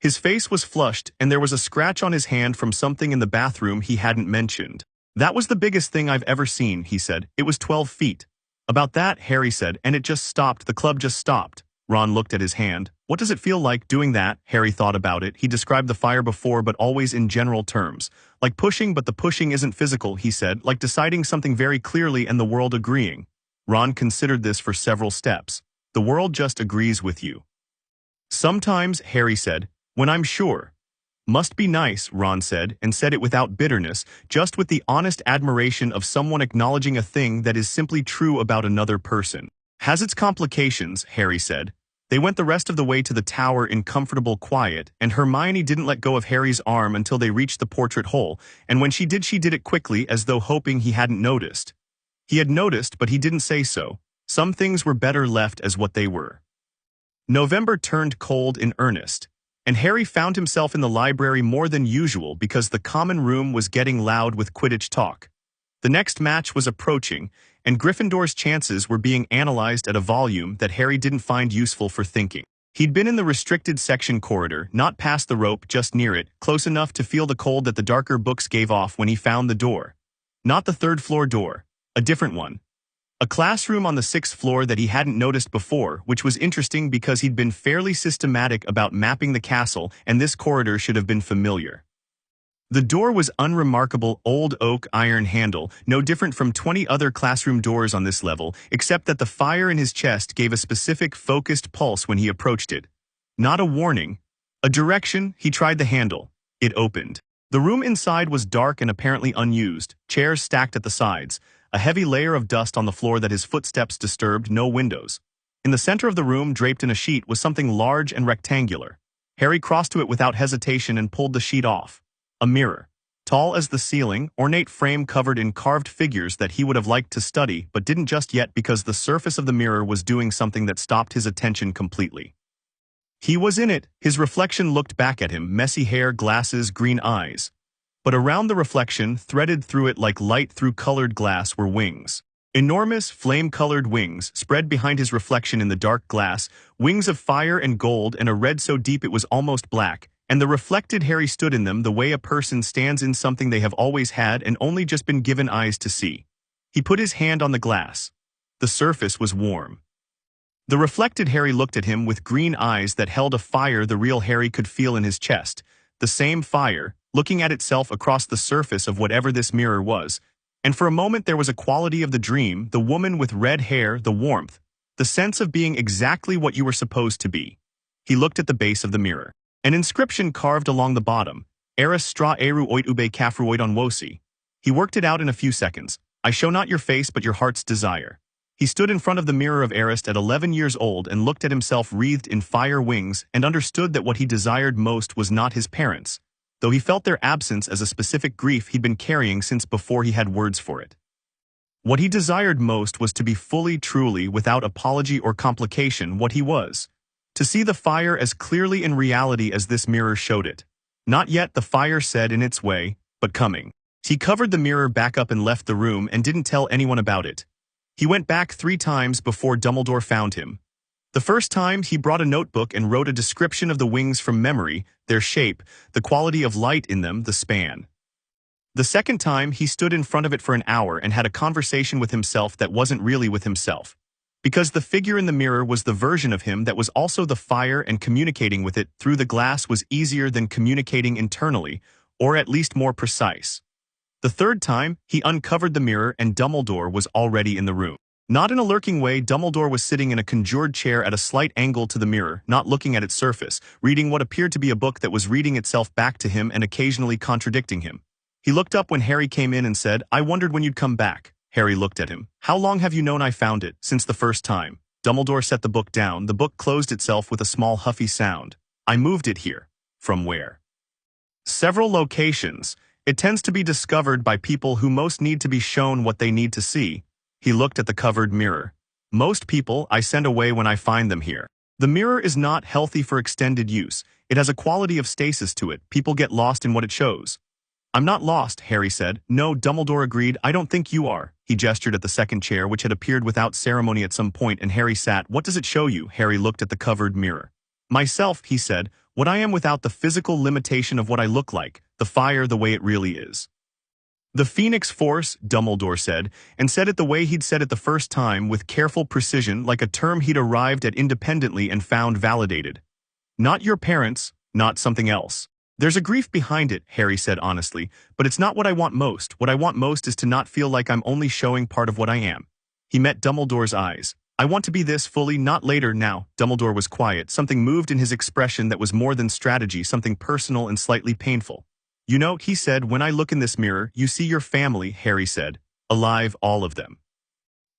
His face was flushed, and there was a scratch on his hand from something in the bathroom he hadn't mentioned. That was the biggest thing I've ever seen, he said. It was 12 feet. About that, Harry said, and it just stopped, the club just stopped. Ron looked at his hand. What does it feel like doing that? Harry thought about it. He described the fire before, but always in general terms. Like pushing, but the pushing isn't physical, he said, like deciding something very clearly and the world agreeing. Ron considered this for several steps. The world just agrees with you. Sometimes, Harry said, when I'm sure. Must be nice, Ron said, and said it without bitterness, just with the honest admiration of someone acknowledging a thing that is simply true about another person. Has its complications, Harry said. They went the rest of the way to the tower in comfortable quiet, and Hermione didn't let go of Harry's arm until they reached the portrait hole, and when she did it quickly as though hoping he hadn't noticed. He had noticed, but he didn't say so. Some things were better left as what they were. November turned cold in earnest, and Harry found himself in the library more than usual because the common room was getting loud with Quidditch talk. The next match was approaching, and Gryffindor's chances were being analyzed at a volume that Harry didn't find useful for thinking. He'd been in the restricted section corridor, not past the rope, just near it, close enough to feel the cold that the darker books gave off when he found the door. Not the third-floor door, a different one. A classroom on the 6th floor that he hadn't noticed before, which was interesting because he'd been fairly systematic about mapping the castle, and this corridor should have been familiar. The door was unremarkable old oak iron handle, no different from 20 other classroom doors on this level, except that the fire in his chest gave a specific focused pulse when he approached it. Not a warning. A direction. He tried the handle. It opened. The room inside was dark and apparently unused, chairs stacked at the sides, a heavy layer of dust on the floor that his footsteps disturbed, no windows. In the center of the room, draped in a sheet, was something large and rectangular. Harry crossed to it without hesitation and pulled the sheet off. A mirror. Tall as the ceiling, ornate frame covered in carved figures that he would have liked to study, but didn't just yet because the surface of the mirror was doing something that stopped his attention completely. He was in it. His reflection looked back at him, messy hair, glasses, green eyes. But around the reflection, threaded through it like light through colored glass, were wings. Enormous, flame-colored wings spread behind his reflection in the dark glass, wings of fire and gold and a red so deep it was almost black, and the reflected Harry stood in them the way a person stands in something they have always had and only just been given eyes to see. He put his hand on the glass. The surface was warm. The reflected Harry looked at him with green eyes that held a fire the real Harry could feel in his chest, the same fire, looking at itself across the surface of whatever this mirror was, and for a moment there was a quality of the dream, the woman with red hair, the warmth, the sense of being exactly what you were supposed to be. He looked at the base of the mirror. An inscription carved along the bottom, Eris stra eru oit ube kafruoid on wosi. He worked it out in a few seconds. I show not your face but your heart's desire. He stood in front of the mirror of Eris at 11 years old and looked at himself wreathed in fire wings and understood that what he desired most was not his parents, though he felt their absence as a specific grief he'd been carrying since before he had words for it. What he desired most was to be fully, truly, without apology or complication, what he was. To see the fire as clearly in reality as this mirror showed it. Not yet, the fire said in its way, but coming. He covered the mirror back up and left the room and didn't tell anyone about it. He went back 3 times before Dumbledore found him. The first time, he brought a notebook and wrote a description of the wings from memory, their shape, the quality of light in them, the span. The second time, he stood in front of it for an hour and had a conversation with himself that wasn't really with himself. Because the figure in the mirror was the version of him that was also the fire, and communicating with it through the glass was easier than communicating internally, or at least more precise. The third time, he uncovered the mirror and Dumbledore was already in the room. Not in a lurking way, Dumbledore was sitting in a conjured chair at a slight angle to the mirror, not looking at its surface, reading what appeared to be a book that was reading itself back to him and occasionally contradicting him. He looked up when Harry came in and said, "I wondered when you'd come back." Harry looked at him. "How long have you known I found it?" "Since the first time." Dumbledore set the book down. The book closed itself with a small huffy sound. "I moved it here." "From where?" "Several locations. It tends to be discovered by people who most need to be shown what they need to see." He looked at the covered mirror. "Most people I send away when I find them here. The mirror is not healthy for extended use. It has a quality of stasis to it. People get lost in what it shows." "I'm not lost," Harry said. "No," Dumbledore agreed. "I don't think you are." He gestured at the second chair, which had appeared without ceremony at some point, and Harry sat. "What does it show you?" Harry looked at the covered mirror. "Myself," he said. "What I am without the physical limitation of what I look like. The fire the way it really is." "The Phoenix Force," Dumbledore said, and said it the way he'd said it the first time, with careful precision, like a term he'd arrived at independently and found validated. "Not your parents, not something else. There's a grief behind it," Harry said honestly, "but it's not what I want most. What I want most is to not feel like I'm only showing part of what I am." He met Dumbledore's eyes. "I want to be this fully, not later, now." Dumbledore was quiet. Something moved in his expression that was more than strategy, something personal and slightly painful. "You know," he said, "when I look in this mirror, you see your family," Harry said. "Alive, all of them."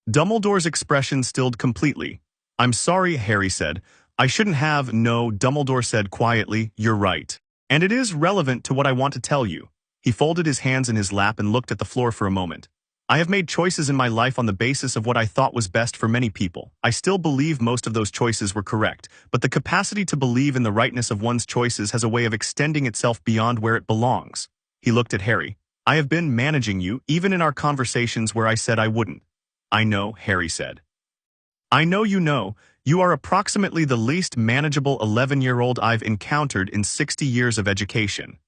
Dumbledore's expression stilled completely. "I'm sorry," Harry said. "I shouldn't have." "No," Dumbledore said quietly, "you're right. And it is relevant to what I want to tell you." He folded his hands in his lap and looked at the floor for a moment. "I have made choices in my life on the basis of what I thought was best for many people. I still believe most of those choices were correct, but the capacity to believe in the rightness of one's choices has a way of extending itself beyond where it belongs." He looked at Harry. "I have been managing you, even in our conversations where I said I wouldn't." "I know," Harry said. "I know you know. You are approximately the least manageable 11-year-old I've encountered in 60 years of education."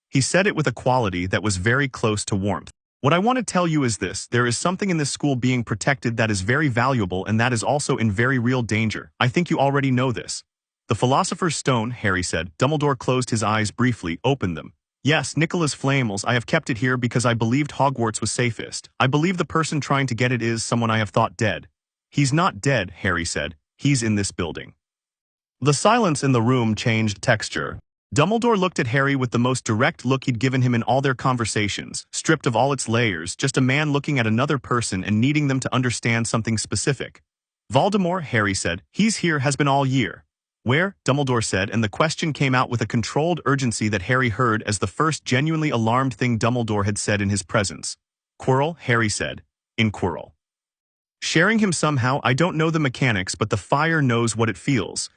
He said it with a quality that was very close to warmth. "What I want to tell you is this: there is something in this school being protected that is very valuable, and that is also in very real danger. I think you already know this." "The Philosopher's Stone," Harry said. Dumbledore closed his eyes briefly, opened them. "Yes, Nicholas Flamels. I have kept it here because I believed Hogwarts was safest. I believe the person trying to get it is someone I have thought dead." "He's not dead," Harry said. "He's in this building." The silence in the room changed texture. Dumbledore looked at Harry with the most direct look he'd given him in all their conversations, stripped of all its layers, just a man looking at another person and needing them to understand something specific. "Voldemort," Harry said. "He's here, has been all year." "Where?" Dumbledore said, and the question came out with a controlled urgency that Harry heard as the first genuinely alarmed thing Dumbledore had said in his presence. "Quirrell," Harry said. "In Quirrell. Sharing him somehow. I don't know the mechanics, but the fire knows what it feels.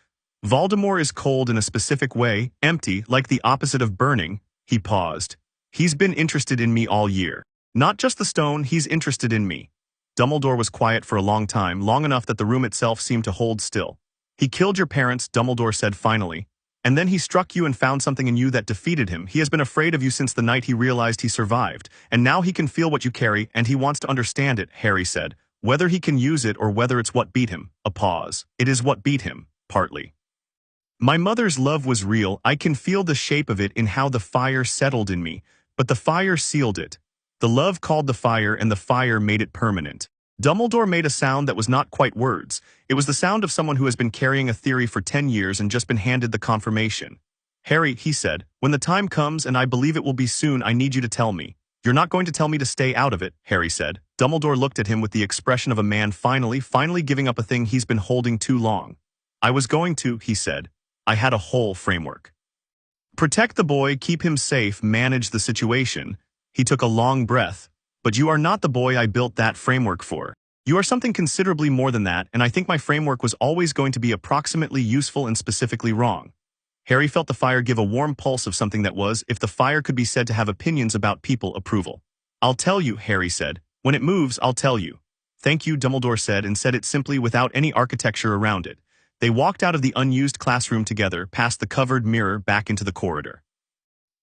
Voldemort is cold in a specific way, empty, like the opposite of burning." He paused. "He's been interested in me all year. Not just the stone, he's interested in me." Dumbledore was quiet for a long time, long enough that the room itself seemed to hold still. "He killed your parents," Dumbledore said finally. "And then he struck you and found something in you that defeated him. He has been afraid of you since the night he realized he survived. And now he can feel what you carry, and he wants to understand it," Harry said. "Whether he can use it or whether it's what beat him." A pause. "It is what beat him, partly. My mother's love was real. I can feel the shape of it in how the fire settled in me. But the fire sealed it. The love called the fire, and the fire made it permanent." Dumbledore made a sound that was not quite words. It was the sound of someone who has been carrying a theory for 10 years and just been handed the confirmation. "Harry," he said, "when the time comes, and I believe it will be soon, I need you to tell me." "You're not going to tell me to stay out of it," Harry said. Dumbledore looked at him with the expression of a man finally giving up a thing he's been holding too long. "I was going to," he said. "I had a whole framework. Protect the boy, keep him safe, manage the situation." He took a long breath. "But you are not the boy I built that framework for. You are something considerably more than that, and I think my framework was always going to be approximately useful and specifically wrong." Harry felt the fire give a warm pulse of something that was, if the fire could be said to have opinions about people, approval. "I'll tell you," Harry said. "When it moves, I'll tell you." "Thank you," Dumbledore said, and said it simply without any architecture around it. They walked out of the unused classroom together, past the covered mirror, back into the corridor.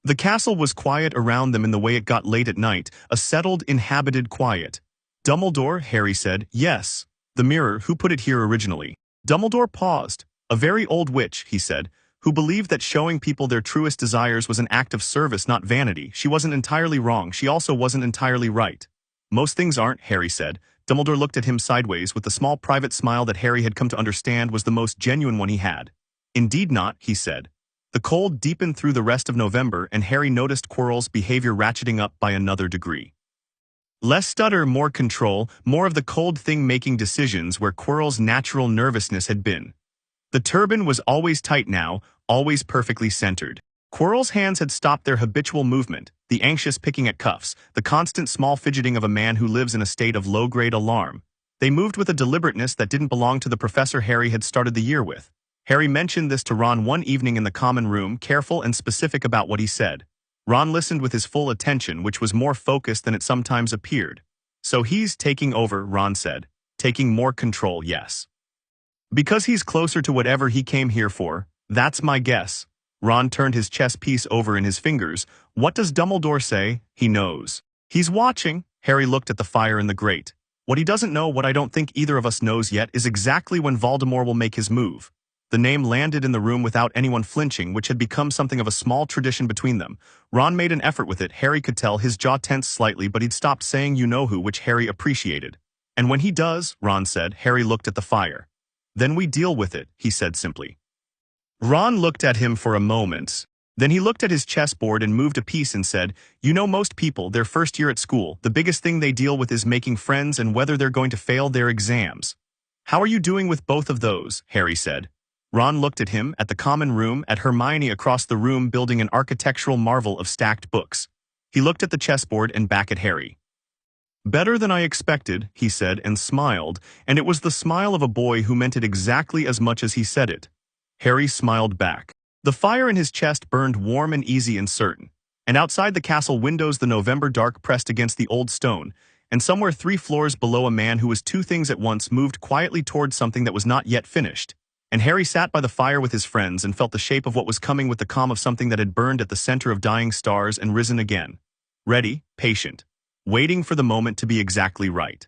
The castle was quiet around them in the way it got late at night, a settled, inhabited quiet. Dumbledore, Harry said. Yes. The mirror, who put it here originally? Dumbledore paused. A very old witch, he said, who believed that showing people their truest desires was an act of service, not vanity. She wasn't entirely wrong, she also wasn't entirely right. Most things aren't, Harry said. Dumbledore looked at him sideways with the small private smile that Harry had come to understand was the most genuine one he had. Indeed not, he said. The cold deepened through the rest of November, and Harry noticed Quirrell's behavior ratcheting up by another degree. Less stutter, more control, more of the cold thing making decisions where Quirrell's natural nervousness had been. The turban was always tight now, always perfectly centered. Quirrell's hands had stopped their habitual movement, the anxious picking at cuffs, the constant small fidgeting of a man who lives in a state of low-grade alarm. They moved with a deliberateness that didn't belong to the professor Harry had started the year with. Harry mentioned this to Ron one evening in the common room, careful and specific about what he said. Ron listened with his full attention, which was more focused than it sometimes appeared. So he's taking over, Ron said. Taking more control, yes. Because he's closer to whatever he came here for, that's my guess. Ron turned his chess piece over in his fingers. What does Dumbledore say? He knows. He's watching. Harry looked at the fire in the grate. What he doesn't know, what I don't think either of us knows yet, is exactly when Voldemort will make his move. The name landed in the room without anyone flinching, which had become something of a small tradition between them. Ron made an effort with it. Harry could tell his jaw tensed slightly, but he'd stopped saying you-know-who, which Harry appreciated. And when he does, Ron said. Harry looked at the fire. Then we deal with it, he said simply. Ron looked at him for a moment. Then he looked at his chessboard and moved a piece and said, you know, most people, their first year at school, the biggest thing they deal with is making friends and whether they're going to fail their exams. How are you doing with both of those? Harry said. Ron looked at him, at the common room, at Hermione across the room building an architectural marvel of stacked books. He looked at the chessboard and back at Harry. Better than I expected, he said, and smiled, and it was the smile of a boy who meant it exactly as much as he said it. Harry smiled back. The fire in his chest burned warm and easy and certain, and outside the castle windows the November dark pressed against the old stone, and somewhere 3 floors below a man who was 2 things at once moved quietly toward something that was not yet finished. And Harry sat by the fire with his friends and felt the shape of what was coming with the calm of something that had burned at the center of dying stars and risen again. Ready, patient, waiting for the moment to be exactly right.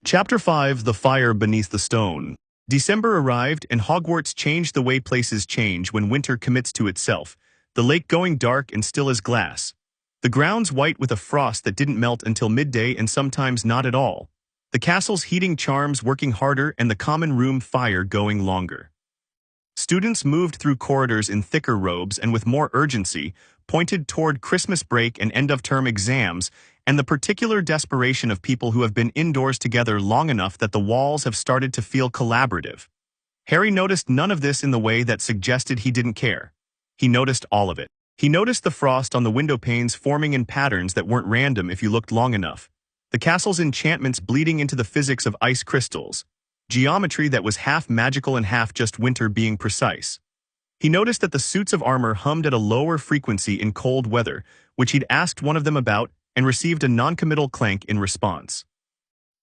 Chapter 5: The Fire Beneath the Stone. December arrived, and Hogwarts changed the way places change when winter commits to itself, the lake going dark and still as glass. The grounds white with a frost that didn't melt until midday and sometimes not at all. The castle's heating charms working harder and the common room fire going longer. Students moved through corridors in thicker robes and with more urgency, pointed toward Christmas break and end-of-term exams, and the particular desperation of people who have been indoors together long enough that the walls have started to feel collaborative. Harry noticed none of this in the way that suggested he didn't care. He noticed all of it. He noticed the frost on the window panes forming in patterns that weren't random if you looked long enough. The castle's enchantments bleeding into the physics of ice crystals. Geometry that was half magical and half just winter being precise. He noticed that the suits of armor hummed at a lower frequency in cold weather, which he'd asked one of them about, and received a non-committal clank in response.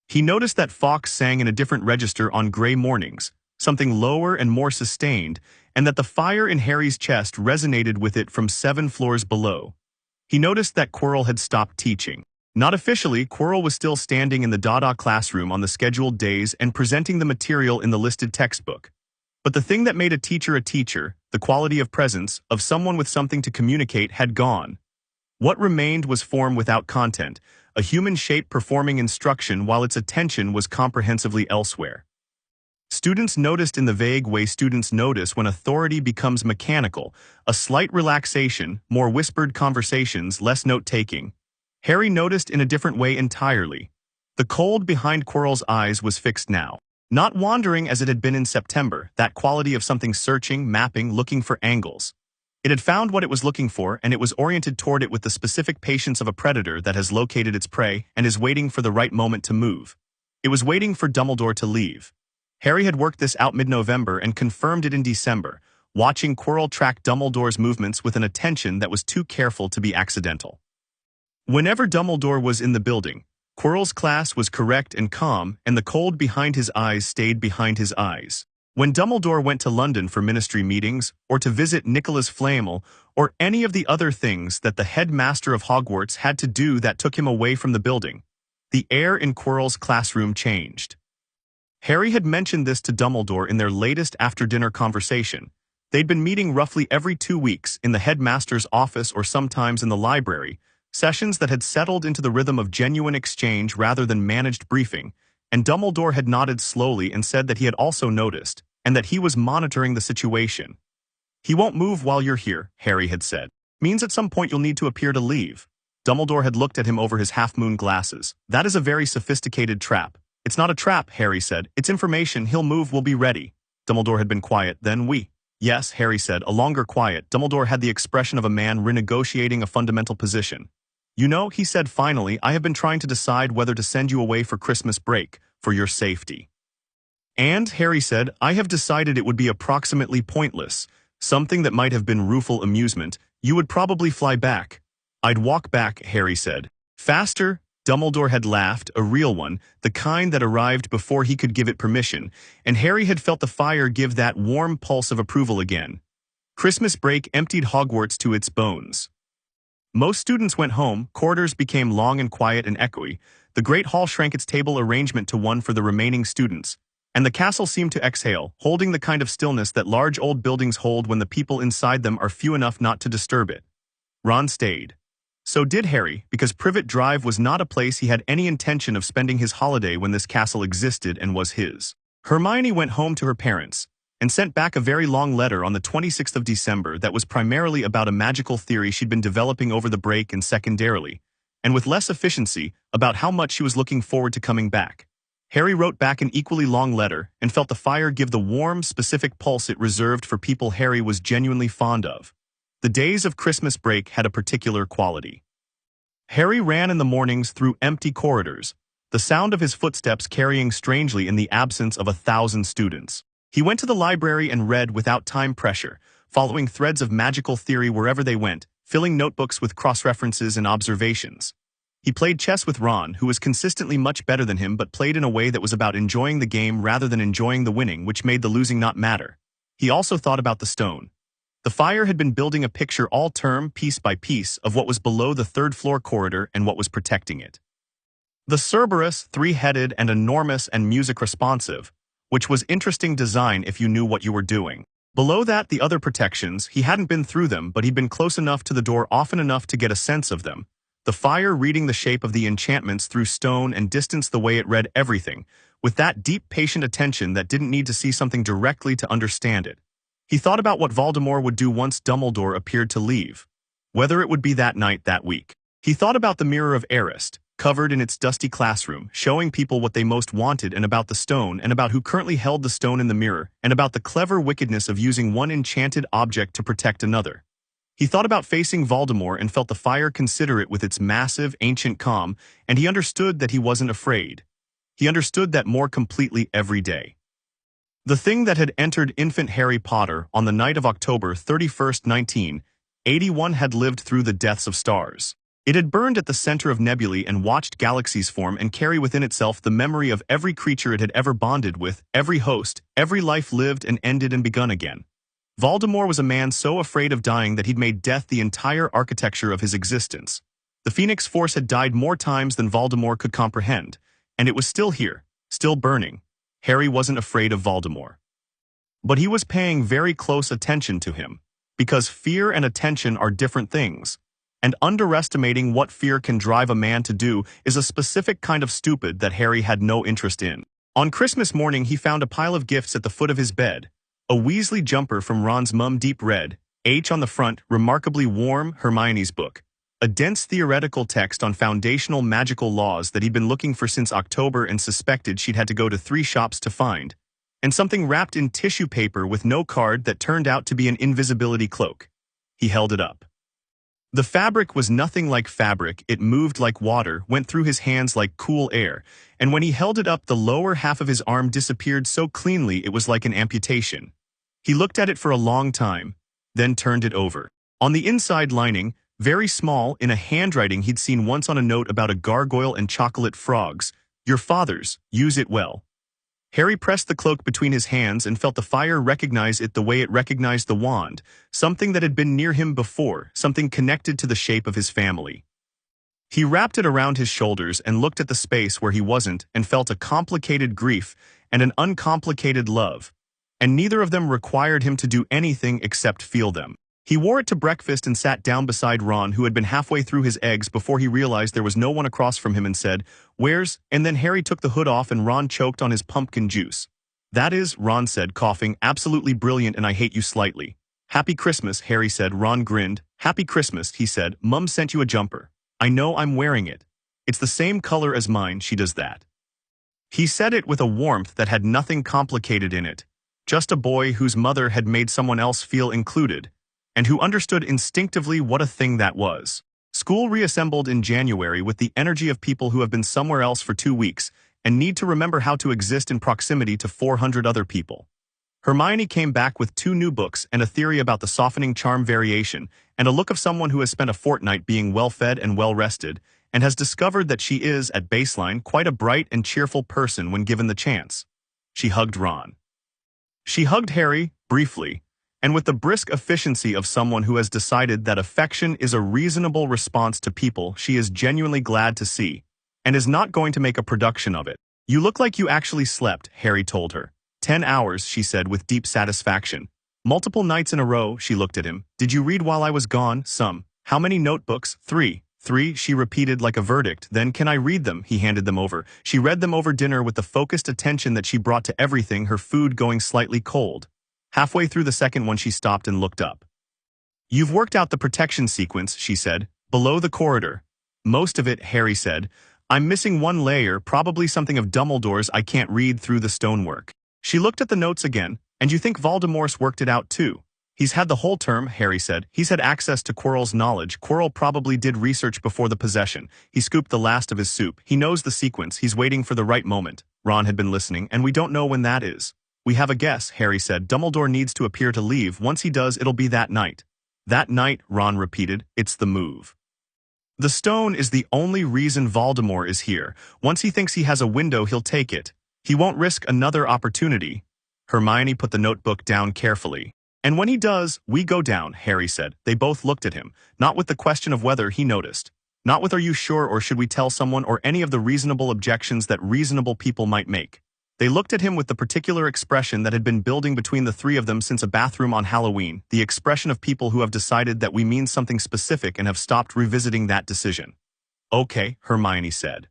He noticed that Fawkes sang in a different register on gray mornings, something lower and more sustained, and that the fire in Harry's chest resonated with it from 7 floors below. He noticed that Quirrell had stopped teaching. Not officially, Quirrell was still standing in the Dada classroom on the scheduled days and presenting the material in the listed textbook. But the thing that made a teacher, the quality of presence, of someone with something to communicate, had gone. What remained was form without content, a human shape performing instruction while its attention was comprehensively elsewhere. Students noticed in the vague way students notice when authority becomes mechanical, a slight relaxation, more whispered conversations, less note-taking. Harry noticed in a different way entirely. The cold behind Quirrell's eyes was fixed now. Not wandering as it had been in September, that quality of something searching, mapping, looking for angles. It had found what it was looking for, and it was oriented toward it with the specific patience of a predator that has located its prey and is waiting for the right moment to move. It was waiting for Dumbledore to leave. Harry had worked this out mid-November and confirmed it in December, watching Quirrell track Dumbledore's movements with an attention that was too careful to be accidental. Whenever Dumbledore was in the building, Quirrell's class was correct and calm, and the cold behind his eyes stayed behind his eyes. When Dumbledore went to London for ministry meetings, or to visit Nicholas Flamel, or any of the other things that the headmaster of Hogwarts had to do that took him away from the building, the air in Quirrell's classroom changed. Harry had mentioned this to Dumbledore in their latest after-dinner conversation. They'd been meeting roughly every 2 weeks in the headmaster's office or sometimes in the library, sessions that had settled into the rhythm of genuine exchange rather than managed briefing, and Dumbledore had nodded slowly and said that he had also noticed, and that he was monitoring the situation. "He won't move while you're here," Harry had said. "Means at some point you'll need to appear to leave." Dumbledore had looked at him over his half-moon glasses. "That is a very sophisticated trap." "It's not a trap," Harry said. "It's information. He'll move, we'll be ready." Dumbledore had been quiet, then we. "Yes," Harry said, a longer quiet. Dumbledore had the expression of a man renegotiating a fundamental position. "You know," he said finally, "I have been trying to decide whether to send you away for Christmas break, for your safety." "And," Harry said, "I have decided it would be approximately pointless. Something that might have been rueful amusement. You would probably fly back." "I'd walk back," Harry said. "Faster?" Dumbledore had laughed, a real one, the kind that arrived before he could give it permission, and Harry had felt the fire give that warm pulse of approval again. Christmas break emptied Hogwarts to its bones. Most students went home, corridors became long and quiet and echoey, the Great Hall shrank its table arrangement to one for the remaining students, and the castle seemed to exhale, holding the kind of stillness that large old buildings hold when the people inside them are few enough not to disturb it. Ron stayed. So did Harry, because Privet Drive was not a place he had any intention of spending his holiday when this castle existed and was his. Hermione went home to her parents, and sent back a very long letter on the 26th of December that was primarily about a magical theory she'd been developing over the break and secondarily, and with less efficiency, about how much she was looking forward to coming back. Harry wrote back an equally long letter and felt the fire give the warm, specific pulse it reserved for people Harry was genuinely fond of. The days of Christmas break had a particular quality. Harry ran in the mornings through empty corridors, the sound of his footsteps carrying strangely in the absence of 1,000 students. He went to the library and read without time pressure, following threads of magical theory wherever they went, filling notebooks with cross-references and observations. He played chess with Ron, who was consistently much better than him but played in a way that was about enjoying the game rather than enjoying the winning, which made the losing not matter. He also thought about the stone. The fire had been building a picture all term, piece by piece, of what was below the third-floor corridor and what was protecting it. The Cerberus, three-headed and enormous and music-responsive, which was interesting design if you knew what you were doing. Below that, the other protections, he hadn't been through them, but he'd been close enough to the door often enough to get a sense of them. The fire reading the shape of the enchantments through stone and distance the way it read everything, with that deep, patient attention that didn't need to see something directly to understand it. He thought about what Voldemort would do once Dumbledore appeared to leave, whether it would be that night that week. He thought about the Mirror of Erised, covered in its dusty classroom, showing people what they most wanted, and about the stone, and about who currently held the stone in the mirror, and about the clever wickedness of using one enchanted object to protect another. He thought about facing Voldemort and felt the fire consider it with its massive, ancient calm, and he understood that he wasn't afraid. He understood that more completely every day. The thing that had entered infant Harry Potter on the night of October 31st, 1981 had lived through the deaths of stars. It had burned at the center of nebulae and watched galaxies form and carry within itself the memory of every creature it had ever bonded with, every host, every life lived and ended and begun again. Voldemort was a man so afraid of dying that he'd made death the entire architecture of his existence. The Phoenix Force had died more times than Voldemort could comprehend, and it was still here, still burning. Harry wasn't afraid of Voldemort. But he was paying very close attention to him, because fear and attention are different things, and underestimating what fear can drive a man to do is a specific kind of stupid that Harry had no interest in. On Christmas morning he found a pile of gifts at the foot of his bed, a Weasley jumper from Ron's mum, deep red, H on the front, remarkably warm, Hermione's book, a dense theoretical text on foundational magical laws that he'd been looking for since October and suspected she'd had to go to 3 shops to find, and something wrapped in tissue paper with no card that turned out to be an invisibility cloak. He held it up. The fabric was nothing like fabric, it moved like water, went through his hands like cool air, and when he held it up the lower half of his arm disappeared so cleanly it was like an amputation. He looked at it for a long time, then turned it over. On the inside lining, very small, in a handwriting he'd seen once on a note about a gargoyle and chocolate frogs, "Your father's, use it well." Harry pressed the cloak between his hands and felt the fire recognize it the way it recognized the wand, something that had been near him before, something connected to the shape of his family. He wrapped it around his shoulders and looked at the space where he wasn't and felt a complicated grief and an uncomplicated love, and neither of them required him to do anything except feel them. He wore it to breakfast and sat down beside Ron, who had been halfway through his eggs before he realized there was no one across from him, and said, "Where's?" And then Harry took the hood off and Ron choked on his pumpkin juice. "That is," Ron said, coughing, "absolutely brilliant, and I hate you slightly." "Happy Christmas," Harry said. Ron grinned. "Happy Christmas," he said. "Mum sent you a jumper. I know, I'm wearing it. It's the same color as mine, she does that." He said it with a warmth that had nothing complicated in it, just a boy whose mother had made someone else feel included, and who understood instinctively what a thing that was. School reassembled in January with the energy of people who have been somewhere else for 2 weeks and need to remember how to exist in proximity to 400 other people. Hermione came back with 2 new books and a theory about the softening charm variation, and a look of someone who has spent a fortnight being well-fed and well-rested, and has discovered that she is, at baseline, quite a bright and cheerful person when given the chance. She hugged Ron. She hugged Harry, briefly, and with the brisk efficiency of someone who has decided that affection is a reasonable response to people she is genuinely glad to see, and is not going to make a production of it. "You look like you actually slept," Harry told her. 10 hours, she said with deep satisfaction. "Multiple nights in a row," she looked at him. "Did you read while I was gone?" "Some." "How many notebooks?" "3." "3," she repeated like a verdict. "Then can I read them?" He handed them over. She read them over dinner with the focused attention that she brought to everything, her food going slightly cold. Halfway through the second one she stopped and looked up. "You've worked out the protection sequence," she said. "Below the corridor." "Most of it," Harry said. "I'm missing one layer, probably something of Dumbledore's I can't read through the stonework." She looked at the notes again. "And you think Voldemort's worked it out too?" "He's had the whole term," Harry said. "He's had access to Quirrell's knowledge. Quirrell probably did research before the possession. He scooped the last of his soup. He knows the sequence. He's waiting for the right moment." Ron had been listening. "And we don't know when that is." "We have a guess," Harry said. "Dumbledore needs to appear to leave. Once he does, it'll be that night." "That night," Ron repeated. "It's the move. The stone is the only reason Voldemort is here. Once he thinks he has a window, he'll take it. He won't risk another opportunity." Hermione put the notebook down carefully. "And when he does, we go down," Harry said. They both looked at him, not with the question of whether he noticed. Not with "are you sure" or "should we tell someone" or any of the reasonable objections that reasonable people might make. They looked at him with the particular expression that had been building between the 3 of them since a bathroom on Halloween, the expression of people who have decided that we mean something specific and have stopped revisiting that decision. "Okay," Hermione said.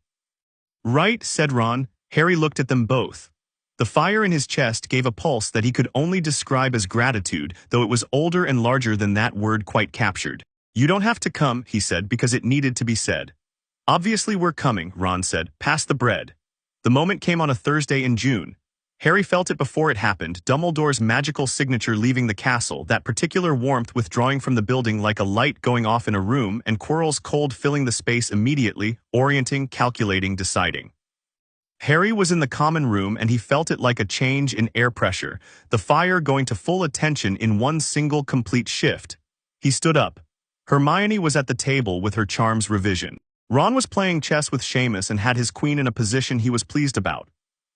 "Right," said Ron. Harry looked at them both. The fire in his chest gave a pulse that he could only describe as gratitude, though it was older and larger than that word quite captured. "You don't have to come," he said, because it needed to be said. "Obviously we're coming," Ron said. "Pass the bread." The moment came on a Thursday in June. Harry felt it before it happened, Dumbledore's magical signature leaving the castle, that particular warmth withdrawing from the building like a light going off in a room, and Quirrell's cold filling the space immediately, orienting, calculating, deciding. Harry was in the common room and he felt it like a change in air pressure, the fire going to full attention in one single complete shift. He stood up. Hermione was at the table with her charms revision. Ron was playing chess with Seamus and had his queen in a position he was pleased about.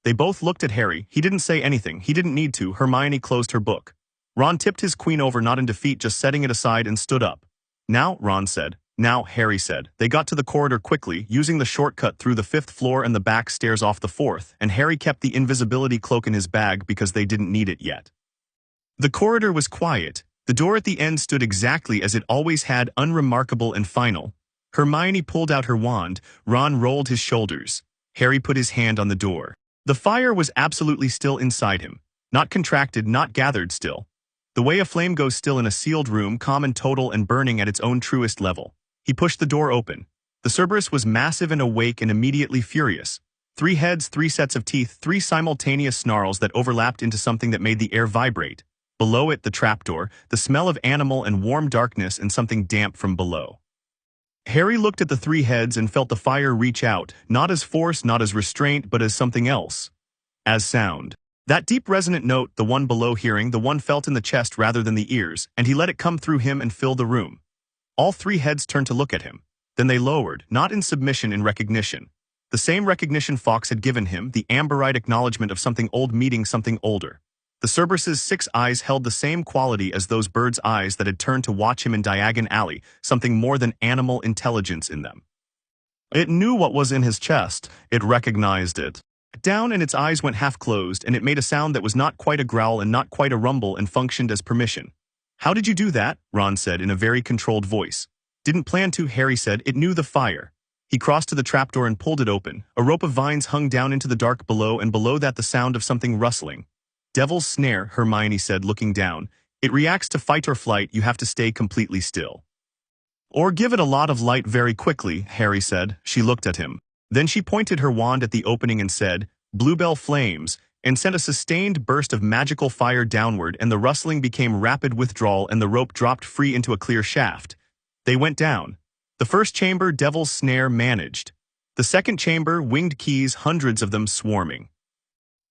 They both looked at Harry. He didn't say anything. He didn't need to. Hermione closed her book. Ron tipped his queen over, not in defeat, just setting it aside, and stood up. "Now," Ron said. "Now," Harry said. They got to the corridor quickly, using the shortcut through the 5th floor and the back stairs off the 4th, and Harry kept the invisibility cloak in his bag because they didn't need it yet. The corridor was quiet. The door at the end stood exactly as it always had, unremarkable and final. Hermione pulled out her wand. Ron rolled his shoulders. Harry put his hand on the door. The fire was absolutely still inside him. Not contracted, not gathered, still. The way a flame goes still in a sealed room, calm and total and burning at its own truest level. He pushed the door open. The Cerberus was massive and awake and immediately furious. 3 heads, 3 sets of teeth, 3 simultaneous snarls that overlapped into something that made the air vibrate. Below it, the trapdoor, the smell of animal and warm darkness and something damp from below. Harry looked at the 3 heads and felt the fire reach out, not as force, not as restraint, but as something else. As sound. That deep resonant note, the one below hearing, the one felt in the chest rather than the ears, and he let it come through him and fill the room. All 3 heads turned to look at him. Then they lowered, not in submission, in recognition. The same recognition Fawkes had given him, the amberite acknowledgement of something old meeting something older. The Cerberus's 6 eyes held the same quality as those birds' eyes that had turned to watch him in Diagon Alley, something more than animal intelligence in them. It knew what was in his chest. It recognized it. Down, and its eyes went half closed, and it made a sound that was not quite a growl and not quite a rumble and functioned as permission. "How did you do that?" Ron said in a very controlled voice. "Didn't plan to," Harry said. "It knew the fire." He crossed to the trapdoor and pulled it open. A rope of vines hung down into the dark below, and below that the sound of something rustling. "Devil's snare," Hermione said, looking down. "It reacts to fight or flight. You have to stay completely still. Or give it a lot of light very quickly," Harry said. She looked at him. Then she pointed her wand at the opening and said, "Bluebell flames," and sent a sustained burst of magical fire downward, and the rustling became rapid withdrawal, and the rope dropped free into a clear shaft. They went down. The first chamber, Devil's Snare, managed. The second chamber, Winged Keys, hundreds of them swarming.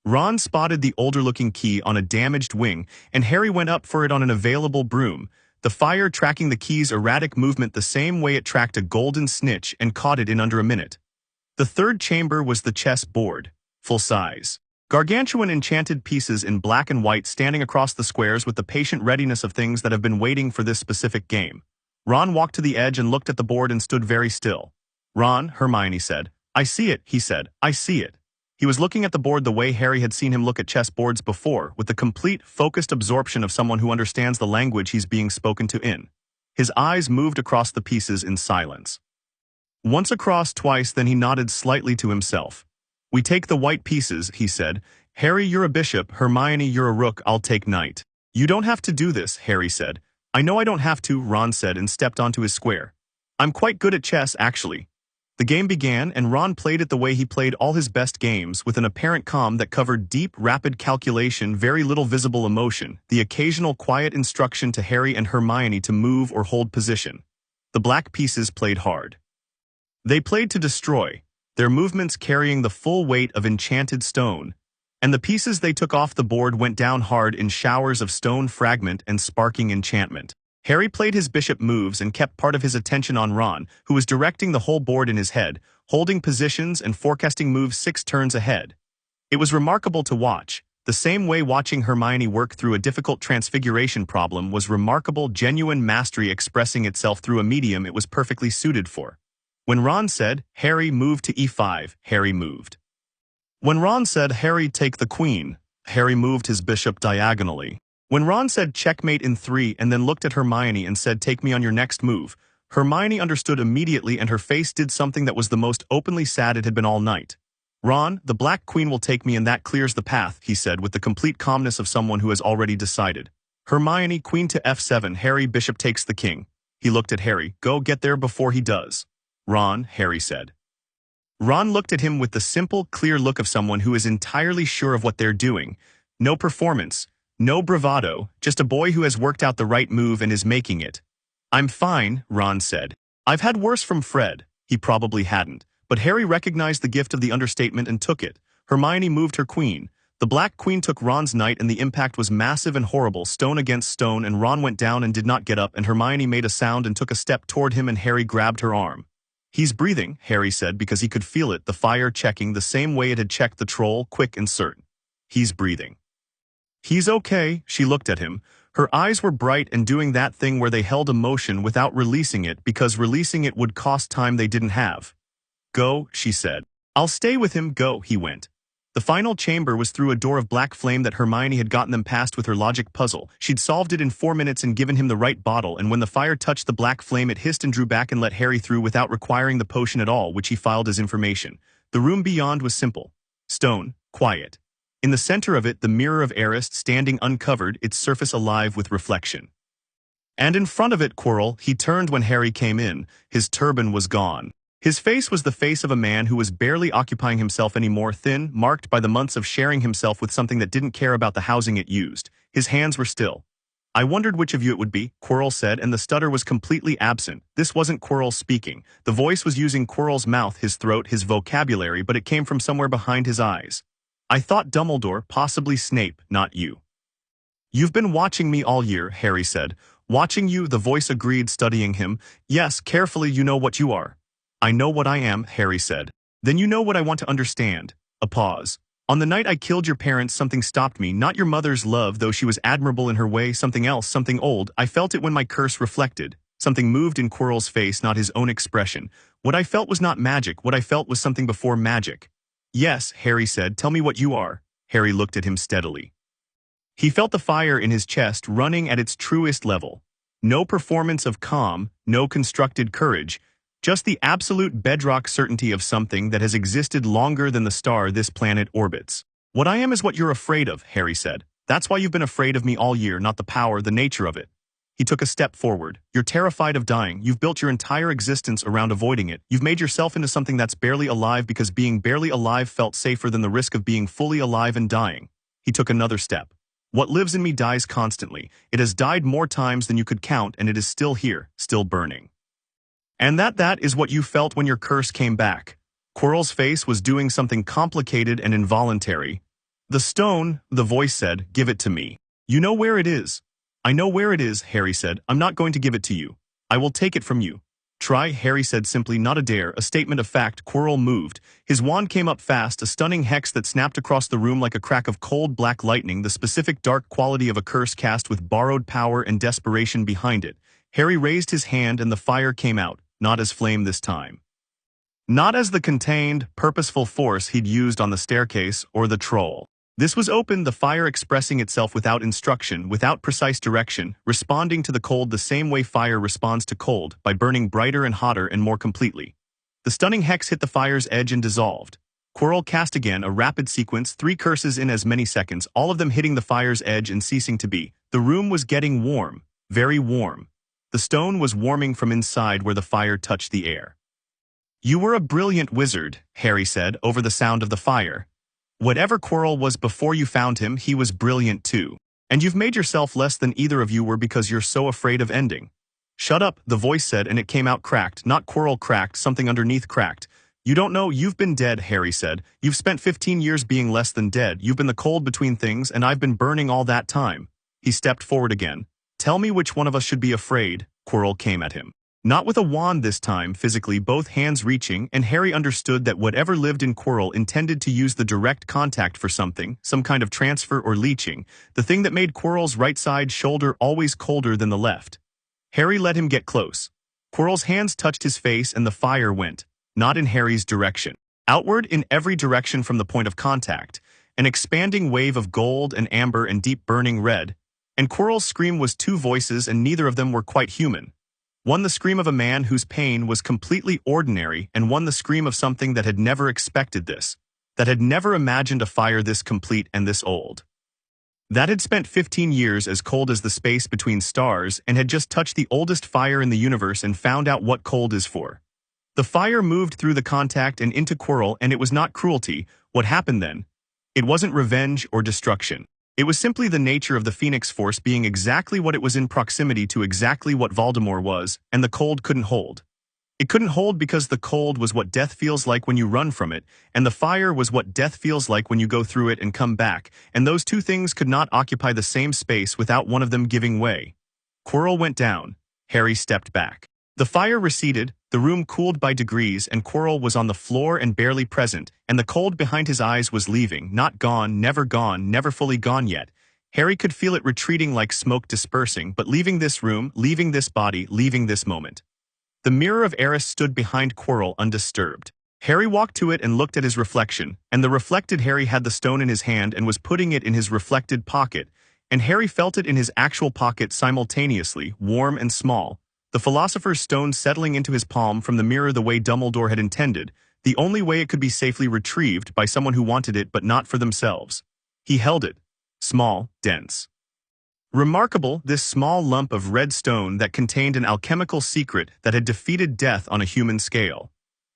Ron spotted the older-looking key on a damaged wing, and Harry went up for it on an available broom, the fire tracking the key's erratic movement the same way it tracked a golden snitch, and caught it in under a minute. The third chamber was the chess board, full size. Gargantuan enchanted pieces in black and white standing across the squares with the patient readiness of things that have been waiting for this specific game. Ron walked to the edge and looked at the board and stood very still. "Ron," Hermione said. "I see it," he said. "I see it." He was looking at the board the way Harry had seen him look at chess boards before, with the complete, focused absorption of someone who understands the language he's being spoken to in. His eyes moved across the pieces in silence. Once across, twice, then he nodded slightly to himself. "We take the white pieces," he said. "Harry, you're a bishop. Hermione, you're a rook. I'll take knight." "You don't have to do this," Harry said. "I know I don't have to," Ron said and stepped onto his square. "I'm quite good at chess, actually." The game began, and Ron played it the way he played all his best games, with an apparent calm that covered deep, rapid calculation, very little visible emotion, the occasional quiet instruction to Harry and Hermione to move or hold position. The black pieces played hard. They played to destroy, their movements carrying the full weight of enchanted stone, and the pieces they took off the board went down hard in showers of stone fragment and sparking enchantment. Harry played his bishop moves and kept part of his attention on Ron, who was directing the whole board in his head, holding positions and forecasting moves 6 turns ahead. It was remarkable to watch. The same way watching Hermione work through a difficult transfiguration problem was remarkable, genuine mastery expressing itself through a medium it was perfectly suited for. When Ron said, "Harry, move to e5, Harry moved. When Ron said, "Harry, take the queen," Harry moved his bishop diagonally. When Ron said checkmate in 3 and then looked at Hermione and said, "Take me on your next move," Hermione understood immediately, and her face did something that was the most openly sad it had been all night. "Ron, the black queen will take me and that clears the path," he said with the complete calmness of someone who has already decided. "Hermione, queen to f7, Harry, bishop takes the king." He looked at Harry. "Go get there before he does." "Ron," Harry said. Ron looked at him with the simple, clear look of someone who is entirely sure of what they're doing. No performance. No bravado, just a boy who has worked out the right move and is making it. "I'm fine," Ron said. "I've had worse from Fred." He probably hadn't, but Harry recognized the gift of the understatement and took it. Hermione moved her queen. The black queen took Ron's knight, and the impact was massive and horrible, stone against stone, and Ron went down and did not get up, and Hermione made a sound and took a step toward him, and Harry grabbed her arm. "He's breathing," Harry said, because he could feel it, the fire checking the same way it had checked the troll, quick and certain. "He's breathing." "He's okay," she looked at him. Her eyes were bright and doing that thing where they held emotion without releasing it, because releasing it would cost time they didn't have. "Go," she said. "I'll stay with him." "Go," he went. The final chamber was through a door of black flame that Hermione had gotten them past with her logic puzzle. She'd solved it in 4 minutes and given him the right bottle, and when the fire touched the black flame it hissed and drew back and let Harry through without requiring the potion at all, which he filed as information. The room beyond was simple. Stone, quiet. In the center of it, the mirror of Eris standing uncovered, its surface alive with reflection. And in front of it, Quirrell. He turned when Harry came in. His turban was gone. His face was the face of a man who was barely occupying himself anymore, thin, marked by the months of sharing himself with something that didn't care about the housing it used. His hands were still. "I wondered which of you it would be," Quirrell said, and the stutter was completely absent. This wasn't Quirrell speaking. The voice was using Quirrell's mouth, his throat, his vocabulary, but it came from somewhere behind his eyes. "I thought Dumbledore, possibly Snape, not you." "You've been watching me all year," Harry said. "Watching you," the voice agreed, studying him. "Yes, carefully, you know what you are." "I know what I am," Harry said. Then you know what I want to understand. A pause. On the night I killed your parents, something stopped me, not your mother's love, though she was admirable in her way, something else, something old. I felt it when my curse reflected. Something moved in Quirrell's face, not his own expression. What I felt was not magic, what I felt was something before magic. Yes, Harry said, tell me what you are. Harry looked at him steadily. He felt the fire in his chest running at its truest level. No performance of calm, no constructed courage, just the absolute bedrock certainty of something that has existed longer than the star this planet orbits. What I am is what you're afraid of, Harry said. That's why you've been afraid of me all year, not the power, the nature of it. He took a step forward. You're terrified of dying. You've built your entire existence around avoiding it. You've made yourself into something that's barely alive because being barely alive felt safer than the risk of being fully alive and dying. He took another step. What lives in me dies constantly. It has died more times than you could count, and it is still here, still burning. And that is what you felt when your curse came back. Quirrell's face was doing something complicated and involuntary. The stone, the voice said, give it to me. You know where it is. I know where it is, Harry said. I'm not going to give it to you. I will take it from you. Try, Harry said simply, not a dare, a statement of fact. Quirrell moved. His wand came up fast, a stunning hex that snapped across the room like a crack of cold black lightning, the specific dark quality of a curse cast with borrowed power and desperation behind it. Harry raised his hand and the fire came out, not as flame this time. Not as the contained, purposeful force he'd used on the staircase or the troll. This was open, the fire expressing itself without instruction, without precise direction, responding to the cold the same way fire responds to cold, by burning brighter and hotter and more completely. The stunning hex hit the fire's edge and dissolved. Quirrell cast again, a rapid sequence, 3 curses in as many seconds, all of them hitting the fire's edge and ceasing to be. The room was getting warm, very warm. The stone was warming from inside where the fire touched the air. You were a brilliant wizard, Harry said, over the sound of the fire. Whatever Quirrell was before you found him, he was brilliant too. And you've made yourself less than either of you were because you're so afraid of ending. Shut up, the voice said, and it came out cracked, not Quirrell cracked, something underneath cracked. You don't know, you've been dead, Harry said. You've spent 15 years being less than dead. You've been the cold between things, and I've been burning all that time. He stepped forward again. Tell me which one of us should be afraid. Quirrell came at him. Not with a wand this time, physically, both hands reaching, and Harry understood that whatever lived in Quirrell intended to use the direct contact for something, some kind of transfer or leeching, the thing that made Quirrell's right side shoulder always colder than the left. Harry let him get close. Quirrell's hands touched his face and the fire went, not in Harry's direction. Outward in every direction from the point of contact, an expanding wave of gold and amber and deep burning red, and Quirrell's scream was 2 voices and neither of them were quite human. One the scream of a man whose pain was completely ordinary, and one the scream of something that had never expected this, that had never imagined a fire this complete and this old. That had spent 15 years as cold as the space between stars and had just touched the oldest fire in the universe and found out what cold is for. The fire moved through the contact and into Quirrell, and it was not cruelty. What happened then? It wasn't revenge or destruction. It was simply the nature of the Phoenix Force being exactly what it was in proximity to exactly what Voldemort was, and the cold couldn't hold. It couldn't hold because the cold was what death feels like when you run from it, and the fire was what death feels like when you go through it and come back, and those 2 things could not occupy the same space without one of them giving way. Quirrell went down. Harry stepped back. The fire receded, the room cooled by degrees, and Quirrell was on the floor and barely present, and the cold behind his eyes was leaving, not gone, never fully gone yet. Harry could feel it retreating like smoke dispersing, but leaving this room, leaving this body, leaving this moment. The mirror of Eris stood behind Quirrell undisturbed. Harry walked to it and looked at his reflection, and the reflected Harry had the stone in his hand and was putting it in his reflected pocket, and Harry felt it in his actual pocket simultaneously, warm and small. The Philosopher's Stone settling into his palm from the mirror the way Dumbledore had intended, the only way it could be safely retrieved by someone who wanted it but not for themselves. He held it. Small, dense. Remarkable, this small lump of red stone that contained an alchemical secret that had defeated death on a human scale.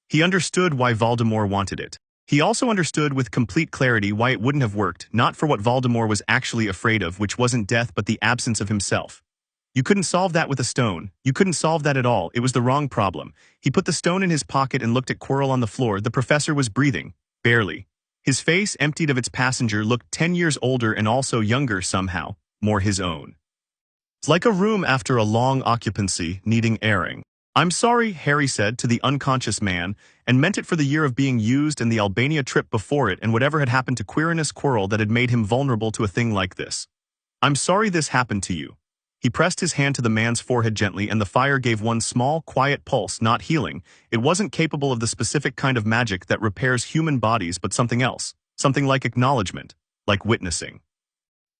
He understood why Voldemort wanted it. He also understood with complete clarity why it wouldn't have worked, not for what Voldemort was actually afraid of, which wasn't death but the absence of himself. You couldn't solve that with a stone. You couldn't solve that at all. It was the wrong problem. He put the stone in his pocket and looked at Quirrell on the floor. The professor was breathing. Barely. His face, emptied of its passenger, looked 10 years older and also younger somehow, more his own. It's like a room after a long occupancy, needing airing. I'm sorry, Harry said to the unconscious man, and meant it for the year of being used and the Albania trip before it and whatever had happened to Quirinus Quirrell that had made him vulnerable to a thing like this. I'm sorry this happened to you. He pressed his hand to the man's forehead gently, and the fire gave one small, quiet pulse, not healing. It wasn't capable of the specific kind of magic that repairs human bodies, but something else. Something like acknowledgement, like witnessing.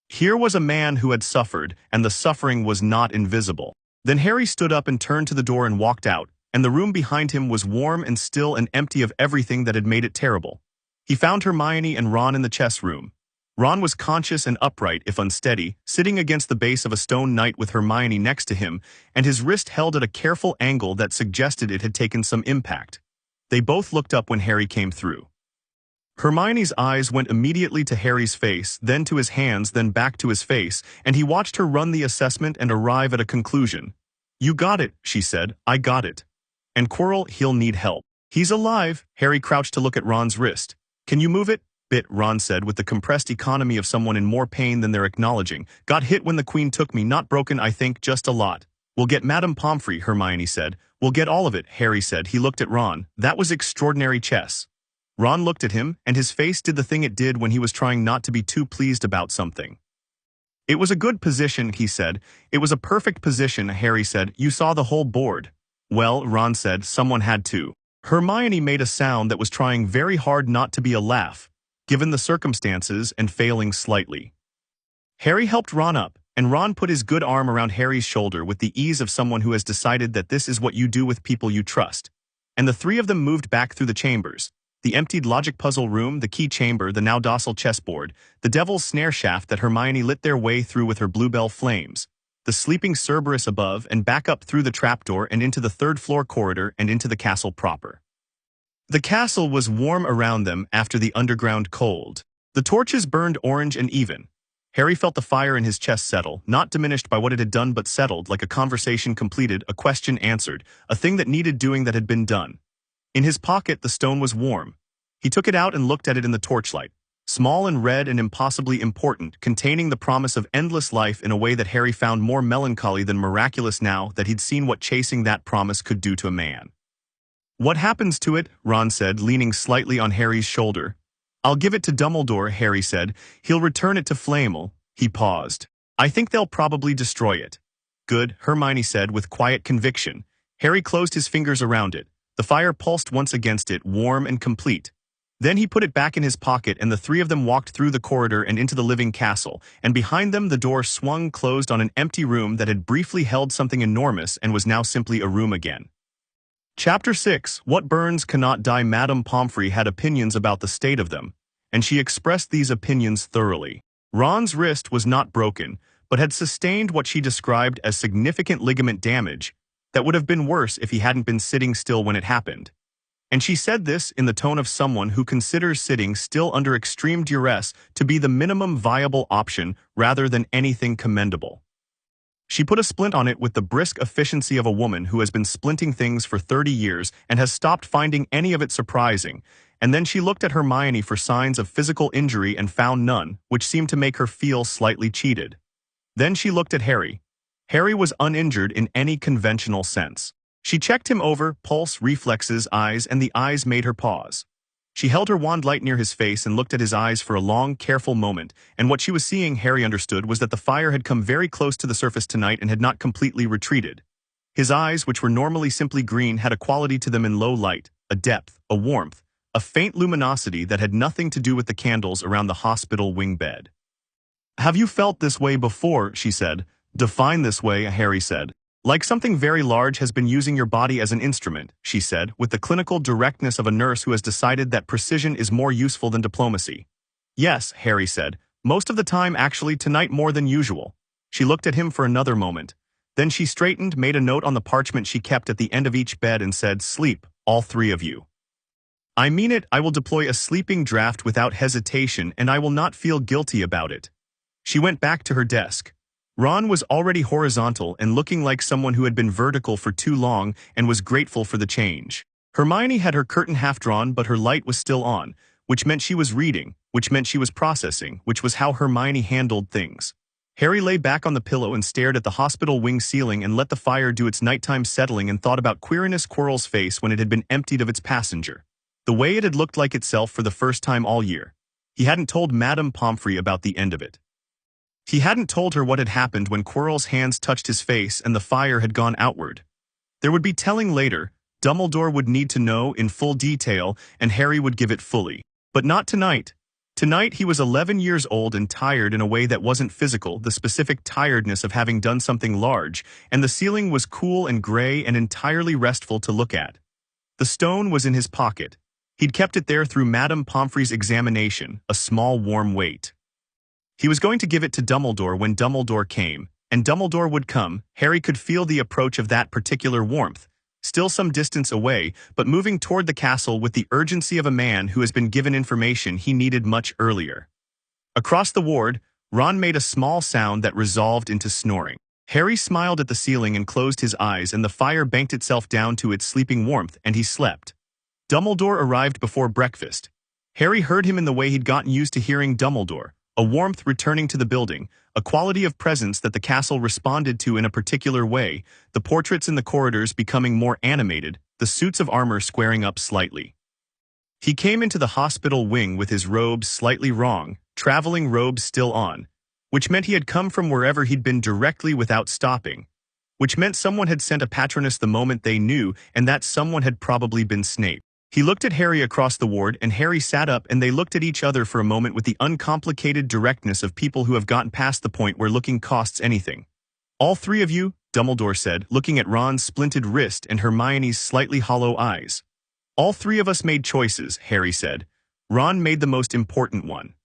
Here was a man who had suffered, and the suffering was not invisible. Then Harry stood up and turned to the door and walked out, and the room behind him was warm and still and empty of everything that had made it terrible. He found Hermione and Ron in the chess room. Ron was conscious and upright, if unsteady, sitting against the base of a stone knight with Hermione next to him, and his wrist held at a careful angle that suggested it had taken some impact. They both looked up when Harry came through. Hermione's eyes went immediately to Harry's face, then to his hands, then back to his face, and he watched her run the assessment and arrive at a conclusion. You got it, she said. I got it. And Quirrell, he'll need help. He's alive. Harry crouched to look at Ron's wrist. Can you move it? Bit, Ron said with the compressed economy of someone in more pain than they're acknowledging. Got hit when the Queen took me, not broken, I think, just a lot. We'll get Madame Pomfrey, Hermione said. We'll get all of it, Harry said. He looked at Ron. That was extraordinary chess. Ron looked at him, and his face did the thing it did when he was trying not to be too pleased about something. It was a good position, he said. It was a perfect position, Harry said. You saw the whole board. Well, Ron said, someone had to. Hermione made a sound that was trying very hard not to be a laugh, given the circumstances, and failing slightly. Harry helped Ron up, and Ron put his good arm around Harry's shoulder with the ease of someone who has decided that this is what you do with people you trust. And the three of them moved back through the chambers. The emptied logic puzzle room, the key chamber, the now docile chessboard, the devil's snare shaft that Hermione lit their way through with her bluebell flames, the sleeping Cerberus above, and back up through the trapdoor and into the third-floor corridor and into the castle proper. The castle was warm around them after the underground cold. The torches burned orange and even. Harry felt the fire in his chest settle, not diminished by what it had done but settled, like a conversation completed, a question answered, a thing that needed doing that had been done. In his pocket, the stone was warm. He took it out and looked at it in the torchlight. Small and red and impossibly important, containing the promise of endless life in a way that Harry found more melancholy than miraculous now that he'd seen what chasing that promise could do to a man. What happens to it? Ron said, leaning slightly on Harry's shoulder. I'll give it to Dumbledore, Harry said. He'll return it to Flamel. He paused. I think they'll probably destroy it. Good, Hermione said with quiet conviction. Harry closed his fingers around it. The fire pulsed once against it, warm and complete. Then he put it back in his pocket, and the three of them walked through the corridor and into the living castle, and behind them the door swung closed on an empty room that had briefly held something enormous and was now simply a room again. Chapter 6. What burns cannot die. Madame Pomfrey had opinions about the state of them, and she expressed these opinions thoroughly. Ron's wrist was not broken, but had sustained what she described as significant ligament damage that would have been worse if he hadn't been sitting still when it happened. And she said this in the tone of someone who considers sitting still under extreme duress to be the minimum viable option rather than anything commendable. She put a splint on it with the brisk efficiency of a woman who has been splinting things for 30 years and has stopped finding any of it surprising, and then she looked at Hermione for signs of physical injury and found none, which seemed to make her feel slightly cheated. Then she looked at Harry. Harry was uninjured in any conventional sense. She checked him over, pulse, reflexes, eyes, and the eyes made her pause. She held her wand light near his face and looked at his eyes for a long, careful moment, and what she was seeing, Harry understood, was that the fire had come very close to the surface tonight and had not completely retreated. His eyes, which were normally simply green, had a quality to them in low light, a depth, a warmth, a faint luminosity that had nothing to do with the candles around the hospital wing bed. Have you felt this way before? She said. Define this way, Harry said. Like something very large has been using your body as an instrument, she said, with the clinical directness of a nurse who has decided that precision is more useful than diplomacy. Yes, Harry said. Most of the time, actually, tonight more than usual. She looked at him for another moment. Then she straightened, made a note on the parchment she kept at the end of each bed and said, Sleep, all three of you. I mean it, I will deploy a sleeping draft without hesitation, and I will not feel guilty about it. She went back to her desk. Ron was already horizontal and looking like someone who had been vertical for too long and was grateful for the change. Hermione had her curtain half drawn, but her light was still on, which meant she was reading, which meant she was processing, which was how Hermione handled things. Harry lay back on the pillow and stared at the hospital wing ceiling and let the fire do its nighttime settling and thought about Quirinus Quirrell's face when it had been emptied of its passenger. The way it had looked like itself for the first time all year. He hadn't told Madame Pomfrey about the end of it. He hadn't told her what had happened when Quirrell's hands touched his face and the fire had gone outward. There would be telling later. Dumbledore would need to know in full detail, and Harry would give it fully. But not tonight. Tonight he was 11 years old and tired in a way that wasn't physical, the specific tiredness of having done something large, and the ceiling was cool and gray and entirely restful to look at. The stone was in his pocket. He'd kept it there through Madame Pomfrey's examination, a small warm weight. He was going to give it to Dumbledore when Dumbledore came, and Dumbledore would come. Harry could feel the approach of that particular warmth. Still some distance away, but moving toward the castle with the urgency of a man who has been given information he needed much earlier. Across the ward, Ron made a small sound that resolved into snoring. Harry smiled at the ceiling and closed his eyes, and the fire banked itself down to its sleeping warmth, and he slept. Dumbledore arrived before breakfast. Harry heard him in the way he'd gotten used to hearing Dumbledore, a warmth returning to the building, a quality of presence that the castle responded to in a particular way, the portraits in the corridors becoming more animated, the suits of armor squaring up slightly. He came into the hospital wing with his robes slightly wrong, traveling robes still on, which meant he had come from wherever he'd been directly without stopping, which meant someone had sent a patronus the moment they knew, and that someone had probably been Snape. He looked at Harry across the ward, and Harry sat up, and they looked at each other for a moment with the uncomplicated directness of people who have gotten past the point where looking costs anything. "All three of you," Dumbledore said, looking at Ron's splinted wrist and Hermione's slightly hollow eyes. "All three of us made choices," Harry said. "Ron made the most important one."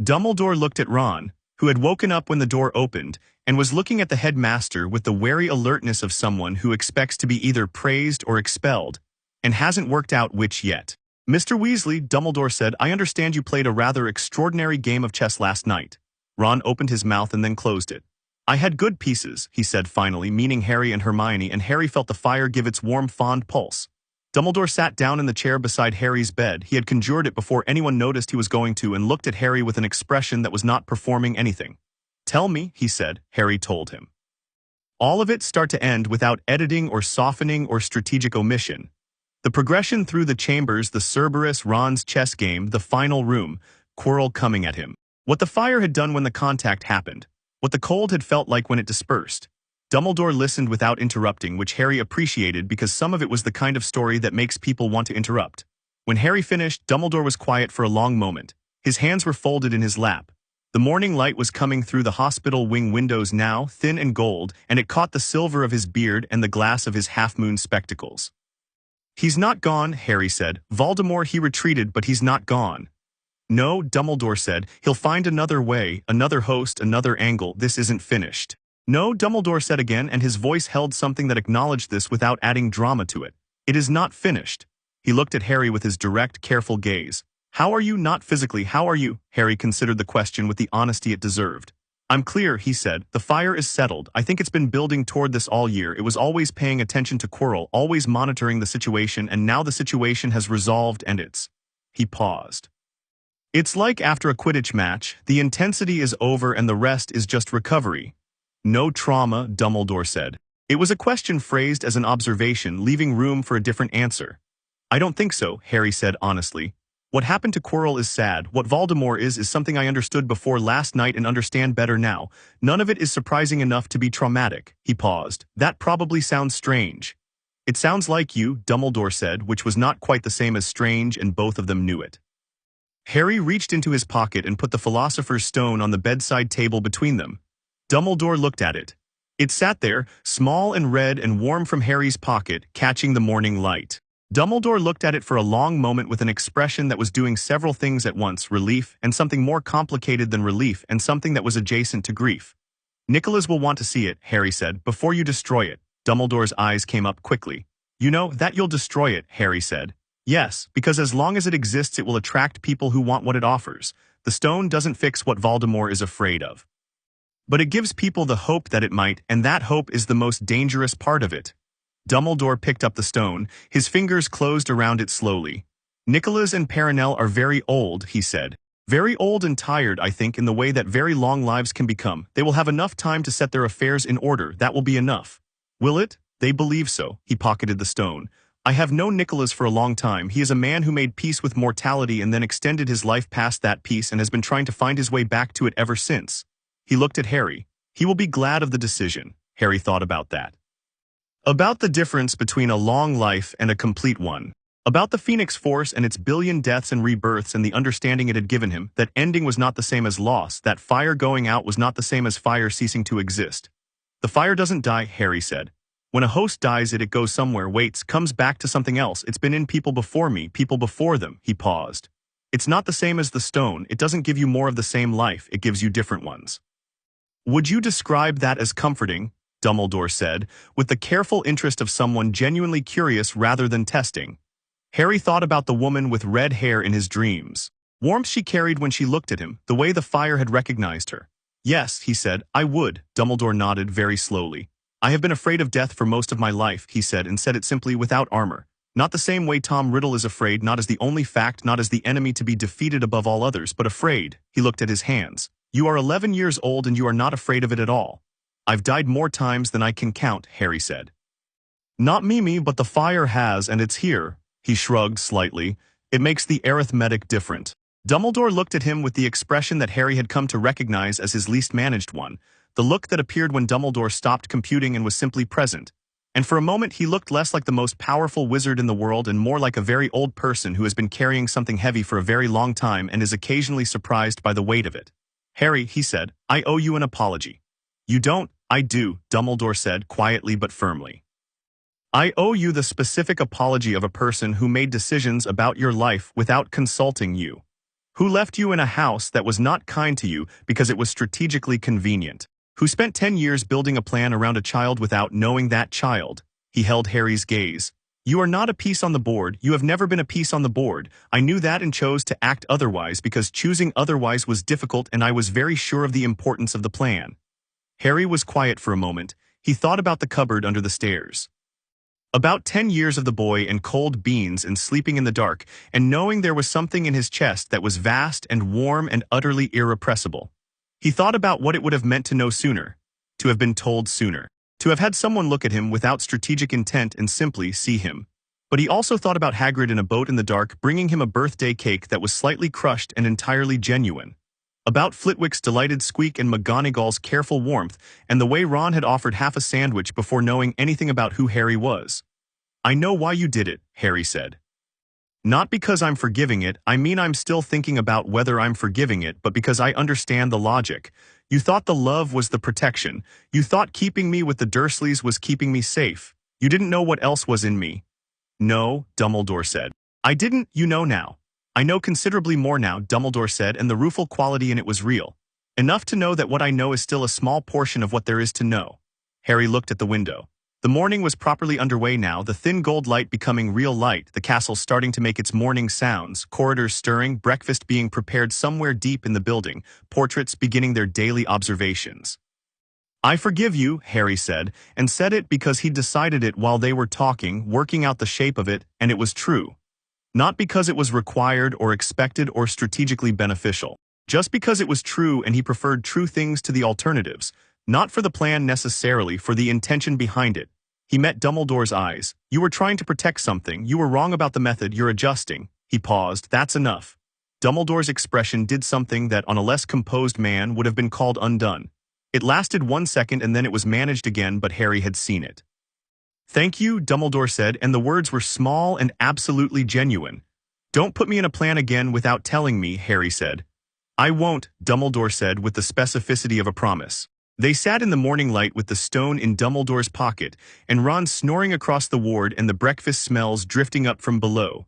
Dumbledore looked at Ron, who had woken up when the door opened, and was looking at the headmaster with the wary alertness of someone who expects to be either praised or expelled, and hasn't worked out which yet. "Mr. Weasley," Dumbledore said, "I understand you played a rather extraordinary game of chess last night." Ron opened his mouth and then closed it. "I had good pieces," he said finally, meaning Harry and Hermione, and Harry felt the fire give its warm, fond pulse. Dumbledore sat down in the chair beside Harry's bed. He had conjured it before anyone noticed he was going to, and looked at Harry with an expression that was not performing anything. "Tell me," he said. Harry told him. "All of it start to end without editing or softening or strategic omission. The progression through the chambers, the Cerberus, Ron's chess game, the final room, Quirrell coming at him. What the fire had done when the contact happened. What the cold had felt like when it dispersed." Dumbledore listened without interrupting, which Harry appreciated because some of it was the kind of story that makes people want to interrupt. When Harry finished, Dumbledore was quiet for a long moment. His hands were folded in his lap. The morning light was coming through the hospital wing windows now, thin and gold, and it caught the silver of his beard and the glass of his half-moon spectacles. "He's not gone," Harry said. "Voldemort, he retreated, but he's not gone." "No," Dumbledore said. "He'll find another way, another host, another angle. This isn't finished." "No," Dumbledore said again, and his voice held something that acknowledged this without adding drama to it. "It is not finished." He looked at Harry with his direct, careful gaze. "How are you? Not physically, how are you?" Harry considered the question with the honesty it deserved. "I'm clear," he said. "The fire is settled. I think it's been building toward this all year. It was always paying attention to Quirrell, always monitoring the situation, and now the situation has resolved and it's..." He paused. "It's like after a Quidditch match. The intensity is over and the rest is just recovery." "No trauma," Dumbledore said. It was a question phrased as an observation, leaving room for a different answer. "I don't think so," Harry said honestly. "What happened to Quirrell is sad. What Voldemort is something I understood before last night and understand better now. None of it is surprising enough to be traumatic." He paused. "That probably sounds strange." "It sounds like you," Dumbledore said, which was not quite the same as strange, and both of them knew it. Harry reached into his pocket and put the Philosopher's Stone on the bedside table between them. Dumbledore looked at it. It sat there, small and red and warm from Harry's pocket, catching the morning light. Dumbledore looked at it for a long moment with an expression that was doing several things at once: relief, and something more complicated than relief, and something that was adjacent to grief. "Nicholas will want to see it," Harry said, "before you destroy it." Dumbledore's eyes came up quickly. "You know, that you'll destroy it," Harry said. "Yes, because as long as it exists it will attract people who want what it offers. The stone doesn't fix what Voldemort is afraid of. But it gives people the hope that it might, and that hope is the most dangerous part of it." Dumbledore picked up the stone, his fingers closed around it slowly. "Nicholas and Perenelle are very old," he said. Very old and tired, I think, in the way that very long lives can become. They will have enough time to set their affairs in order. That will be enough. Will it? They believe so. He pocketed the stone. I have known Nicholas for a long time. He is a man who made peace with mortality and then extended his life past that peace and has been trying to find his way back to it ever since. He looked at Harry. He will be glad of the decision. Harry thought about that. About the difference between a long life and a complete one. About the Phoenix Force and its billion deaths and rebirths and the understanding it had given him, that ending was not the same as loss, that fire going out was not the same as fire ceasing to exist. The fire doesn't die, Harry said. When a host dies it goes somewhere, waits, comes back to something else. It's been in people before me, people before them. He paused. It's not the same as the stone. It doesn't give you more of the same life, it gives you different ones. Would you describe that as comforting? Dumbledore said, with the careful interest of someone genuinely curious rather than testing. Harry thought about the woman with red hair in his dreams. Warmth she carried when she looked at him, the way the fire had recognized her. Yes, he said, I would. Dumbledore nodded very slowly. I have been afraid of death for most of my life, he said, and said it simply without armor. Not the same way Tom Riddle is afraid, not as the only fact, not as the enemy to be defeated above all others, but afraid. He looked at his hands. You are 11 years old and you are not afraid of it at all. I've died more times than I can count, Harry said. Not Mimi, but the fire has, and it's here. He shrugged slightly. It makes the arithmetic different. Dumbledore looked at him with the expression that Harry had come to recognize as his least managed one, the look that appeared when Dumbledore stopped computing and was simply present. And for a moment he looked less like the most powerful wizard in the world and more like a very old person who has been carrying something heavy for a very long time and is occasionally surprised by the weight of it. Harry, he said, I owe you an apology. You don't? I do, Dumbledore said quietly but firmly. I owe you the specific apology of a person who made decisions about your life without consulting you. Who left you in a house that was not kind to you because it was strategically convenient. Who spent 10 years building a plan around a child without knowing that child. He held Harry's gaze. You are not a piece on the board. You have never been a piece on the board. I knew that and chose to act otherwise because choosing otherwise was difficult and I was very sure of the importance of the plan. Harry was quiet for a moment. He thought about the cupboard under the stairs. About 10 years of the boy and cold beans and sleeping in the dark, and knowing there was something in his chest that was vast and warm and utterly irrepressible. He thought about what it would have meant to know sooner, to have been told sooner, to have had someone look at him without strategic intent and simply see him. But he also thought about Hagrid in a boat in the dark bringing him a birthday cake that was slightly crushed and entirely genuine. About Flitwick's delighted squeak and McGonagall's careful warmth, and the way Ron had offered half a sandwich before knowing anything about who Harry was. I know why you did it, Harry said. Not because I'm forgiving it, I mean I'm still thinking about whether I'm forgiving it, but because I understand the logic. You thought the love was the protection. You thought keeping me with the Dursleys was keeping me safe. You didn't know what else was in me. No, Dumbledore said. I didn't, you know now. I know considerably more now, Dumbledore said, and the rueful quality in it was real. Enough to know that what I know is still a small portion of what there is to know. Harry looked at the window. The morning was properly underway now, the thin gold light becoming real light, the castle starting to make its morning sounds, corridors stirring, breakfast being prepared somewhere deep in the building, portraits beginning their daily observations. I forgive you, Harry said, and said it because he'd decided it while they were talking, working out the shape of it, and it was true. Not because it was required or expected or strategically beneficial. Just because it was true and he preferred true things to the alternatives. Not for the plan necessarily, for the intention behind it. He met Dumbledore's eyes. You were trying to protect something. You were wrong about the method. You're adjusting. He paused. That's enough. Dumbledore's expression did something that on a less composed man would have been called undone. It lasted 1 second and then it was managed again, but Harry had seen it. Thank you, Dumbledore said, and the words were small and absolutely genuine. Don't put me in a plan again without telling me, Harry said. I won't, Dumbledore said with the specificity of a promise. They sat in the morning light with the stone in Dumbledore's pocket, and Ron snoring across the ward and the breakfast smells drifting up from below.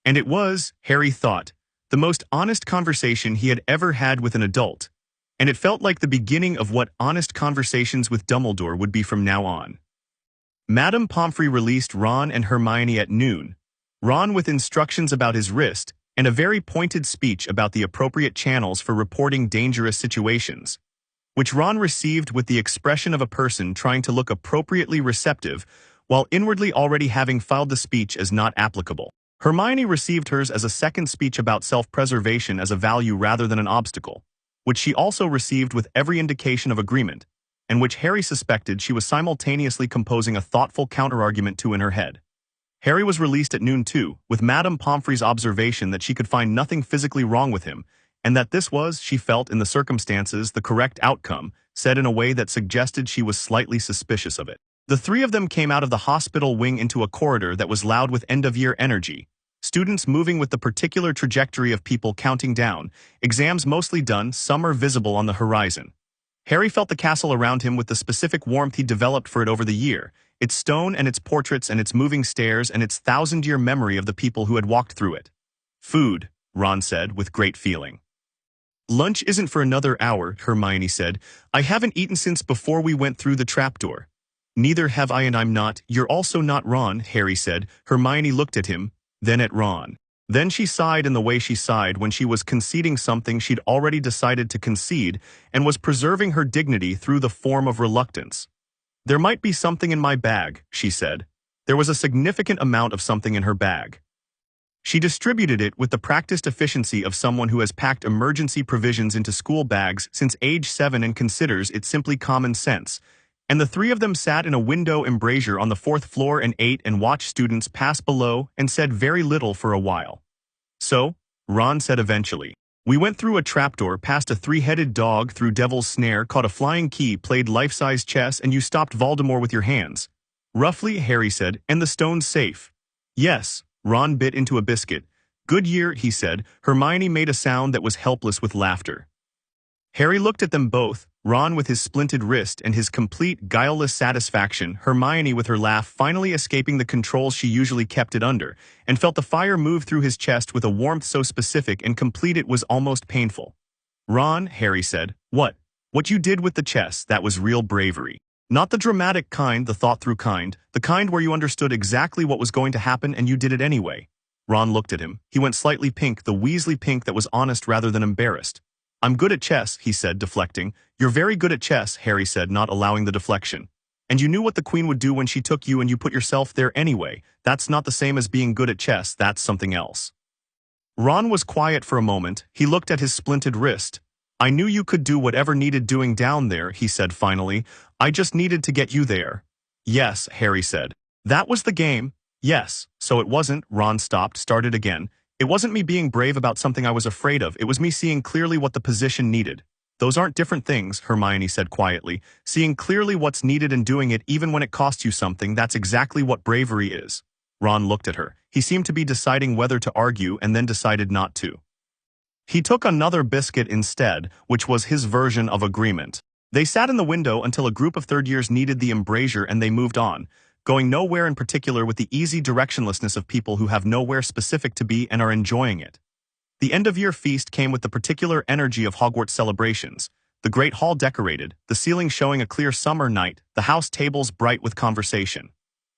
And it was, Harry thought, the most honest conversation he had ever had with an adult. And it felt like the beginning of what honest conversations with Dumbledore would be from now on. Madame Pomfrey released Ron and Hermione at noon, Ron with instructions about his wrist, and a very pointed speech about the appropriate channels for reporting dangerous situations, which Ron received with the expression of a person trying to look appropriately receptive, while inwardly already having filed the speech as not applicable. Hermione received hers as a second speech about self-preservation as a value rather than an obstacle, which she also received with every indication of agreement, and which Harry suspected she was simultaneously composing a thoughtful counterargument to in her head. Harry was released at noon too, with Madame Pomfrey's observation that she could find nothing physically wrong with him, and that this was, she felt in the circumstances, the correct outcome, said in a way that suggested she was slightly suspicious of it. The three of them came out of the hospital wing into a corridor that was loud with end-of-year energy, students moving with the particular trajectory of people counting down, exams mostly done, summer visible on the horizon. Harry felt the castle around him with the specific warmth he developed for it over the year, its stone and its portraits and its moving stairs and its thousand-year memory of the people who had walked through it. Food, Ron said with great feeling. Lunch isn't for another hour, Hermione said. I haven't eaten since before we went through the trapdoor. Neither have I, and I'm not. You're also not, Ron, Harry said. Hermione looked at him, then at Ron. Then she sighed in the way she sighed when she was conceding something she'd already decided to concede and was preserving her dignity through the form of reluctance. There might be something in my bag, she said. There was a significant amount of something in her bag. She distributed it with the practiced efficiency of someone who has packed emergency provisions into school bags since age 7 and considers it simply common sense. And the three of them sat in a window embrasure on the 4th floor and ate and watched students pass below and said very little for a while. So, Ron said eventually, we went through a trapdoor, past a 3-headed dog, through Devil's Snare, caught a flying key, played life-size chess, and you stopped Voldemort with your hands. Roughly, Harry said, and the stone's safe. Yes, Ron bit into a biscuit. Good year, he said. Hermione made a sound that was helpless with laughter. Harry looked at them both, Ron with his splinted wrist and his complete, guileless satisfaction, Hermione with her laugh finally escaping the controls she usually kept it under, and felt the fire move through his chest with a warmth so specific and complete it was almost painful. Ron, Harry said, what you did with the chess, that was real bravery. Not the dramatic kind, the thought-through kind, the kind where you understood exactly what was going to happen and you did it anyway. Ron looked at him. He went slightly pink, the Weasley pink that was honest rather than embarrassed. I'm good at chess, he said, deflecting. You're very good at chess, Harry said, not allowing the deflection. And you knew what the Queen would do when she took you and you put yourself there anyway. That's not the same as being good at chess, that's something else. Ron was quiet for a moment. He looked at his splinted wrist. I knew you could do whatever needed doing down there, he said finally. I just needed to get you there. Yes, Harry said. That was the game. Yes, so it wasn't, Ron started again. It wasn't me being brave about something I was afraid of, it was me seeing clearly what the position needed. Those aren't different things, Hermione said quietly. Seeing clearly what's needed and doing it even when it costs you something, that's exactly what bravery is. Ron looked at her. He seemed to be deciding whether to argue and then decided not to. He took another biscuit instead, which was his version of agreement. They sat in the window until a group of third-years needed the embrasure and they moved on, going nowhere in particular with the easy directionlessness of people who have nowhere specific to be and are enjoying it. The end-of-year feast came with the particular energy of Hogwarts celebrations, the great hall decorated, the ceiling showing a clear summer night, the house tables bright with conversation.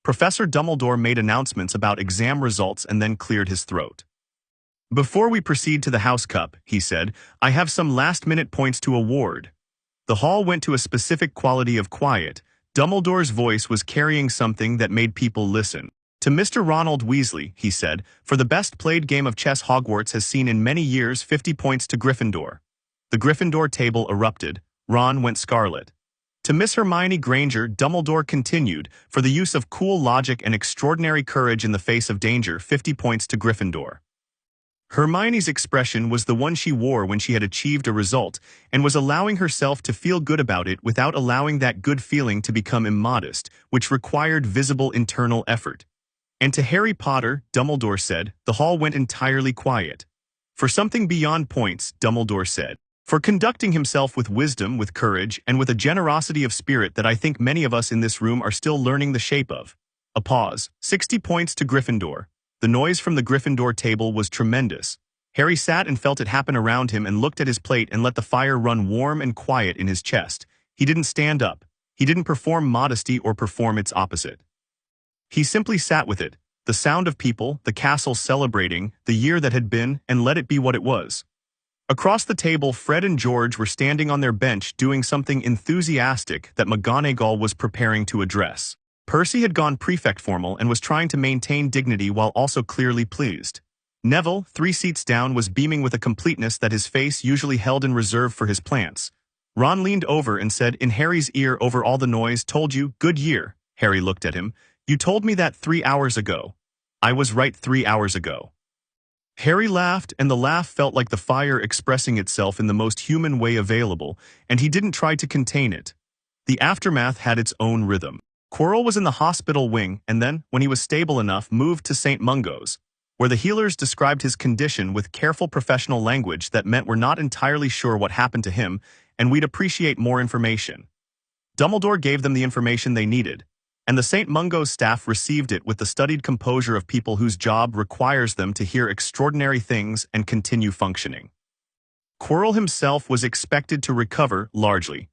Professor Dumbledore made announcements about exam results and then cleared his throat. Before we proceed to the House Cup, he said, I have some last-minute points to award. The hall went to a specific quality of quiet. Dumbledore's voice was carrying something that made people listen. To Mr. Ronald Weasley, he said, for the best played game of chess Hogwarts has seen in many years, 50 points to Gryffindor. The Gryffindor table erupted. Ron went scarlet. To Miss Hermione Granger, Dumbledore continued, for the use of cool logic and extraordinary courage in the face of danger, 50 points to Gryffindor. Hermione's expression was the one she wore when she had achieved a result and was allowing herself to feel good about it without allowing that good feeling to become immodest, which required visible internal effort. And to Harry Potter, Dumbledore said, the hall went entirely quiet. For something beyond points, Dumbledore said. For conducting himself with wisdom, with courage, and with a generosity of spirit that I think many of us in this room are still learning the shape of. A pause. 60 points to Gryffindor. The noise from the Gryffindor table was tremendous. Harry sat and felt it happen around him and looked at his plate and let the fire run warm and quiet in his chest. He didn't stand up. He didn't perform modesty or perform its opposite. He simply sat with it, the sound of people, the castle celebrating, the year that had been, and let it be what it was. Across the table, Fred and George were standing on their bench doing something enthusiastic that McGonagall was preparing to address. Percy had gone prefect formal and was trying to maintain dignity while also clearly pleased. Neville, 3 seats down, was beaming with a completeness that his face usually held in reserve for his plants. Ron leaned over and said in Harry's ear over all the noise, "Told you, good year." Harry looked at him. "You told me that 3 hours ago." "I was right 3 hours ago." Harry laughed, and the laugh felt like the fire expressing itself in the most human way available, and he didn't try to contain it. The aftermath had its own rhythm. Quirrell was in the hospital wing and then, when he was stable enough, moved to St. Mungo's, where the healers described his condition with careful professional language that meant we're not entirely sure what happened to him, and we'd appreciate more information. Dumbledore gave them the information they needed, and the St. Mungo's staff received it with the studied composure of people whose job requires them to hear extraordinary things and continue functioning. Quirrell himself was expected to recover, largely.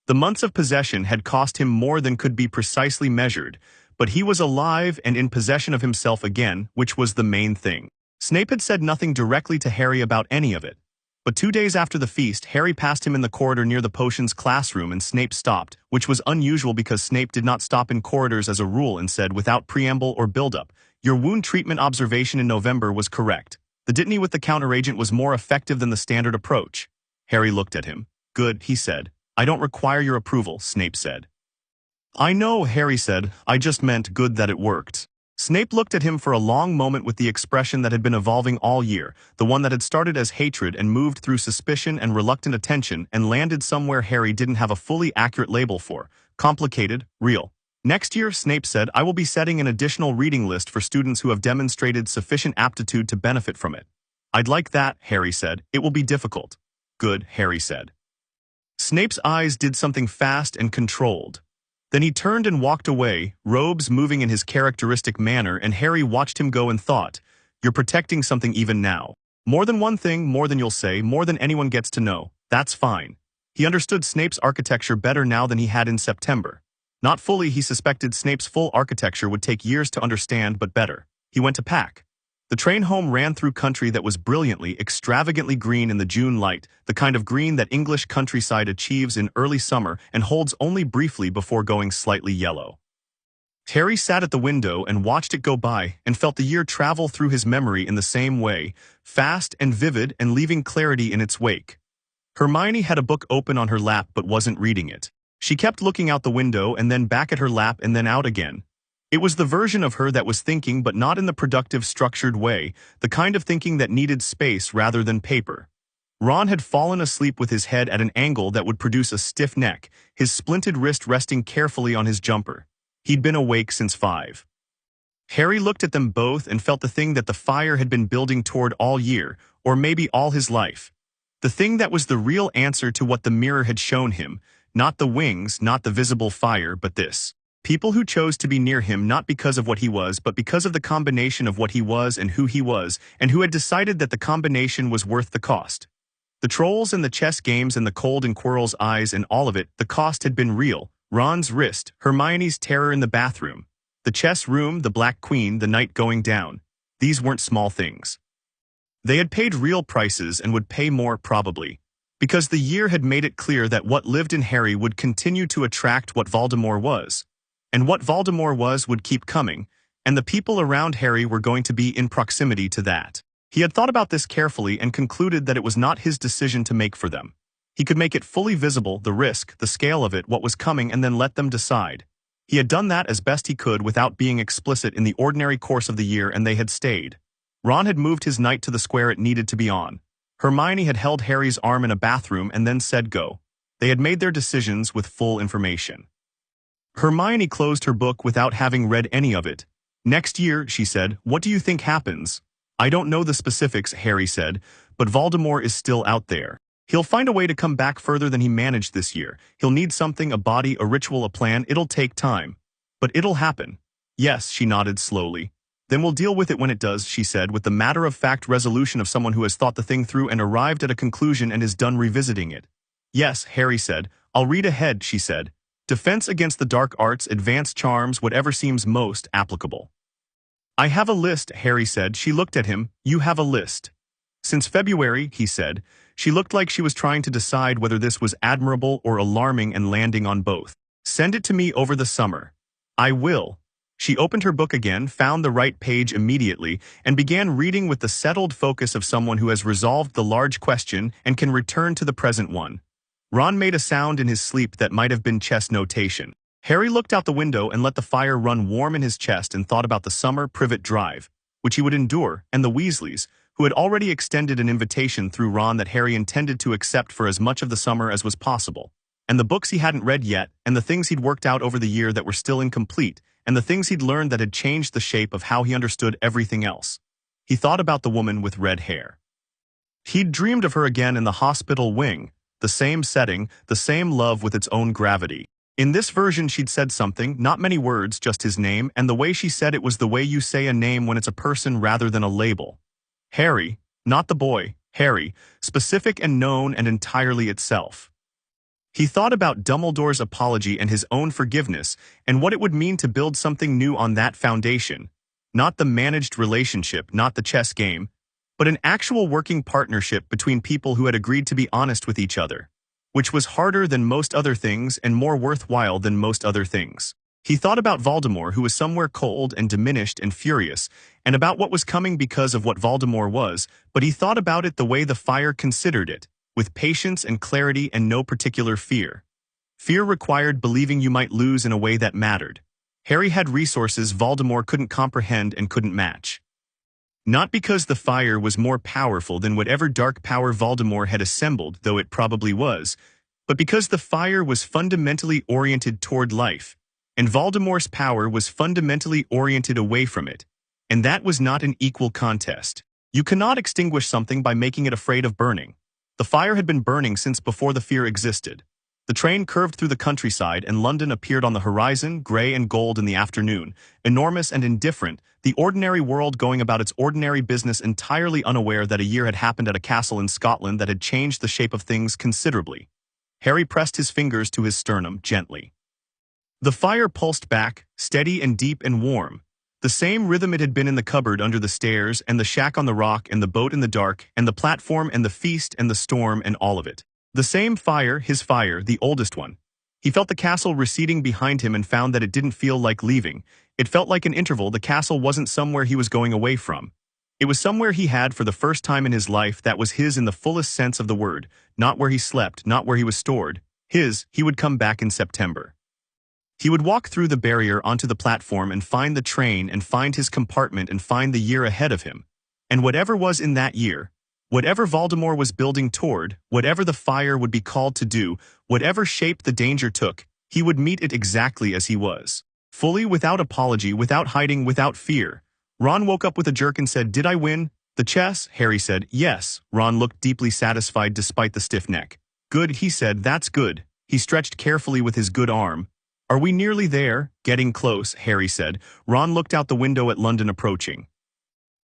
The months of possession had cost him more than could be precisely measured, but he was alive and in possession of himself again, which was the main thing. Snape had said nothing directly to Harry about any of it. But 2 days after the feast, Harry passed him in the corridor near the potions classroom and Snape stopped, which was unusual because Snape did not stop in corridors as a rule, and said without preamble or build-up, "Your wound treatment observation in November was correct. The Dittany with the counteragent was more effective than the standard approach." Harry looked at him. "Good," he said. "I don't require your approval," Snape said. "I know," Harry said. "I just meant good that it worked." Snape looked at him for a long moment with the expression that had been evolving all year, the one that had started as hatred and moved through suspicion and reluctant attention and landed somewhere Harry didn't have a fully accurate label for. Complicated, real. "Next year," Snape said, "I will be setting an additional reading list for students who have demonstrated sufficient aptitude to benefit from it." "I'd like that," Harry said. "It will be difficult." "Good," Harry said. Snape's eyes did something fast and controlled. Then he turned and walked away, robes moving in his characteristic manner, and Harry watched him go and thought, "You're protecting something even now. More than one thing, more than you'll say, more than anyone gets to know. That's fine." He understood Snape's architecture better now than he had in September. Not fully, he suspected Snape's full architecture would take years to understand, but better. He went to pack. The train home ran through country that was brilliantly, extravagantly green in the June light, the kind of green that English countryside achieves in early summer and holds only briefly before going slightly yellow. Harry sat at the window and watched it go by and felt the year travel through his memory in the same way, fast and vivid and leaving clarity in its wake. Hermione had a book open on her lap but wasn't reading it. She kept looking out the window and then back at her lap and then out again. It was the version of her that was thinking, but not in the productive, structured way, the kind of thinking that needed space rather than paper. Ron had fallen asleep with his head at an angle that would produce a stiff neck, his splinted wrist resting carefully on his jumper. He'd been awake since 5. Harry looked at them both and felt the thing that the fire had been building toward all year, or maybe all his life. The thing that was the real answer to what the mirror had shown him, not the wings, not the visible fire, but this. People who chose to be near him not because of what he was, but because of the combination of what he was and who had decided that the combination was worth the cost. The trolls and the chess games and the cold in Quirrell's eyes and all of it, the cost had been real. Ron's wrist, Hermione's terror in the bathroom, the chess room, the Black Queen, the night going down. These weren't small things. They had paid real prices and would pay more probably, because the year had made it clear that what lived in Harry would continue to attract what Voldemort was. And what Voldemort was would keep coming, and the people around Harry were going to be in proximity to that. He had thought about this carefully and concluded that it was not his decision to make for them. He could make it fully visible, the risk, the scale of it, what was coming, and then let them decide. He had done that as best he could without being explicit in the ordinary course of the year, and they had stayed. Ron had moved his knight to the square it needed to be on. Hermione had held Harry's arm in a bathroom and then said go. They had made their decisions with full information. Hermione closed her book without having read any of it. "Next year," she said, "what do you think happens?" "I don't know the specifics," Harry said, "but Voldemort is still out there. He'll find a way to come back further than he managed this year. He'll need something, a body, a ritual, a plan. It'll take time. But it'll happen." "Yes," she nodded slowly. "Then we'll deal with it when it does," she said, with the matter-of-fact resolution of someone who has thought the thing through and arrived at a conclusion and is done revisiting it. "Yes," Harry said. "I'll read ahead," she said. "Defense against the dark arts, advanced charms, whatever seems most applicable." "I have a list," Harry said. She looked at him. "You have a list." "Since February," he said. She looked like she was trying to decide whether this was admirable or alarming and landing on both. "Send it to me over the summer." I will. She opened her book again, found the right page immediately, and began reading with the settled focus of someone who has resolved the large question and can return to the present one. Ron made a sound in his sleep that might have been chess notation. Harry looked out the window and let the fire run warm in his chest and thought about the summer privet drive, which he would endure, and the Weasleys, who had already extended an invitation through Ron that Harry intended to accept for as much of the summer as was possible, and the books he hadn't read yet, and the things he'd worked out over the year that were still incomplete, and the things he'd learned that had changed the shape of how he understood everything else. He thought about the woman with red hair. He'd dreamed of her again in the hospital wing, the same setting, the same love with its own gravity. In this version she'd said something, not many words, just his name, and the way she said it was the way you say a name when it's a person rather than a label. Harry, not the boy, Harry, specific and known and entirely itself. He thought about Dumbledore's apology and his own forgiveness, and what it would mean to build something new on that foundation. Not the managed relationship, not the chess game, but an actual working partnership between people who had agreed to be honest with each other, which was harder than most other things and more worthwhile than most other things. He thought about Voldemort, who was somewhere cold and diminished and furious, and about what was coming because of what Voldemort was, but he thought about it the way the fire considered it, with patience and clarity and no particular fear. Fear required believing you might lose in a way that mattered. Harry had resources Voldemort couldn't comprehend and couldn't match. Not because the fire was more powerful than whatever dark power Voldemort had assembled, though it probably was, but because the fire was fundamentally oriented toward life, and Voldemort's power was fundamentally oriented away from it, and that was not an equal contest. You cannot extinguish something by making it afraid of burning. The fire had been burning since before the fear existed. The train curved through the countryside and London appeared on the horizon, grey and gold in the afternoon, enormous and indifferent, the ordinary world going about its ordinary business entirely unaware that a year had happened at a castle in Scotland that had changed the shape of things considerably. Harry pressed his fingers to his sternum gently. The fire pulsed back, steady and deep and warm. The same rhythm it had been in the cupboard under the stairs and the shack on the rock and the boat in the dark and the platform and the feast and the storm and all of it. The same fire, his fire, the oldest one. He felt the castle receding behind him and found that it didn't feel like leaving. It felt like an interval. The castle wasn't somewhere he was going away from. It was somewhere he had for the first time in his life that was his in the fullest sense of the word, not where he slept, not where he was stored. His, he would come back in September. He would walk through the barrier onto the platform and find the train and find his compartment and find the year ahead of him. And whatever was in that year, whatever Voldemort was building toward, whatever the fire would be called to do, whatever shape the danger took, he would meet it exactly as he was. Fully, without apology, without hiding, without fear. Ron woke up with a jerk and said, "Did I win?" "The chess?" Harry said. "Yes." Ron looked deeply satisfied despite the stiff neck. "Good," he said. "That's good." He stretched carefully with his good arm. "Are we nearly there?" "Getting close," Harry said. Ron looked out the window at London approaching.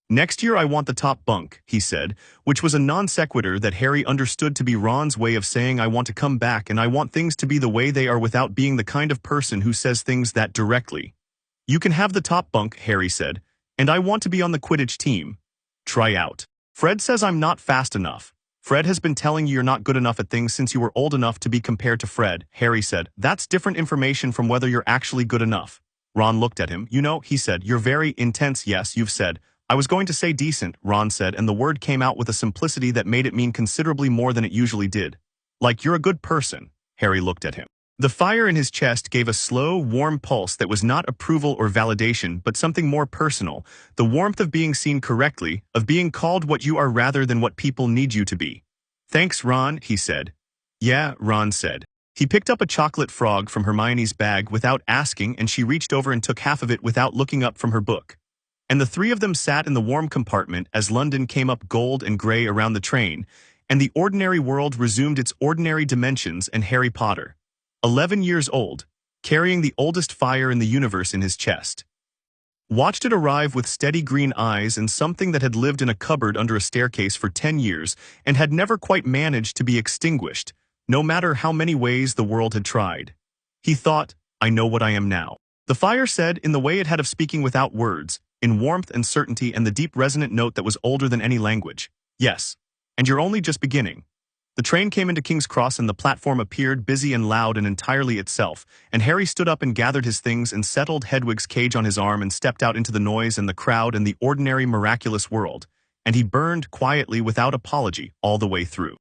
"Next year I want the top bunk," he said, which was a non sequitur that Harry understood to be Ron's way of saying I want to come back and I want things to be the way they are without being the kind of person who says things that directly. "You can have the top bunk," Harry said, "and I want to be on the Quidditch team." "Try out." "Fred says I'm not fast enough." "Fred has been telling you you're not good enough at things since you were old enough to be compared to Fred," Harry said. "That's different information from whether you're actually good enough." Ron looked at him. "You know," he said, "you're very intense." "Yes, you've said." "I was going to say decent," Ron said, and the word came out with a simplicity that made it mean considerably more than it usually did. "Like you're a good person." Harry looked at him. The fire in his chest gave a slow, warm pulse that was not approval or validation, but something more personal, the warmth of being seen correctly, of being called what you are rather than what people need you to be. "Thanks, Ron," he said. "Yeah," Ron said. He picked up a chocolate frog from Hermione's bag without asking, and she reached over and took half of it without looking up from her book. And the three of them sat in the warm compartment as London came up gold and grey around the train, and the ordinary world resumed its ordinary dimensions, and Harry Potter, 11 years old, carrying the oldest fire in the universe in his chest, watched it arrive with steady green eyes and something that had lived in a cupboard under a staircase for 10 years and had never quite managed to be extinguished, no matter how many ways the world had tried. He thought, "I know what I am now." The fire said, in the way it had of speaking without words, in warmth and certainty and the deep resonant note that was older than any language, "Yes, and you're only just beginning." The train came into King's Cross and the platform appeared busy and loud and entirely itself, and Harry stood up and gathered his things and settled Hedwig's cage on his arm and stepped out into the noise and the crowd and the ordinary miraculous world, and he burned quietly without apology all the way through.